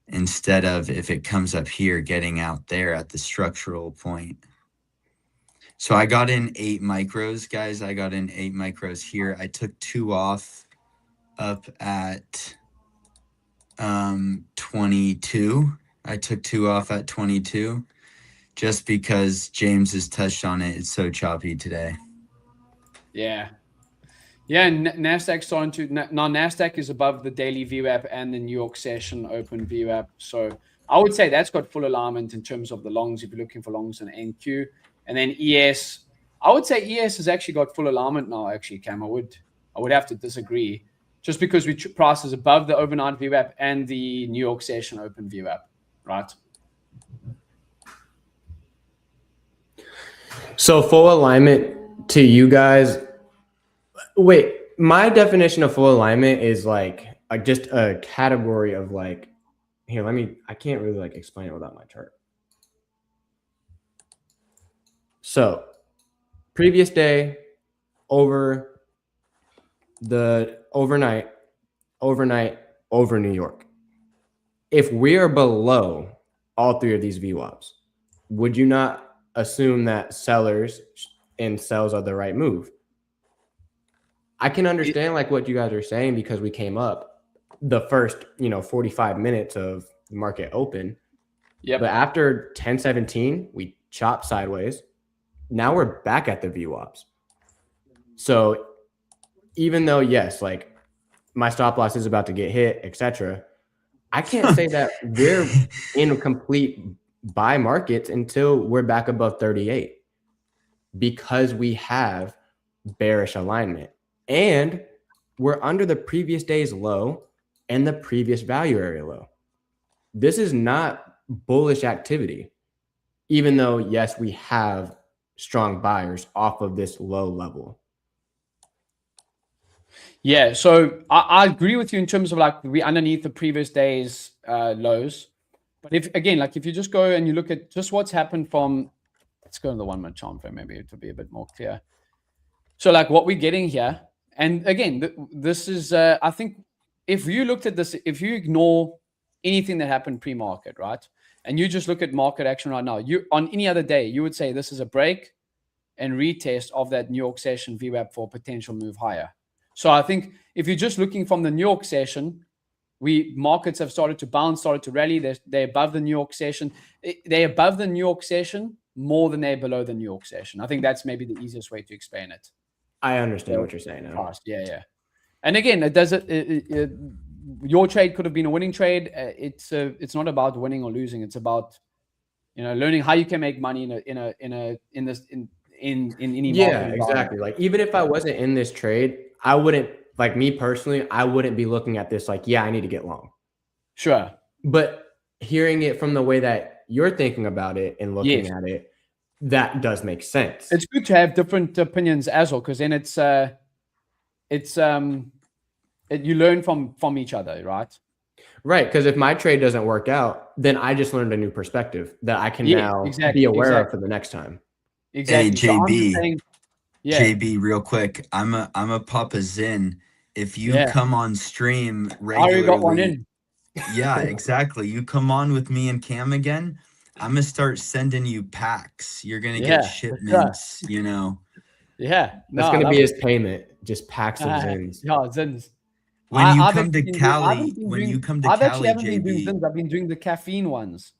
instead of, if it comes up here, getting out there at the structural point. So I got in 8 micros, guys. I got in 8 micros here. I took 2 off up at 22. I took 2 off at 22 just because James has touched on it. It's so choppy today. Yeah. Yeah, and NASDAQ starting to now. NASDAQ is above the daily VWAP and the New York session open VWAP. So I would say that's got full alignment in terms of the longs if you're looking for longs in NQ. And then ES, I would say ES has actually got full alignment now. Actually, Cam, I would have to disagree, just because we prices above the overnight VWAP and the New York session open VWAP, right? So full alignment to you guys. Wait, my definition of full alignment is like just a category of like, here, I can't really like explain it without my chart. So previous day over the overnight over New York. If we are below all 3 of these VWAPs, would you not assume that sellers and sells are the right move? I can understand like what you guys are saying because we came up the first, 45 minutes of the market open. Yeah. But after 10:17, we chopped sideways. Now we're back at the VWAPs. So even though, yes, like my stop loss is about to get hit, etc., I can't say that we're in complete buy markets until we're back above 38 because we have bearish alignment and we're under the previous day's low and the previous value area low. This is not bullish activity, even though, yes, we have strong buyers off of this low level. Yeah, so I agree with you in terms of like we underneath the previous day's lows. But if you just go and you look at just what's happened from, let's go to the 1 minute charm frame, maybe to be a bit more clear. So like what we're getting here, and again, this is, I think if you looked at this, if you ignore anything that happened pre-market, right? And you just look at market action right now, you on any other day, you would say this is a break and retest of that New York session VWAP for a potential move higher. So I think if you're just looking from the New York session, markets have started to bounce, started to rally. They're above the New York session. They're above the New York session more than they're below the New York session. I think that's maybe the easiest way to explain it. I understand what you're saying now. Yeah. And again, your trade could have been a winning trade. It's not about winning or losing. It's about learning how you can make money in any market. Yeah, exactly. Like even if I wasn't in this trade, I wouldn't, like me personally, I wouldn't be looking at this like, yeah, I need to get long. Sure. But hearing it from the way that you're thinking about it and looking at it, that does make sense. It's good to have different opinions as well, because then you learn from each other, right? Right, because if my trade doesn't work out, then I just learned a new perspective that I can now be aware of for the next time. Exactly. Hey, JB. So JB, real quick. I'm a Papa Zin. If you come on stream regularly, you got one in. Yeah, exactly. You come on with me and Cam again. I'm gonna start sending you packs. You're gonna Yeah, get for sure. shipments. You know, Yeah, no, That's I gonna love be it. his payment. Just packs of Zins. Yeah, Zins. when you I've come actually to been doing, I haven't Cali, been when doing, you come to I've actually Cali, haven't been doing JB. Zins. I've been doing the caffeine ones.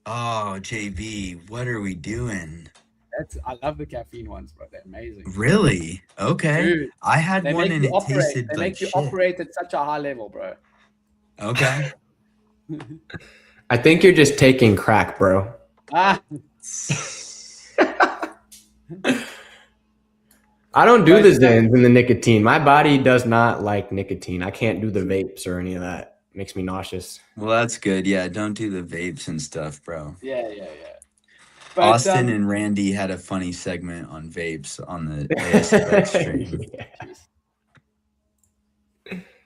Oh, JB, what are we doing? I love the caffeine ones, bro. They're amazing. Really? Okay. Dude, I had they one make and you it operate. tasted They like make you shit. operate at such a high level, bro. Okay. I think you're just taking crack, bro. Ah, I don't do the But, Zins and the nicotine. My body does not like nicotine. I can't do the vapes or any of that. It makes me nauseous. Well, that's good. Yeah, don't do the vapes and stuff, bro. yeah. But, Austin and Randy had a funny segment on vapes on the ASFX stream. Yeah.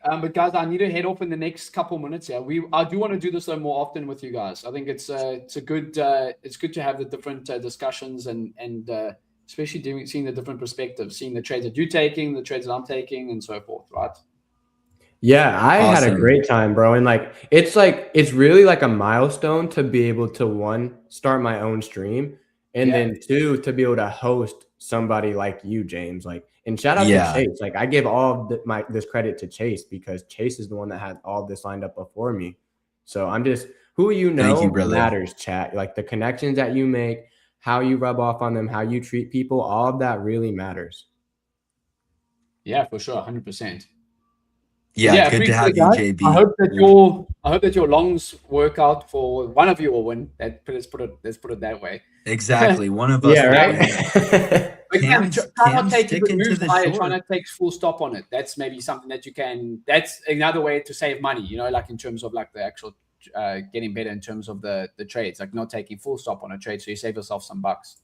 But guys, I need to head off in the next couple minutes. Yeah, I do want to do this more often with you guys. I think it's good to have the different discussions and especially seeing the different perspectives, seeing the trades that you're taking, the trades that I'm taking, and so forth. Right? Yeah, I had a Awesome. great time, bro. And it's really like a milestone to be able to, one, start my own stream, and Yeah. then two, to be able to host somebody like you, James. And shout out Yeah. to Chase. I give all this credit to Chase, because Chase is the one that had all this lined up before me. So I'm just, who you know Thank you, brother. matters, chat. Like the connections that you make, how you rub off on them, how you treat people, all of that really matters. Yeah, for sure, 100%. Yeah, good to have you, guys. JB. I hope that your longs work out for one of you will win. Let's put it that way. Exactly. One of us. Yeah, will right. win. Cam, try not take sticking to the higher, short. try not take full stop on it. That's maybe something that you can. That's another way to save money. You know, like in terms of like the actual getting better in terms of the trades, like not taking full stop on a trade, so you save yourself some bucks.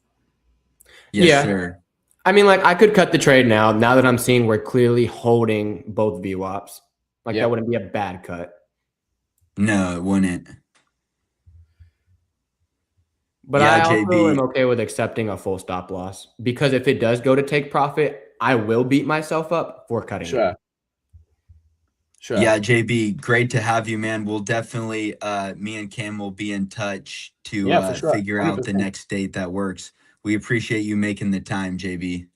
Yes, sir. I mean, like I could cut the trade now that I'm seeing we're clearly holding both VWAPs. That wouldn't be a bad cut. No, it wouldn't. But Yeah, I also JB. am okay with accepting a full stop loss, because if it does go to take profit, I will beat myself up for cutting it. Sure. Yeah, JB, great to have you, man. We'll definitely, me and Cam will be in touch to for sure. figure out the 100%. next date that works. We appreciate you making the time, JB.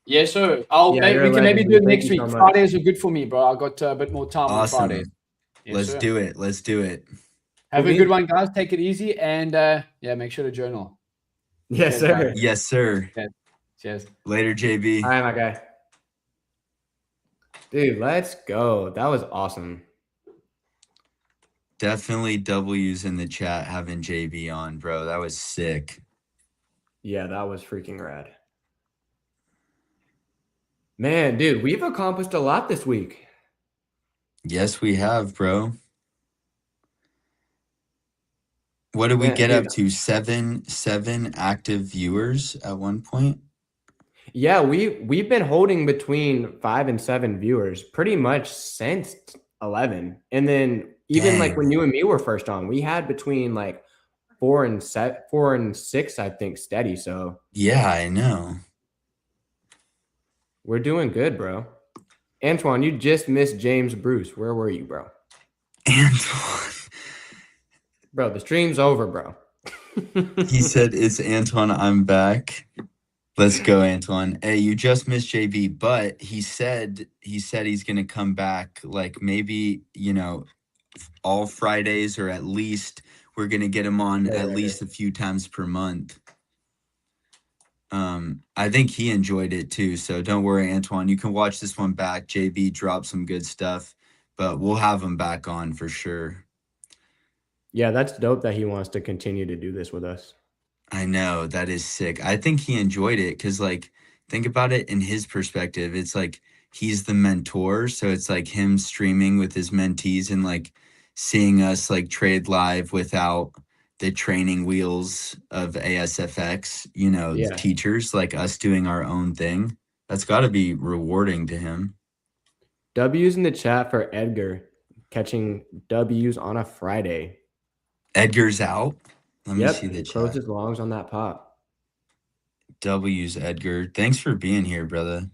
Yeah, sir. We can maybe do it next week. Fridays are good for me, bro. I got a bit more time on Fridays. Yes, Let's do it. Let's do it. Have a good one, guys. Take it easy, and make sure to journal. Yes, sir. Guys. Yes, sir. Cheers. Later, JB. All right, my guy. Dude, let's go. That was awesome. Definitely W's in the chat having JB on, bro. That was sick. Yeah, that was freaking rad. Man, dude, we've accomplished a lot this week. Yes, we have, bro. What did we get up to? Seven active viewers at one point? Yeah, we've been holding between 5 and 7 viewers pretty much since 11. And then even like when you and me were first on, we had between like 4 and 6, I think, steady. So yeah, I know. We're doing good, bro. Antoine, you just missed James Bruce. Where were you, bro? Antoine. Bro, the stream's over, bro. He said, "It's Antoine. I'm back." Let's go, Antoine. Hey, you just missed JB, but he said he's gonna come back, like maybe, all Fridays, or at least we're gonna get him on at least a few times per month. I think he enjoyed it too, so don't worry, Antoine. You can watch this one back. JB dropped some good stuff, but we'll have him back on for sure. Yeah, that's dope that he wants to continue to do this with us. I know, that is sick. I think he enjoyed it because, like, think about it in his perspective. It's like he's the mentor, so it's like him streaming with his mentees and like seeing us like trade live without the training wheels of ASFX, the teachers, like us doing our own thing. That's got to be rewarding to him. W's in the chat for Edgar, catching W's on a Friday. Edgar's out. Let me see the chat. Closed his longs on that pop. W's, Edgar. Thanks for being here, brother.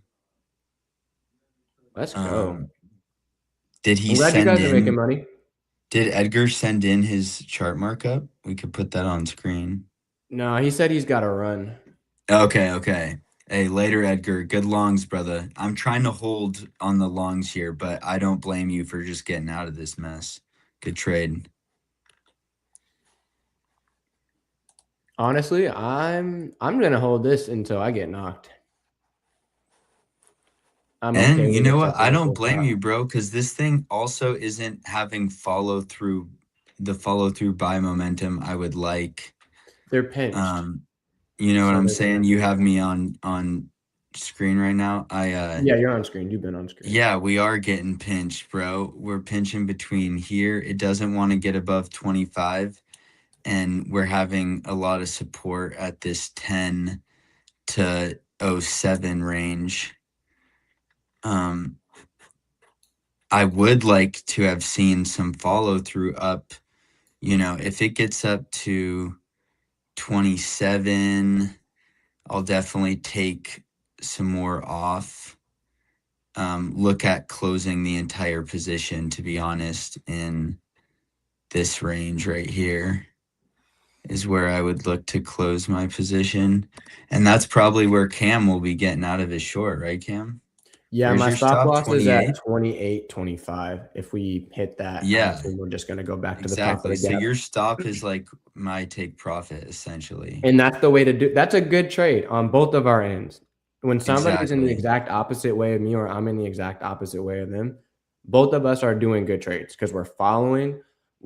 Let's go. Did he I'm glad send you guys in? are making money. Did Edgar send in his chart markup? We could put that on screen. No, he said he's got to run. Okay. Hey, later, Edgar. Good longs, brother. I'm trying to hold on the longs here, but I don't blame you for just getting out of this mess. Good trade. Honestly, I'm gonna hold this until I get knocked. I'm okay And you with know what? accepting I a don't full blame stop. you, bro, because this thing also isn't having the follow through buy momentum I would like. They're pinched, You know what so I'm they're gonna saying? You be have me on screen right now. Yeah, you're on screen. You've been on screen. Yeah, we are getting pinched, bro. We're pinching between here. It doesn't want to get above 25, and we're having a lot of support at this 10 to 07 range. I would like to have seen some follow through up. You know, if it gets up to 27, I'll definitely take some more off. Look at closing the entire position, to be honest, in this range right here is where I would look to close my position. And that's probably where Cam will be getting out of his short, right, Cam? Yeah, Where's my your stop stop? loss is at 28? 28, 25. If we hit that, I Yeah, assume we're just gonna go back to the top of exactly. the So gap. your stop is like my take profit, essentially. And that's the way to do. That's a good trade on both of our ends. When somebody's in the Exactly. exact opposite way of me, or I'm in the exact opposite way of them, both of us are doing good trades because we're following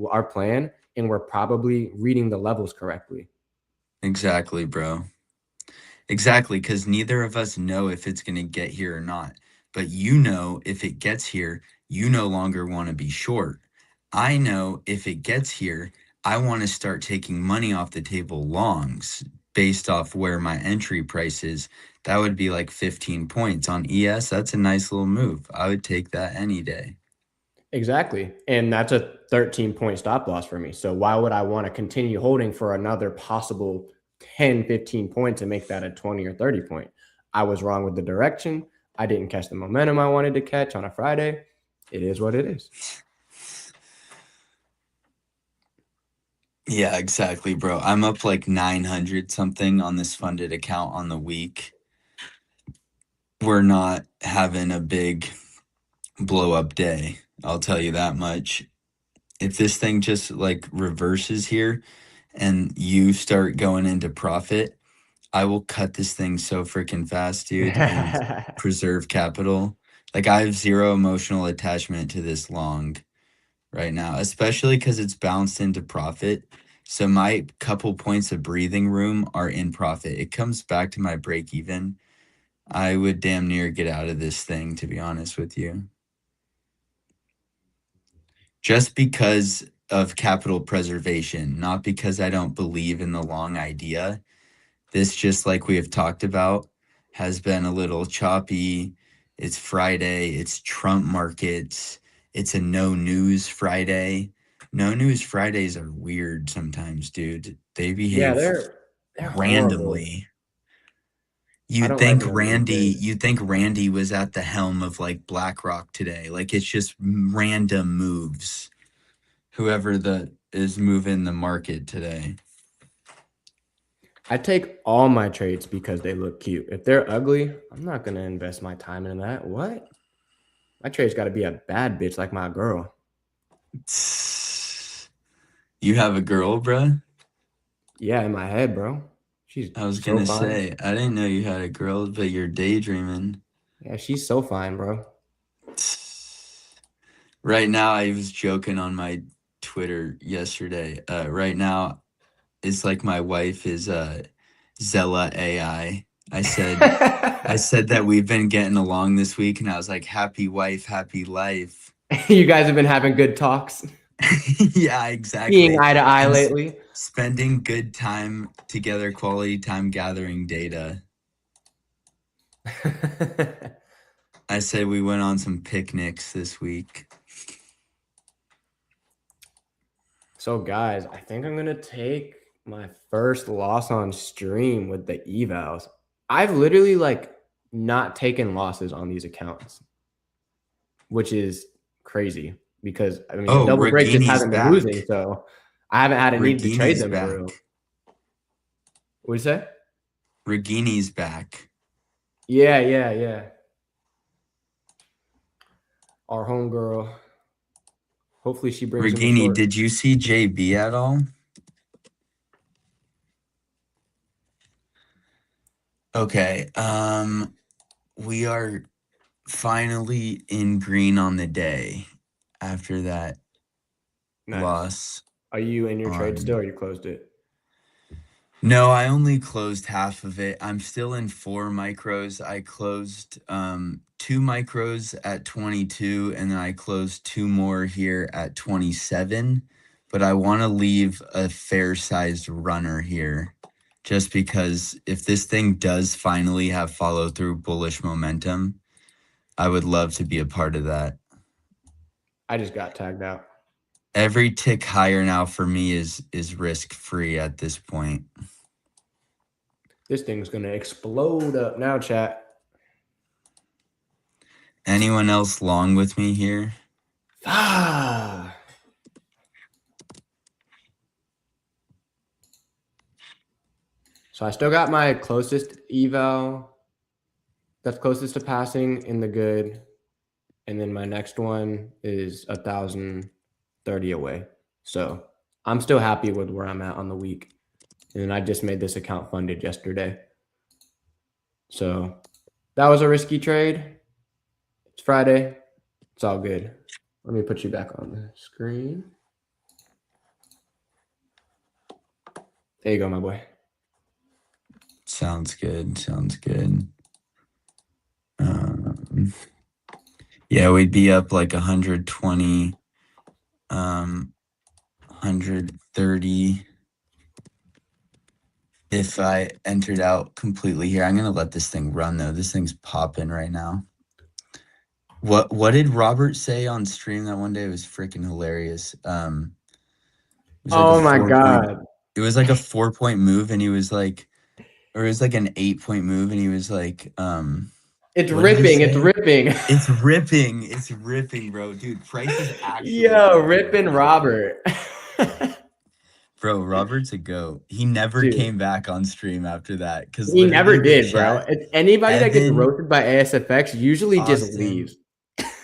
our plan and we're probably reading the levels correctly. Exactly, bro. Exactly, because neither of us know if it's going to get here or not. But you know, if it gets here, you no longer want to be short. I know if it gets here, I want to start taking money off the table longs based off where my entry price is. That would be like 15 points on ES. That's a nice little move. I would take that any day. Exactly. And that's a 13-point stop loss for me. So why would I want to continue holding for another possible 10, 15 points and make that a 20 or 30 point? I was wrong with the direction. I didn't catch the momentum I wanted to catch on a Friday. It is what it is. Yeah, exactly, bro. I'm up like 900 something on this funded account on the week. We're not having a big blow up day. I'll tell you that much. If this thing just like reverses here and you start going into profit, I will cut this thing so freaking fast, dude, and preserve capital. Like I have zero emotional attachment to this long right now, especially because it's bounced into profit. So my couple points of breathing room are in profit. It comes back to my break even. I would damn near get out of this thing, to be honest with you. Just because of capital preservation, not because I don't believe in the long idea. This, just like we have talked about, has been a little choppy. It's Friday, it's Trump markets, it's a no news Friday. No news Fridays are weird sometimes, dude. They Yeah, behave they're horrible. randomly. I don't like no news days. You'd think Randy was at the helm of like BlackRock today. Like it's just random moves. Whoever the is moving the market today. I take all my trades because they look cute. If they're ugly, I'm not going to invest my time in that. What? My trade's got to be a bad bitch like my girl. You have a girl, bruh? Yeah, in my head, bro. She's I was so gonna fine. say, I didn't know you had a girl, but you're daydreaming. Yeah, she's so fine, bro. Right now, I was joking on my Twitter yesterday. Right now, it's like my wife is Zella AI. I said that we've been getting along this week, and I was like, happy wife, happy life. You guys have been having good talks, Yeah, exactly. seeing eye to eye And lately. spending good time together, quality time gathering data. I said we went on some picnics this week. So, guys, I think I'm going to take my first loss on stream with the evals. I've literally like not taken losses on these accounts, which is crazy. because I mean the Oh, double break just Regini's hasn't been back. losing, so I haven't had a need to trade Regini's them back. for real. What'd you say? Regini's back. Yeah. Our homegirl. Hopefully she brings him a Regini, short. did you see JB at all? Okay. We are finally in green on the day after that Nice. loss. Are you in your trade on- still, or you closed it? No, I only closed half of it. I'm still in 4 micros. I closed 2 micros at 22, and then I closed 2 more here at 27. But I want to leave a fair-sized runner here, just because if this thing does finally have follow-through bullish momentum, I would love to be a part of that. I just got tagged out. Every tick higher now for me is risk-free at this point. This thing's gonna explode up now, chat. Anyone else long with me here? Ah. So I still got my closest eval that's closest to passing in the good. And then my next one is 1,030 away. So I'm still happy with where I'm at on the week. And then I just made this account funded yesterday. So that was a risky trade. It's Friday. It's all good. Let me put you back on the screen. There you go, my boy. Sounds good. Yeah, we'd be up like 120, 130 if I entered out completely here. I'm gonna let this thing run though. This thing's popping right now. What did Robert say on stream that one day? It was freaking hilarious. It was like Oh my God. It was like a 4-point move, and he was like, or it was like an 8-point move, and he was like, It's what did he ripping. It's say? ripping. It's ripping, bro. Dude, Price is actually Yo, ripping ripping right now. Robert. Bro, Robert's a goat. He never Dude. came back on stream after that because He never literally the did, bro. chat- It's anybody that gets Evan, roasted by ASFX usually just Austin. leaves.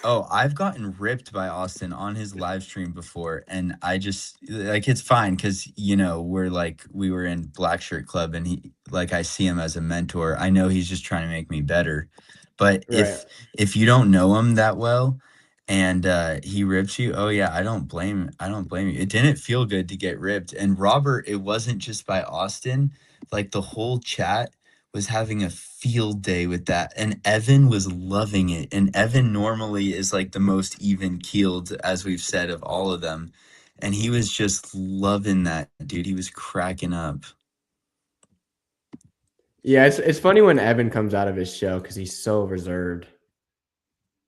Oh, I've gotten ripped by Austin on his live stream before, and I just like it's fine because we were in Black Shirt Club, and he I see him as a mentor. I know he's just trying to make me better, but Right. if you don't know him that well, and he rips you, oh yeah, I don't blame you. It didn't feel good to get ripped, and Robert, it wasn't just by Austin, like the whole chat was having a field day with that, and Evan was loving it. And Evan normally is like the most even keeled, as we've said, of all of them, and he was just loving that, dude. He was cracking up. Yeah, it's funny when Evan comes out of his shell because he's so reserved.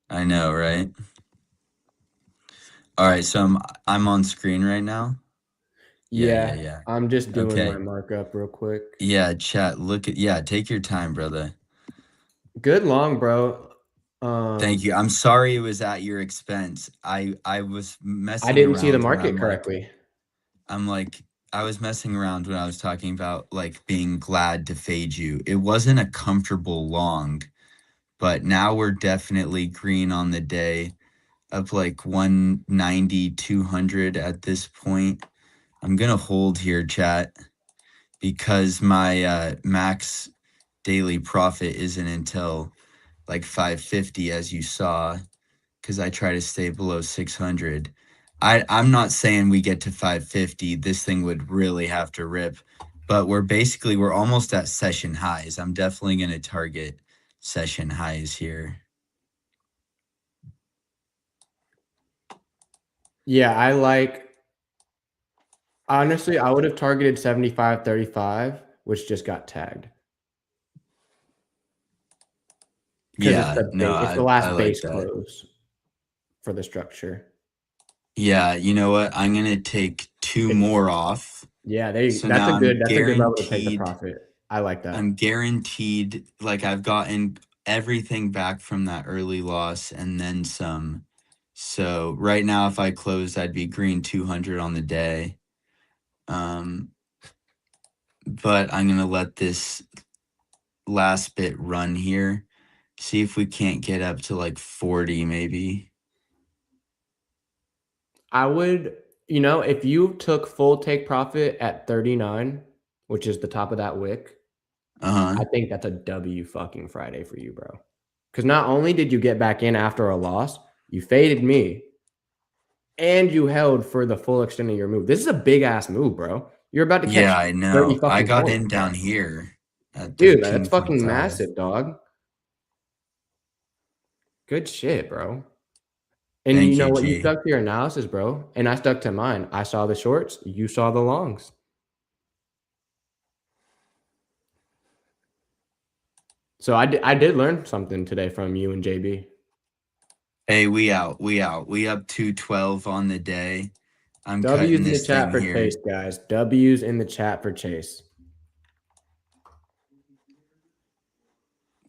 I know, right? All right, so I'm on screen right now. Yeah. I'm just doing Okay. my markup real quick. Yeah, chat. Take your time, brother. Good long, bro. Thank you. I'm sorry it was at your expense. I was messing I didn't see the around when market I'm correctly. I was messing around when I was talking about being glad to fade you. It wasn't a comfortable long, but now we're definitely green on the day, up 190, 200 at this point. I'm going to hold here, chat, because my max daily profit isn't until 550, as you saw, because I try to stay below 600. I'm not saying we get to 550. This thing would really have to rip, but we're almost at session highs. I'm definitely going to target session highs here. Yeah, honestly, I would have targeted 75.35, which just got tagged. Yeah, it's the last I base like that. close for the structure. Yeah, you know what? I'm going to take 2 more off. Yeah, there you So that's now a good level to take the guaranteed- profit. I like that. I'm guaranteed, I've gotten everything back from that early loss and then some. So right now, if I closed, I'd be green 200 on the day. But I'm going to let this last bit run here. See if we can't get up to like 40 maybe. I would, if you took full take profit at 39, which is the top of that wick, I think that's a W fucking Friday for you, bro. Because not only did you get back in after a loss, you faded me, and you held for the full extent of your move. This is a big ass move, bro. You're about to catch Yeah, I 30 know. I fucking got points, in bro. down here at Dude, that's fucking 13.5. massive, dog. Good shit, bro. And Thank you know you, what? You G. stuck to your analysis, bro. And I stuck to mine. I saw the shorts. You saw the longs. So I did learn something today from you and JB. Hey, we out. We up 212 on the day. I'm W's cutting in the this chat thing for here. Chase, guys. W's in the chat for Chase.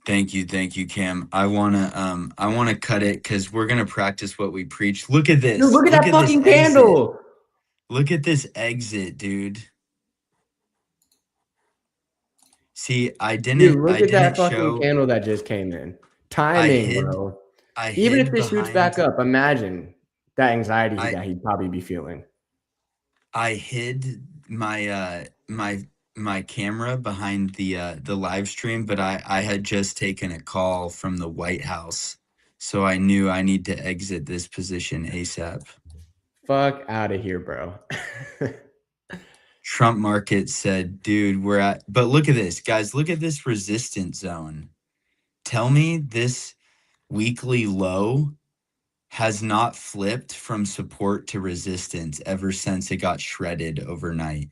Thank you, Cam. I wanna cut it because we're gonna practice what we preach. Look at this. Dude, look at that this fucking exit. candle. Look at this exit, dude. See, I didn't. Look I at that didn't fucking show. candle that just came in. Timing, bro. I Even hid if this shoots behind. back up, imagine that anxiety I that he'd probably be feeling. I hid my camera behind the live stream, but I had just taken a call from the White House, so I knew I need to exit this position ASAP. Fuck out of here, bro. Trump market said, dude, but look at this, guys. Look at this resistance zone. Tell me this weekly low has not flipped from support to resistance ever since it got shredded overnight.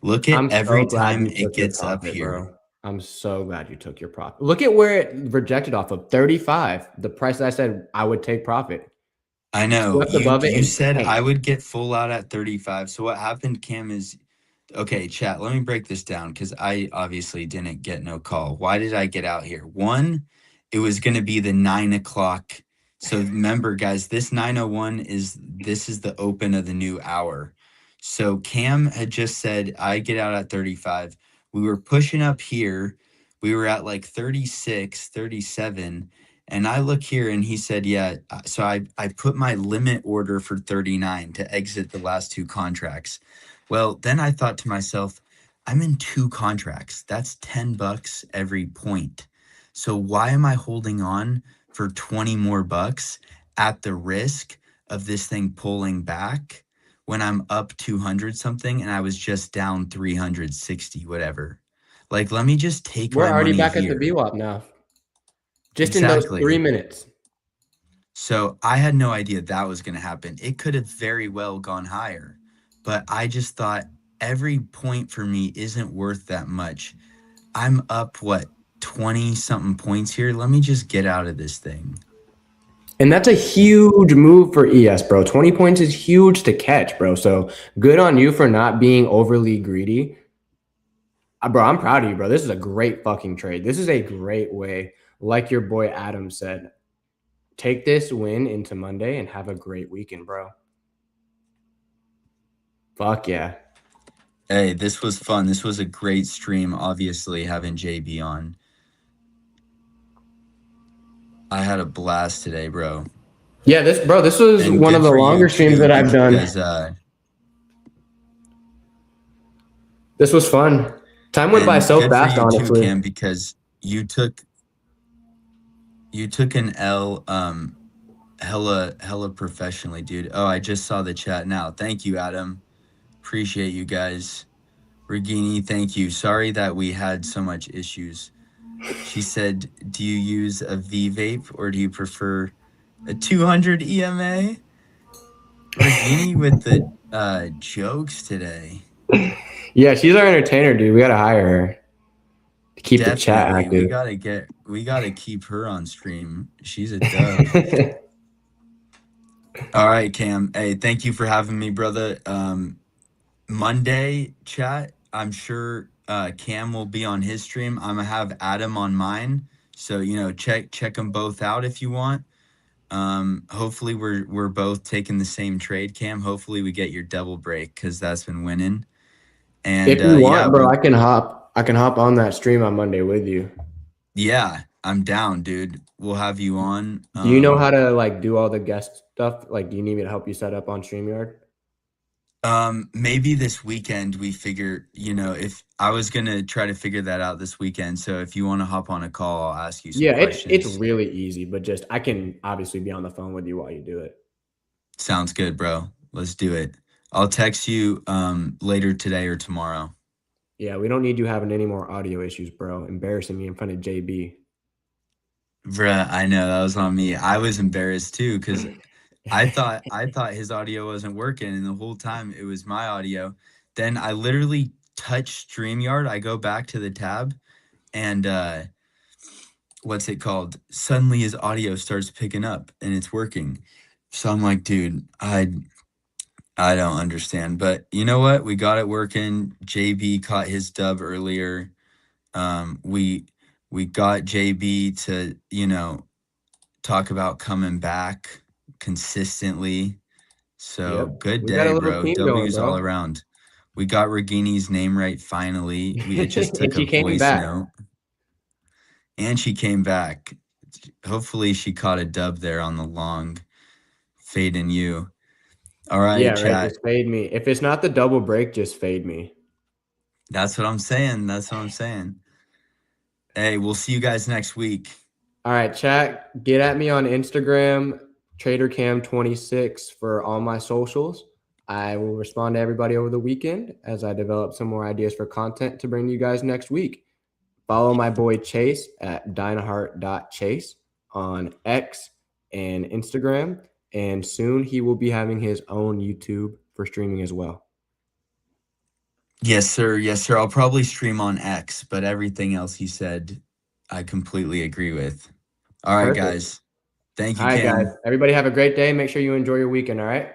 Look at I'm every so glad time you it took your gets up profit, here. bro. I'm so glad you took your profit. Look at where it rejected off of 35, the price that I said I would take profit. I know. Swept above it You and said tanked. I would get full out at 35. So what happened, Cam, is okay, chat, let me break this down because I obviously didn't get no call. Why did I get out here? One, it was gonna be the 9 o'clock. So remember, guys, this 9:01 is the open of the new hour. So Cam had just said I get out at 35. We were pushing up here. We were at like 36, 37. And I look here and he said, yeah. So I put my limit order for 39 to exit the last two contracts. Well, then I thought to myself, I'm in two contracts. That's $10 every point. So why am I holding on for 20 more bucks at the risk of this thing pulling back when I'm up 200 something and I was just down 360, whatever? Like, let me just take We're my already money back at the here. VWAP now. Just in those Exactly. 3 minutes. So I had no idea that was going to happen. It could have very well gone higher, but I just thought every point for me isn't worth that much. I'm up, 20 something points here. Let me just get out of this thing. And that's a huge move for ES, bro. 20 points is huge to catch, bro. So good on you for not being overly greedy. Bro, I'm proud of you, bro. This is a great fucking trade. This is a great way, like your boy Adam said, take this win into Monday and have a great weekend, bro. Fuck yeah. Hey, this was fun. This was a great stream, obviously, having JB on. I had a blast today, bro. Yeah, this was And one of the longer streams that I've done. This was fun. Time went by so fast, honestly. Too, Cam, because you took an L hella professionally, dude. Oh, I just saw the chat now. Thank you, Adam. Appreciate you guys. Regini, thank you. Sorry that we had so much issues. She said, do you use a V-Vape or do you prefer a 200 EMA? Regini with the jokes today. Yeah, she's our entertainer, dude. We gotta hire her to keep the chat Definitely. active. We gotta keep her on stream. She's a dove. All right, Cam. Hey, thank you for having me, brother. Monday chat, I'm sure Cam will be on his stream. I'm gonna have Adam on mine. So, check them both out if you want. Hopefully we're both taking the same trade, Cam. Hopefully we get your double break because that's been winning. And If you yeah, want, bro, I can hop on that stream on Monday with you. yeah, I'm down, dude. We'll have you on. Do you know how to like do all the guest stuff? Like, do you need me to help you set up on StreamYard? Maybe this weekend we figure, if I was gonna try to figure that out this weekend. So if you want to hop on a call, I'll ask you some Yeah, it's questions. really easy, but just I can obviously be on the phone with you while you do it. Sounds good, bro. Let's do it. I'll text you later today or tomorrow. Yeah, we don't need you having any more audio issues, bro. Embarrassing me in front of JB. Bruh, I know that was on me. I was embarrassed too because I thought his audio wasn't working, and the whole time it was my audio. Then I literally touch StreamYard. I go back to the tab, and what's it called? Suddenly his audio starts picking up, and it's working. So I'm like, dude, I don't understand. But you know what? We got it working. JB caught his dub earlier. We got JB to talk about coming back consistently. So Yep, good we got day, a little bro. team going, W's all bro. around. We got Regini's name right finally. It just And took a she came voice back. note. And she came back. Hopefully she caught a dub there on the long fade in you. All right, Yeah, right. chat. Just fade me. If it's not the double break, just fade me. That's what I'm saying. That's what I'm saying. Hey, we'll see you guys next week. All right, chat. Get at me on Instagram, TraderCam26 for all my socials. I will respond to everybody over the weekend as I develop some more ideas for content to bring you guys next week. Follow my boy Chase at Dienhart.chase on X and Instagram. And soon he will be having his own YouTube for streaming as well. Yes, sir. Yes, sir. I'll probably stream on X, but everything else he said, I completely agree with. All right, Perfect. guys. Thank you, All right, Cam. guys. Everybody have a great day. Make sure you enjoy your weekend. All right.